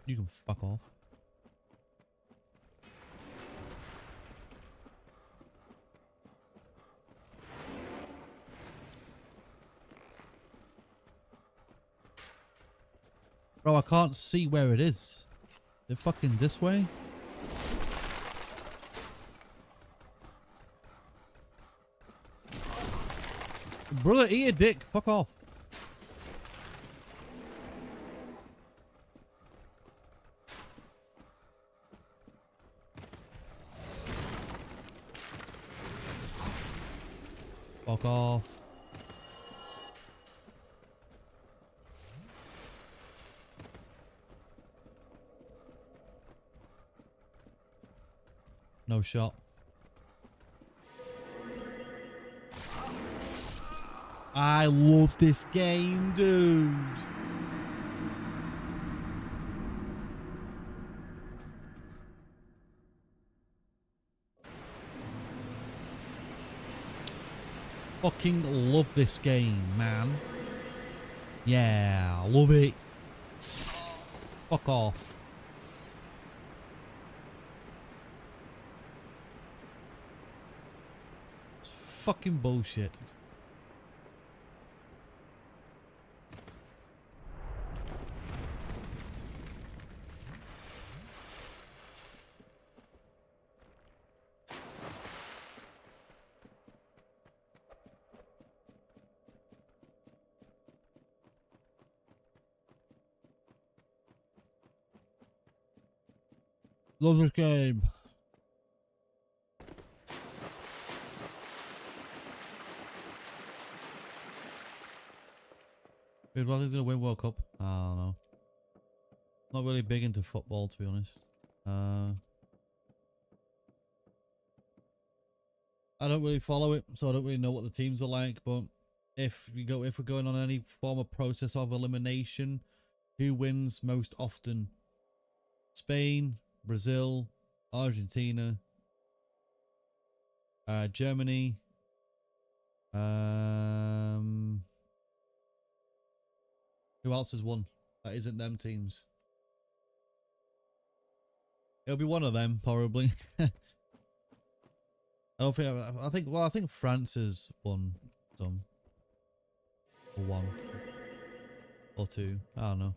[SPEAKER 1] You can fuck off. Bro, I can't see where it is. They're fucking this way? Brother, eat a dick. Fuck off. Fuck off. No shot. I love this game, dude. Fucking love this game, man. Yeah, love it. Fuck off. It's fucking bullshit. Love this game. Dude, well, he's gonna win World Cup. I don't know. Not really big into football, to be honest. I don't really follow it, so I don't really know what the teams are like. But if we're going on any form of process of elimination, who wins most often? Spain, Brazil, Argentina, Germany. Who else has won? That isn't them teams. It'll be one of them, probably. I don't think. I think. Well, I think France has won some, or one, or two. I don't know.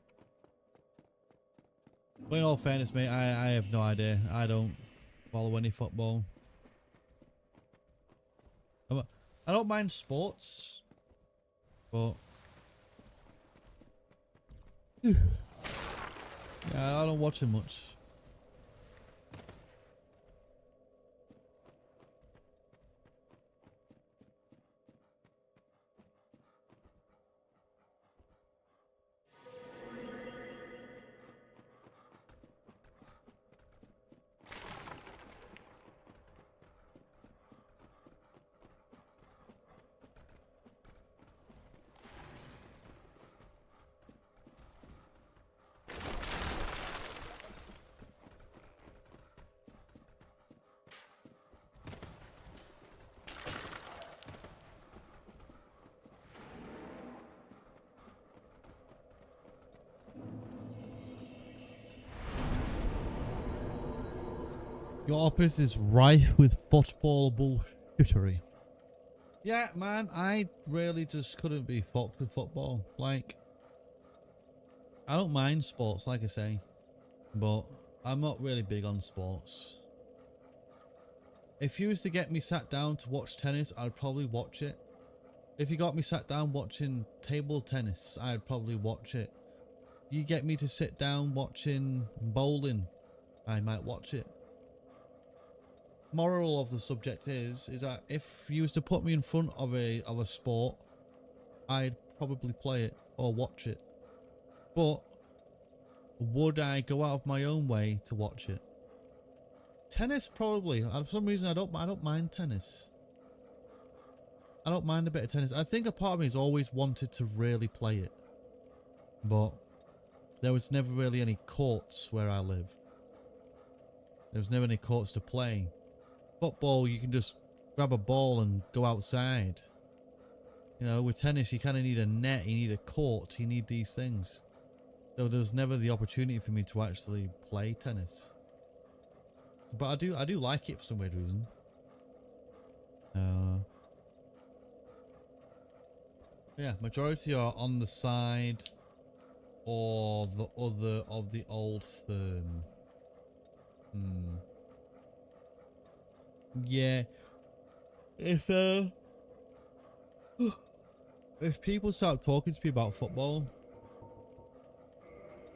[SPEAKER 1] But in all fairness, mate, I have no idea. I don't follow any football. I don't mind sports, but yeah, I don't watch it much. Your office is rife with football bullshittery. Yeah, man, I really just couldn't be fucked with football. Like, I don't mind sports, like I say, but I'm not really big on sports. If you was to get me sat down to watch tennis, I'd probably watch it. If you got me sat down watching table tennis, I'd probably watch it. You get me to sit down watching bowling, I might watch it. Moral of the subject is that if you was to put me in front of a sport, I'd probably play it or watch it. But would I go out of my own way to watch it? Tennis, probably. For some reason, I don't mind tennis. I don't mind a bit of tennis. I think a part of me has always wanted to really play it, but there was never really any courts where I live. There was never any courts to play. Football, you can just grab a ball and go outside. You know, with tennis, you kind of need a net, you need a court, you need these things. So there's never the opportunity for me to actually play tennis. But I do like it for some weird reason. Yeah, majority are on the side or the other of the old firm. Yeah. If people start talking to me about football,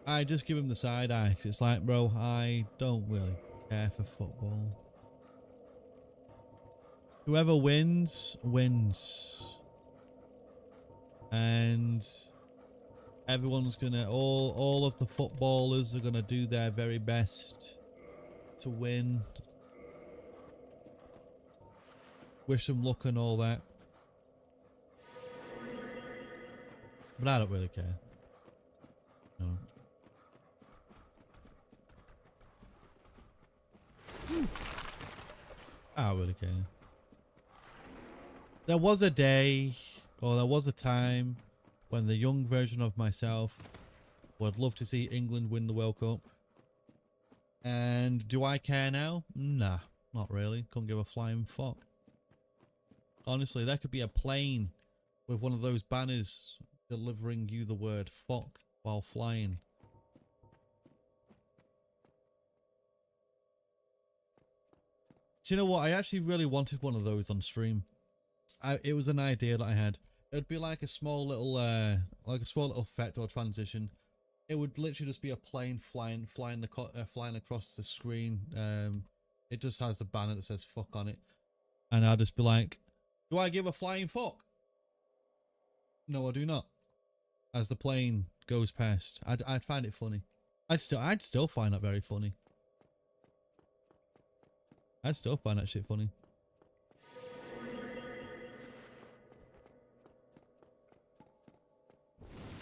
[SPEAKER 1] I just give them the side eye, 'cause it's like, bro, I don't really care for football. Whoever wins, wins. And everyone's gonna, all of the footballers are gonna do their very best to win. Wish them luck and all that. But I don't really care. No. I don't really care. There was a day, or there was a time, when the young version of myself would love to see England win the World Cup. And do I care now? Nah, not really. Couldn't give a flying fuck. Honestly, there could be a plane with one of those banners delivering you the word fuck while flying. Do you know what? I actually really wanted one of those on stream. It was an idea that I had. It would be like a small little effect or transition. It would literally just be a plane flying across the screen. It just has the banner that says fuck on it. And I'll just be like, do I give a flying fuck? No, I do not. As the plane goes past. I'd find it funny. I'd still find that very funny. I'd still find that shit funny.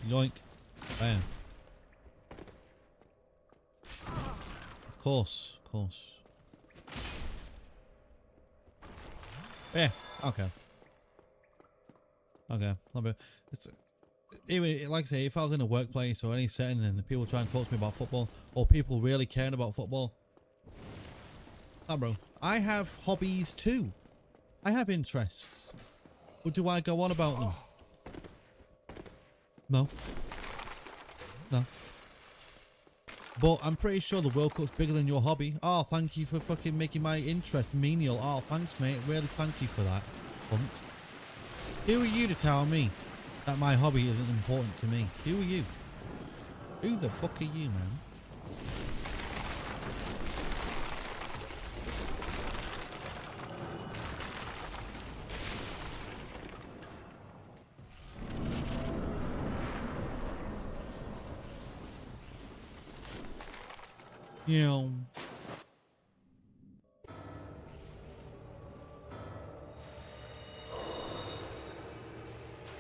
[SPEAKER 1] Yoink. Bam. Of course. Of course. Yeah. Okay. Okay. It's, even like I say, if I was in a workplace or any setting and people try and talk to me about football, or people really caring about football, nah, bro. I have hobbies too. I have interests. But do I go on about them? No. No. But I'm pretty sure the World Cup's bigger than your hobby. Oh, thank you for fucking making my interest menial. Oh, thanks, mate. Really thank you for that. Cunt. Who are you to tell me that my hobby isn't important to me? Who are you? Who the fuck are you, man? You know,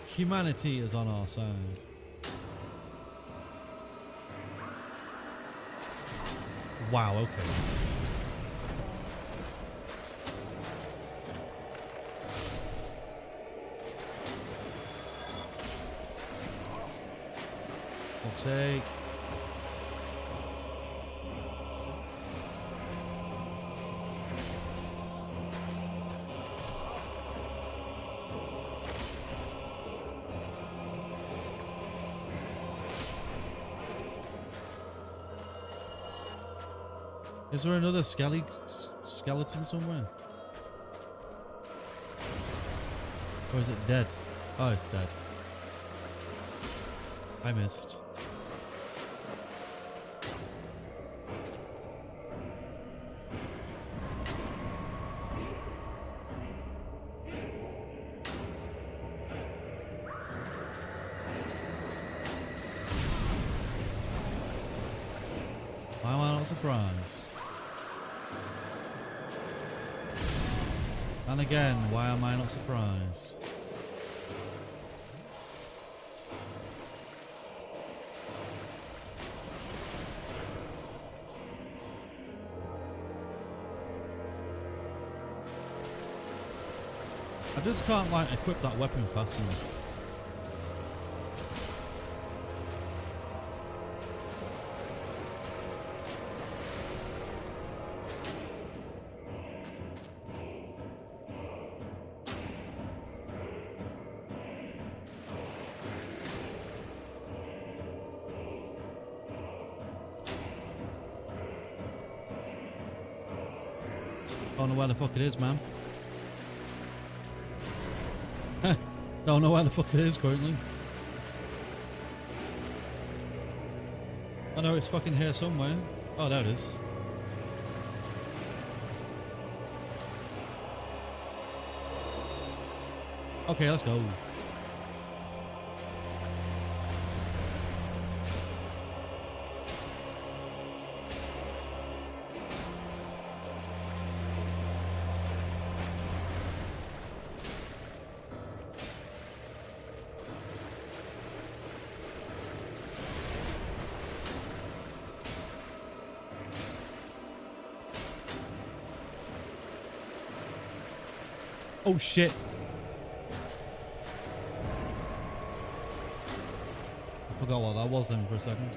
[SPEAKER 1] humanity is on our side. Wow, okay. Fuck's sake. Is there another skeleton somewhere? Or is it dead? Oh, it's dead. I missed. Why am I not surprised? And again, why am I not surprised? I just can't like equip that weapon fast enough. Don't know where the fuck it is, man. Don't know where the fuck it is currently. I know it's fucking here somewhere. Oh, there it is. Okay, let's go. Oh shit. I forgot what that was then for a second.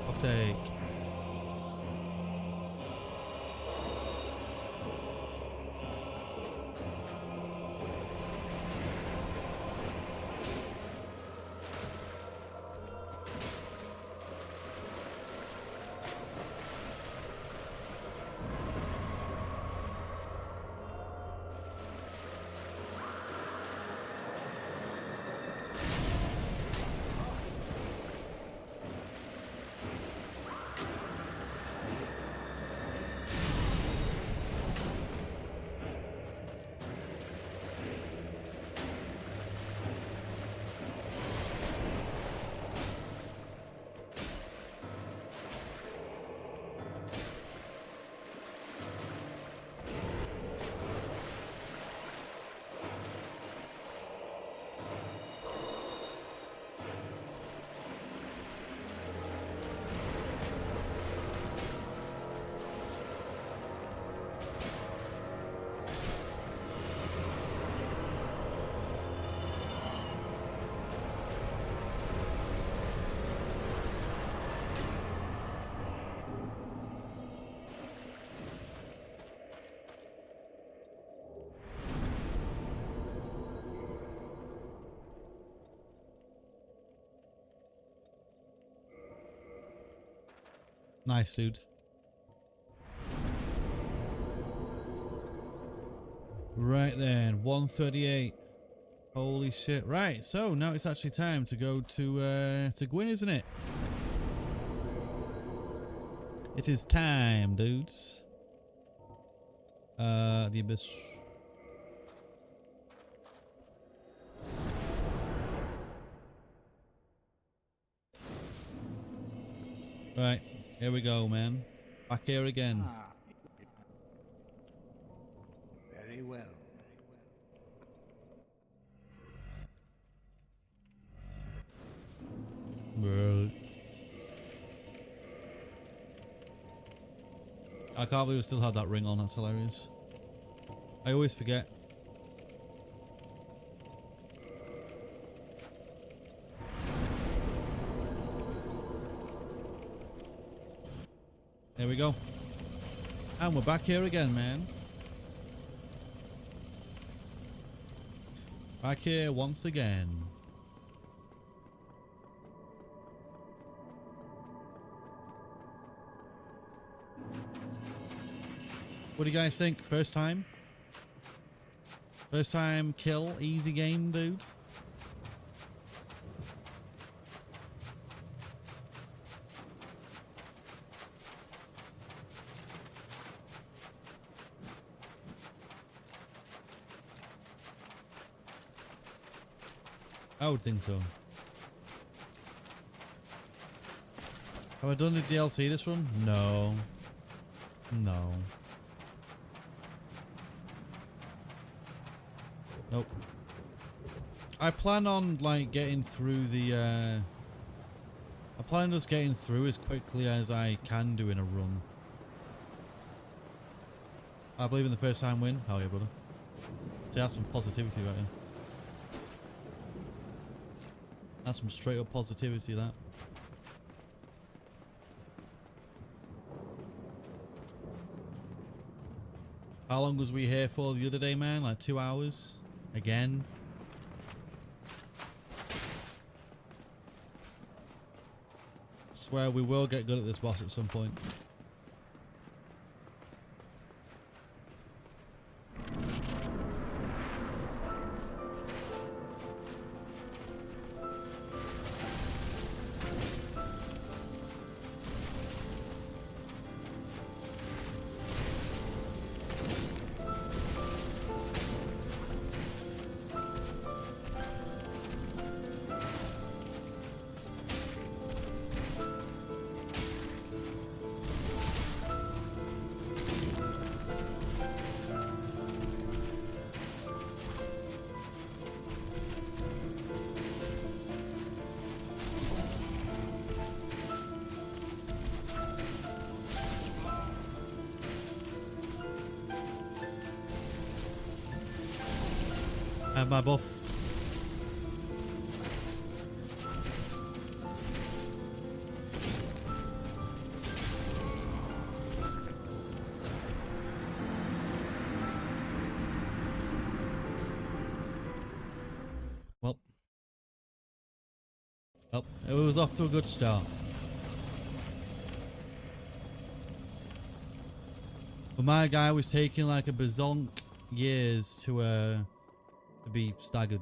[SPEAKER 1] I'll take. Nice, dude. Right then, 138. Holy shit. Right, so now it's actually time to go to Gwyn, isn't it? It is time, dudes. The Abyss. Right, here we go, man. Back here again.
[SPEAKER 2] Ah. Very well.
[SPEAKER 1] Right. I can't believe we still had that ring on. That's hilarious. I always forget. There we go. And we're back here again, man. Back here once again. What do you guys think? First time? First time kill, easy game, dude? I would think so. Have I done the DLC this run? No. No. Nope. I plan on like getting through the I plan on just getting through as quickly as I can do in a run. I believe in the first time win. Hell yeah, brother. See, that's some positivity right here. That's some straight up positivity, that. How long was we here for the other day, man? Like 2 hours? Again? I swear we will get good at this boss at some point. Have my buff. Well. Well, it was off to a good start. But my guy was taking like a bazonk years to be staggered.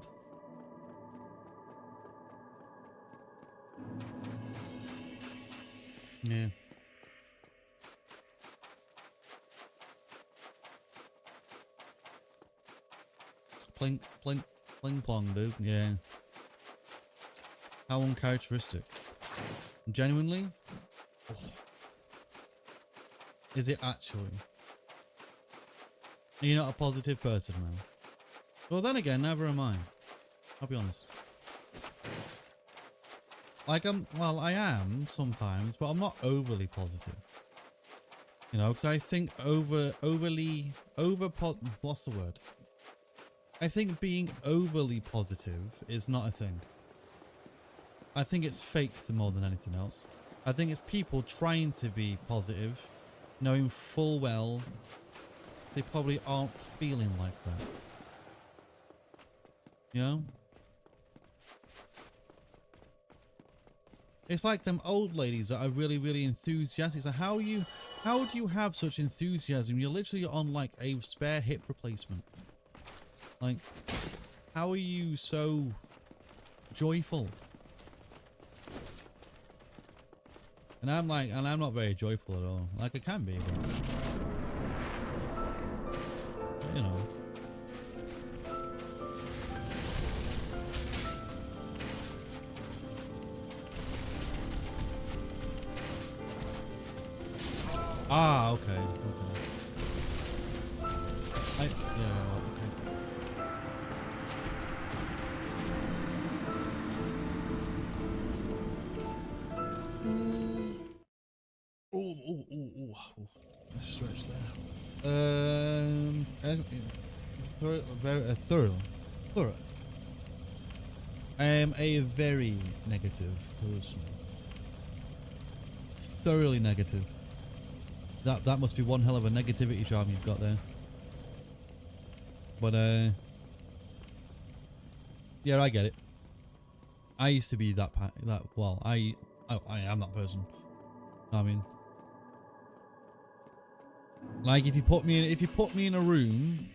[SPEAKER 1] Yeah. Plink, plink, pling plong, dude. Yeah. How uncharacteristic. Genuinely? Oh. Is it actually? Are you not a positive person, man? Well, then again, never am I. I'll be honest. Like, well, I am sometimes, but I'm not overly positive. You know, because I think what's the word? I think being overly positive is not a thing. I think it's fake more than anything else. I think it's people trying to be positive, knowing full well they probably aren't feeling like that. You know? It's like them old ladies that are really, really enthusiastic. So how do you have such enthusiasm? You're literally on like a spare hip replacement. Like, how are you so joyful? And I'm not very joyful at all. Like, I can be, but you know. Ah, okay, okay. Yeah, okay. Oh. Nice stretch there. Thorough. I am a very negative person. Thoroughly negative. That must be one hell of a negativity charm you've got there. But yeah, I get it. I used to be well, I am that person. I mean, Like if you put me in a room,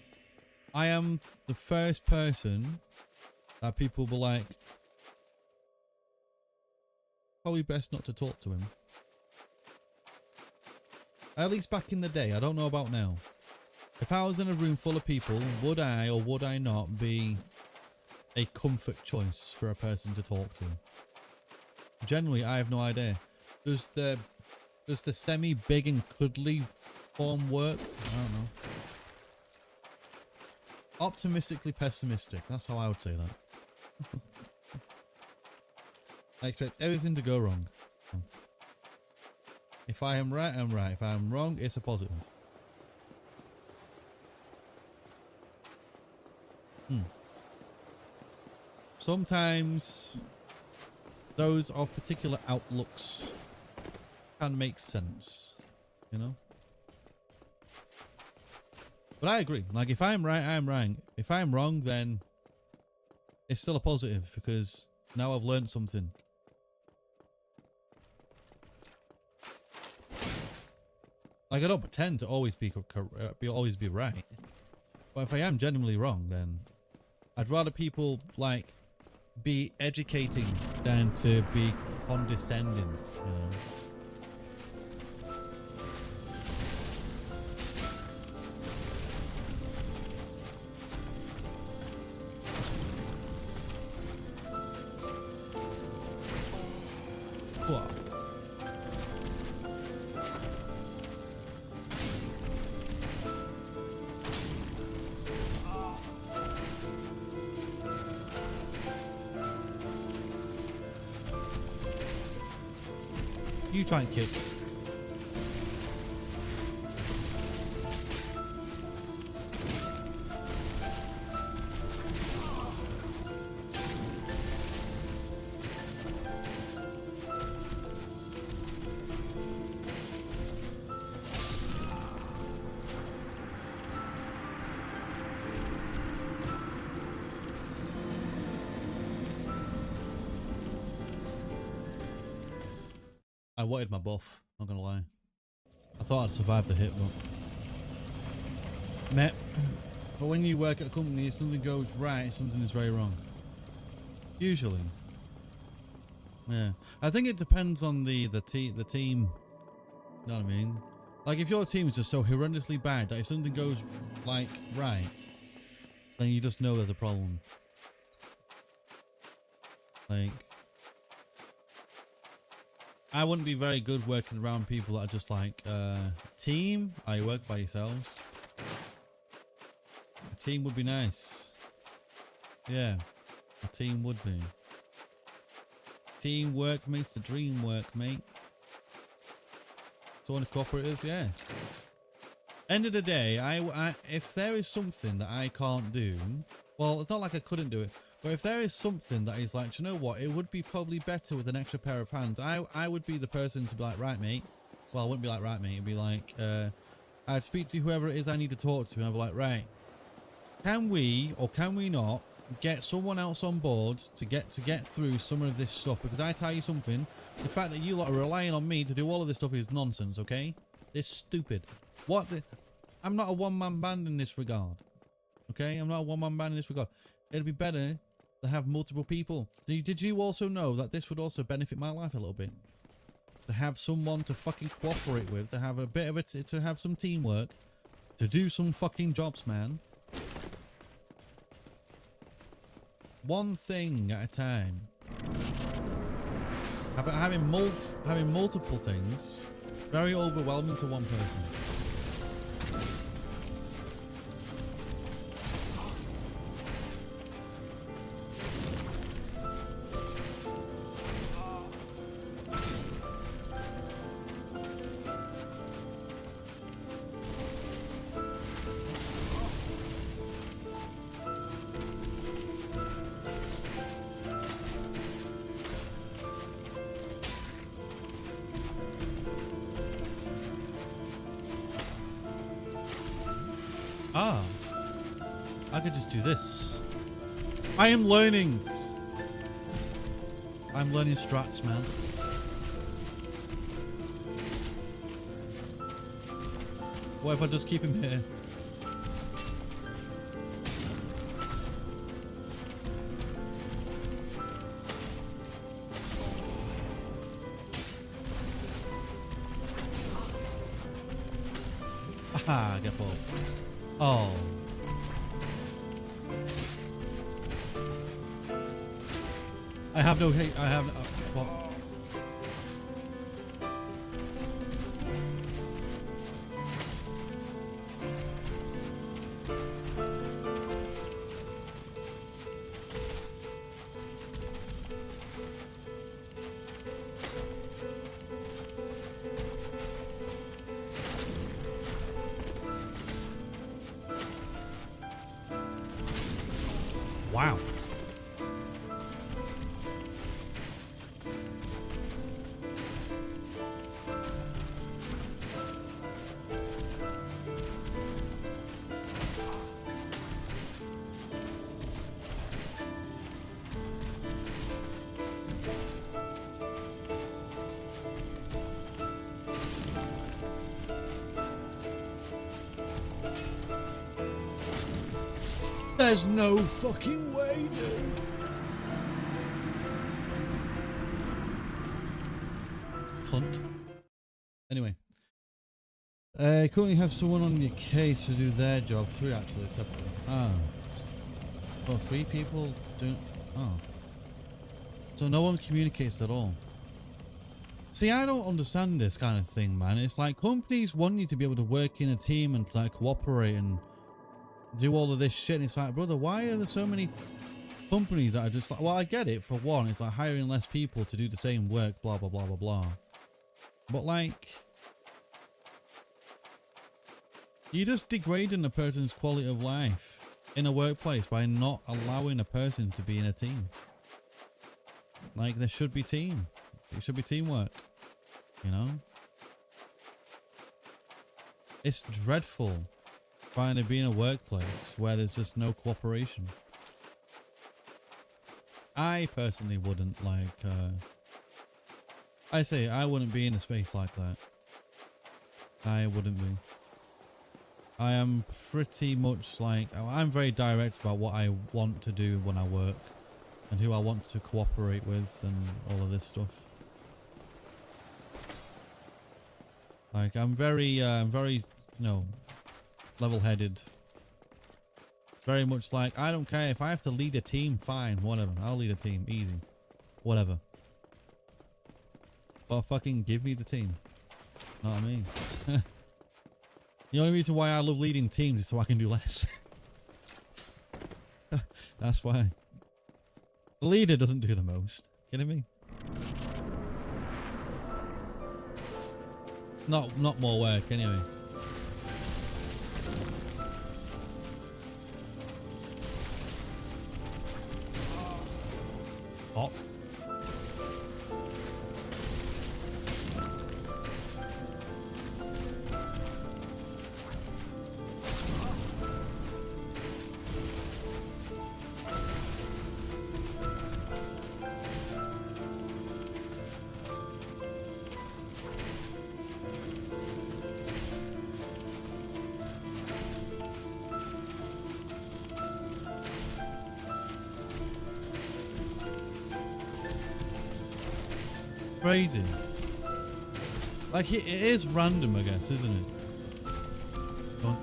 [SPEAKER 1] I am the first person that people will like. Probably best not to talk to him. At least back in the day, I don't know about now. If I was in a room full of people, would I or would I not be a comfort choice for a person to talk to? Generally, I have no idea. Does the semi-big and cuddly form work? I don't know. Optimistically pessimistic. That's how I would say that. I expect everything to go wrong. If I am right, I'm right. If I am wrong, it's a positive. Sometimes those of particular outlooks can make sense, you know? But I agree. Like, if I'm right, I'm right. If I'm wrong, then it's still a positive because now I've learned something. Like, I don't pretend to always be right. But if I am genuinely wrong, then I'd rather people, like, be educating than to be condescending, you know? What? You try and kick. I wanted my buff, not gonna lie. I thought I'd survive the hit, but when you work at a company, if something goes right, something is very wrong. Usually. Yeah. I think it depends on the team. You know what I mean? Like, if your team is just so horrendously bad that if something goes, like, right, then you just know there's a problem. Like, I wouldn't be very good working around people that are just like, team, I work by yourselves. A team would be nice. Yeah, a team would be. Teamwork makes the dream work, mate. So on a cooperative, yeah. End of the day, if there is something that I can't do, well, it's not like I couldn't do it. But if there is something that is like, do you know what, it would be probably better with an extra pair of hands, I would be the person to be like, right, mate. Well, I wouldn't be like, right, mate. It'd be like, I'd speak to whoever it is I need to talk to, and I'd be like, right, can we or can we not get someone else on board to get through some of this stuff? Because I tell you something, the fact that you lot are relying on me to do all of this stuff is nonsense, okay? It's stupid. I'm not a one-man band in this regard, okay? I'm not a one-man band in this regard. It'd be better to have multiple people. Did you also know that this would also benefit my life a little bit? To have someone to fucking cooperate with, to have a bit of it, to have some teamwork, to do some fucking jobs, man. One thing at a time. Having multiple things, very overwhelming to one person. Ah, I could just do this. I am learning. I'm learning strats, man. What if I just keep him here? Aha, get full. Oh. I have no hate. I have no. What? Wow. There's no fucking way, dude. Cunt. Anyway. Currently have someone on your case to do their job. 3 actually, separately. Ah. Oh, 3 people don't. Oh. So no one communicates at all. See, I don't understand this kind of thing, man. It's like companies want you to be able to work in a team and like cooperate and do all of this shit. And it's like, brother, why are there so many companies that are just like, well, I get it. For one, it's like hiring less people to do the same work, blah, blah, blah, blah, blah. But like, you're just degrading a person's quality of life in a workplace by not allowing a person to be in a team. Like, there should be team. It should be teamwork, you know? It's dreadful trying to be in a workplace where there's just no cooperation. I personally wouldn't like, I wouldn't be in a space like that. I wouldn't be. I am pretty much like, I'm very direct about what I want to do when I work and who I want to cooperate with and all of this stuff. Like, I'm very, you know, level-headed. Very much like, I don't care if I have to lead a team, fine, whatever. I'll lead a team, easy. Whatever. But fucking give me the team. Know what I mean? The only reason why I love leading teams is so I can do less. That's why. The leader doesn't do the most. Kidding me? Not more work anyway. Hawk. Crazy. Like, it is random, I guess, isn't it? Fuck.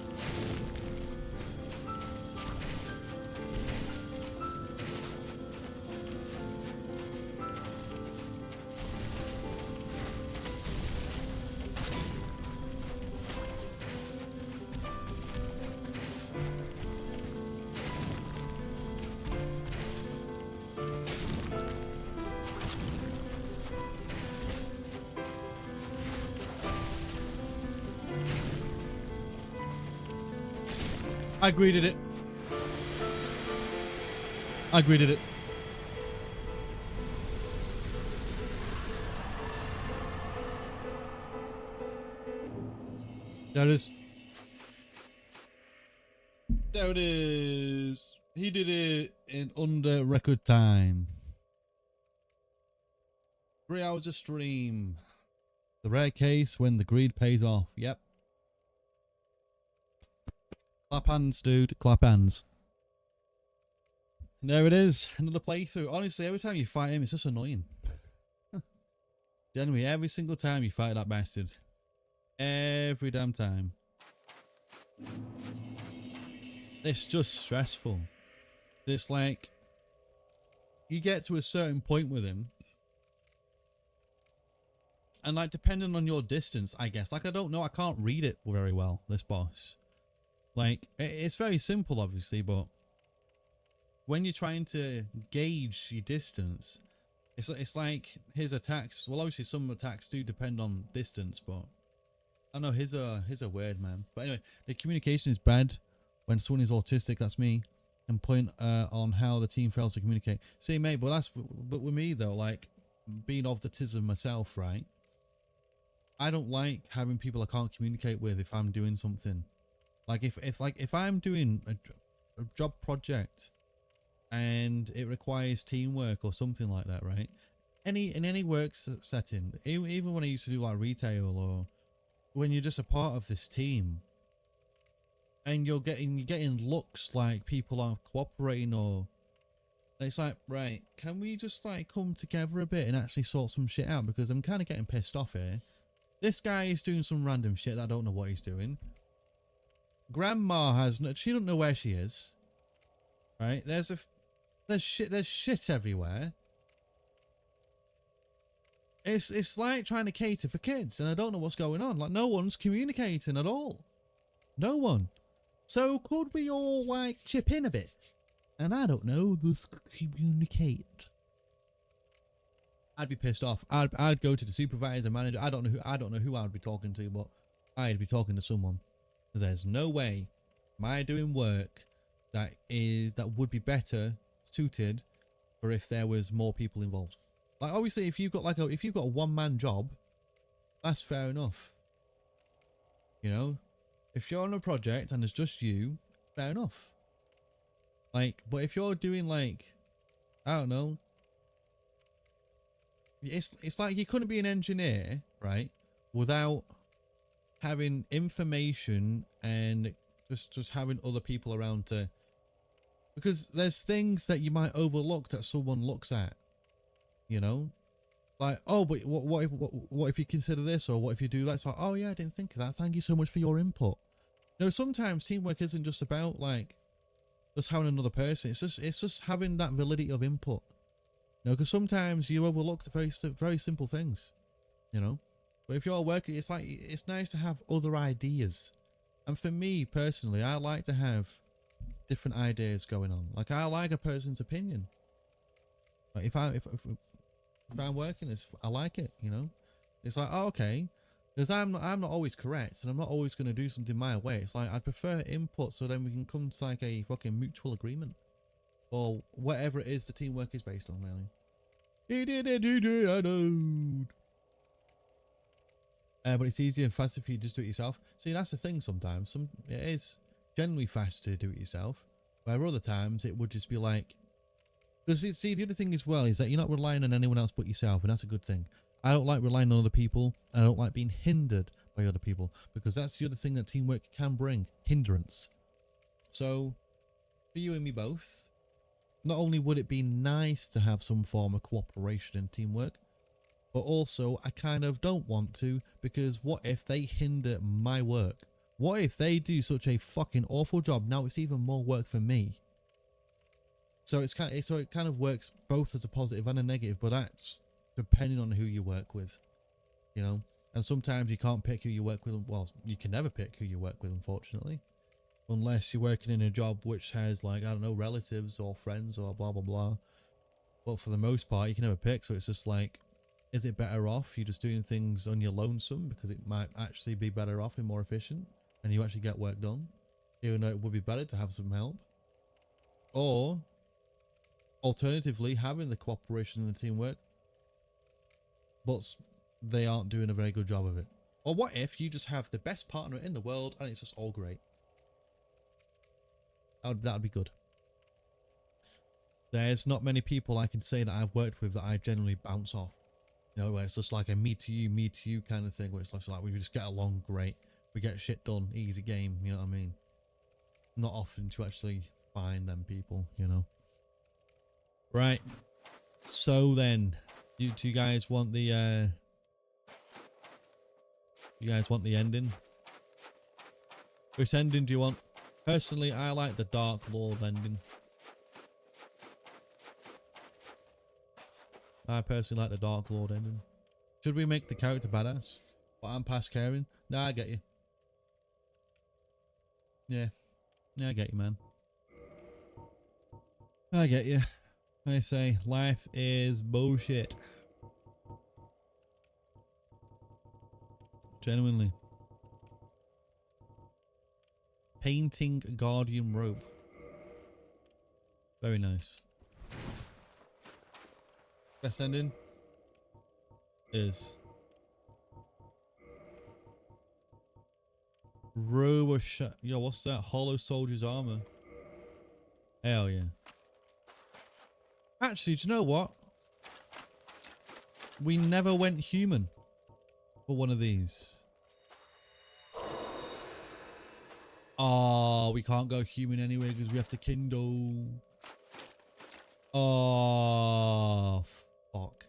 [SPEAKER 1] I greeted it. I greeted it. There it is. There it is. He did it in under record time. 3 hours of stream. The rare case when the greed pays off. Yep. Clap hands, dude. Clap hands. And there it is. Another playthrough. Honestly, every time you fight him, it's just annoying. Generally, every single time you fight that bastard. Every damn time. It's just stressful. It's like, you get to a certain point with him. And like, depending on your distance, I guess. Like, I don't know. I can't read it very well, this boss. Like, it's very simple, obviously, but when you're trying to gauge your distance, it's like his attacks. Well, obviously, some attacks do depend on distance, but I don't know. His are weird, man. But anyway, the communication is bad when someone is autistic. That's me. And point on how the team fails to communicate. See, mate, but with me though, like being of the autism myself, right? I don't like having people I can't communicate with if I'm doing something. Like if I'm doing a job project and it requires teamwork or something like that, right? In any work setting, even when I used to do like retail, or when you're just a part of this team and you're getting looks like people aren't cooperating, or it's like, right, can we just like come together a bit and actually sort some shit out, because I'm kind of getting pissed off here. This guy is doing some random shit that I don't know what he's doing. Grandma she don't know where she is. Right? There's shit everywhere. It's like trying to cater for kids, and I don't know what's going on. Like, no one's communicating at all. No one. So could we all like chip in a bit? And I don't know, just communicate. I'd be pissed off. I'd go to the supervisor, manager. I don't know who I would be talking to, but I'd be talking to someone. Because there's no way am I doing work that would be better suited for if there was more people involved. Like, obviously, if you've got a one-man job, that's fair enough. You know, if you're on a project and it's just you, fair enough. Like, but if you're doing like, I don't know, it's like you couldn't be an engineer, right, without having information and just having other people around to, because there's things that you might overlook that someone looks at, you know, like, oh, but what if you consider this, or what if you do that? It's like, oh yeah, I didn't think of that. Thank you so much for your input. You know, sometimes teamwork isn't just about like just having another person. It's just having that validity of input. You know, because sometimes you overlook the very simple things, you know. But if you're working, it's like, it's nice to have other ideas. And for me personally, I like to have different ideas going on. Like, I like a person's opinion. Like, if I'm working, I like it, you know. It's like, oh, okay, because I'm not always correct, and I'm not always going to do something my way. It's like, I prefer input, so then we can come to like a fucking mutual agreement, or whatever it is the teamwork is based on, really. But it's easier and faster for you to just do it yourself. See, that's the thing sometimes. It is generally faster to do it yourself, where other times it would just be like, because see, the other thing as well is that you're not relying on anyone else but yourself, and that's a good thing. I don't like relying on other people. I don't like being hindered by other people, because that's the other thing that teamwork can bring, hindrance. So, for you and me both, not only would it be nice to have some form of cooperation and teamwork, but also I kind of don't want to, because what if they hinder my work? What if they do such a fucking awful job? Now it's even more work for me. So it kind of works both as a positive and a negative, but that's depending on who you work with, you know. And sometimes you can't pick who you work with. Well, you can never pick who you work with, unfortunately, unless you're working in a job which has, like, I don't know, relatives or friends or blah blah blah. But for the most part, you can never pick. So it's just like, is it better off you just doing things on your lonesome, because it might actually be better off and more efficient, and you actually get work done, even though it would be better to have some help? Or alternatively, having the cooperation and the teamwork, but they aren't doing a very good job of it. Or what if you just have the best partner in the world and it's just all great? That'd be good. There's not many people I can say that I've worked with that I generally bounce off. You know, where it's just like a me to you kind of thing, where it's like we just get along great. We get shit done, easy game, you know what I mean? not often to actually find them people, you know. Right. So then, do you guys want the you guys want the ending? Which ending do you want? Personally, I like the Dark Lord ending. I personally like the Dark Lord ending. Should we make the character badass? But I'm past caring. Nah, I get you. Yeah. Yeah, I get you, man. I get you. I say, life is bullshit. Genuinely. Painting Guardian Robe. Very nice. Best ending is Robe yo, what's that? Hollow Soldier's Armor. Hell yeah. Actually, do you know what? We never went human for one of these. Oh, we can't go human anyway because we have to Kindle. Oh, fuck.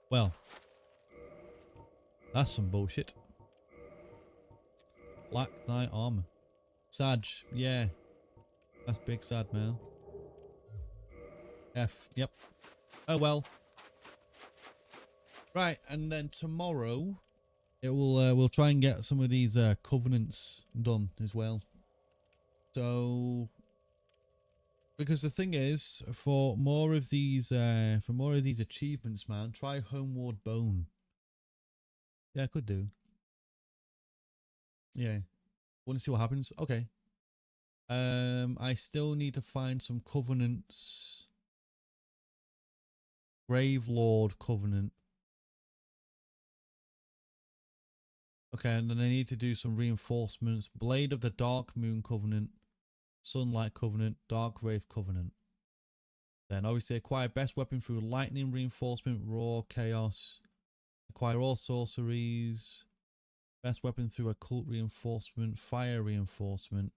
[SPEAKER 1] Well, that's some bullshit. Black Knight Armor. Sag, yeah. That's big sad, man. F, yep. Oh well. Right, and then tomorrow it will we'll try and get some of these covenants done as well. So because the thing is, for more of these achievements, man, try Homeward Bone. Yeah, I could do. Yeah. Want to see what happens? Okay. I still need to find some covenants. Grave Lord Covenant. Okay, and then I need to do some reinforcements. Blade of the Dark Moon Covenant. Sunlight Covenant. Dark Wraith Covenant. Then obviously acquire best weapon through lightning reinforcement. Raw Chaos. Acquire all sorceries. Best weapon through occult reinforcement. Fire reinforcement.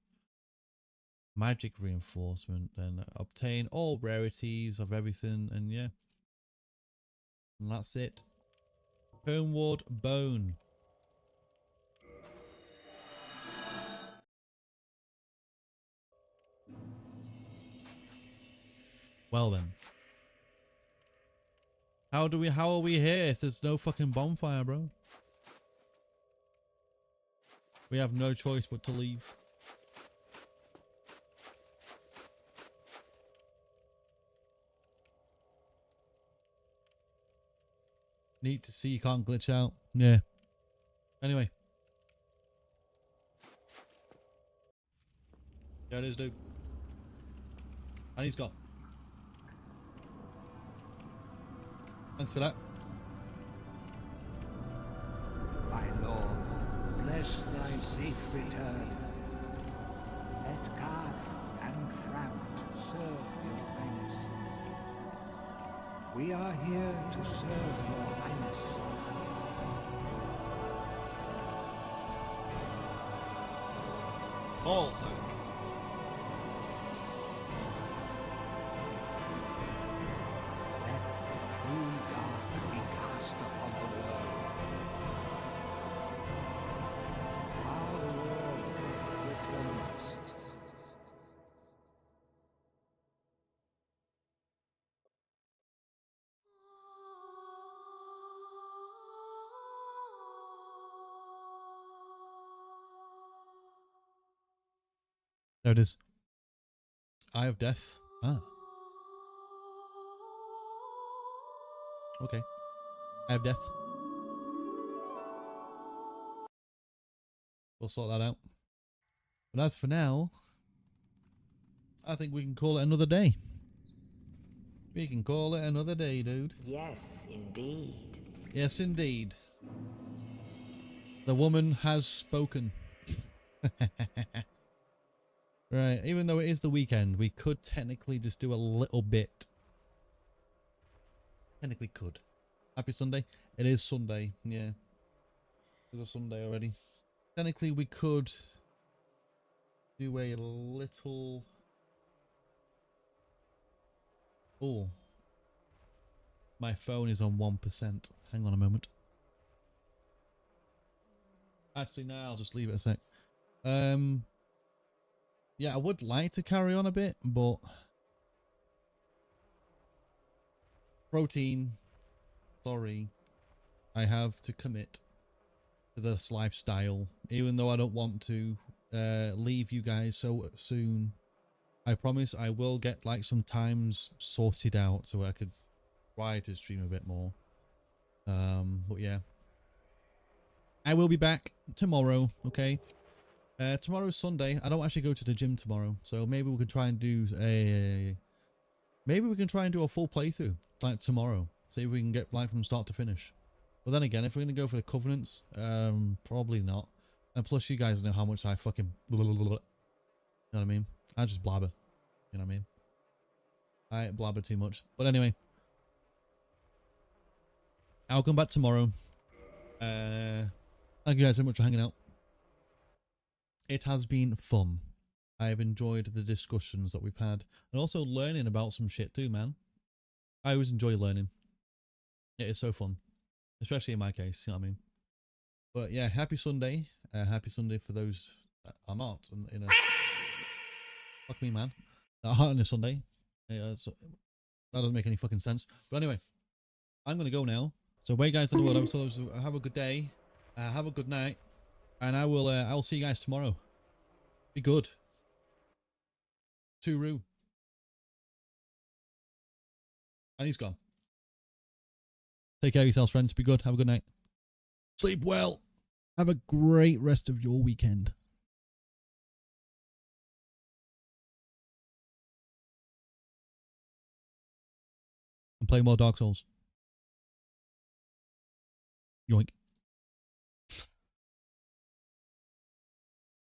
[SPEAKER 1] Magic reinforcement. Then obtain all rarities of everything. And yeah. And that's it. Homeward Bone. Well then. How are we here if there's no fucking bonfire, bro? We have no choice but to leave. Neat to see you can't glitch out. Yeah. Anyway. There it is, dude. And he's gone. Thanks for that.
[SPEAKER 2] My lord, bless thy safe return. Let Garth and Fraft serve your highness. We are here to serve your highness.
[SPEAKER 1] Ballsack.
[SPEAKER 2] Let the true God be cast upon the world. Our world hath witnessed.
[SPEAKER 1] There it is. Eye of Death. Ah. Okay. Eye of Death. We'll sort that out. But as for now, I think we can call it another day. We can call it another day, dude.
[SPEAKER 6] Yes, indeed.
[SPEAKER 1] Yes, indeed. The woman has spoken. Right, even though it is the weekend, we could technically just do a little bit. Technically could. Happy Sunday? It is Sunday, yeah. It's a Sunday already. technically we could do a little... Oh. My phone is on 1%. Hang on a moment. Actually, no, I'll just leave it a sec. Yeah, I would like to carry on a bit, but... Protein. Sorry. I have to commit to this lifestyle. Even though I don't want to leave you guys so soon. I promise I will get like some times sorted out so I could try to stream a bit more. But yeah. I will be back tomorrow, okay? Tomorrow's Sunday. I don't actually go to the gym tomorrow, so maybe we could try and do a... Maybe we can try and do a full playthrough, like tomorrow. See if we can get like from start to finish. But then again, if we're going to go for the Covenants, probably not. And plus you guys know how much I fucking... You know what I mean? I just blabber. You know what I mean? I blabber too much. But anyway. I'll come back tomorrow. Thank you guys so much for hanging out. It has been fun. I have enjoyed the discussions that we've had. And also learning about some shit too, man. I always enjoy learning. It is so fun. Especially in my case, you know what I mean? But yeah, happy Sunday. Happy Sunday for those that are not. In a... Fuck me, man. That are on a Sunday. Yeah, that doesn't make any fucking sense. But anyway, I'm going to go now. So wait guys in the world. So have a good day. Have a good night. And I will see you guys tomorrow. Be good. Tooroo. And he's gone. Take care of yourselves, friends. Be good. Have a good night. Sleep well. Have a great rest of your weekend. And play more Dark Souls. Yoink.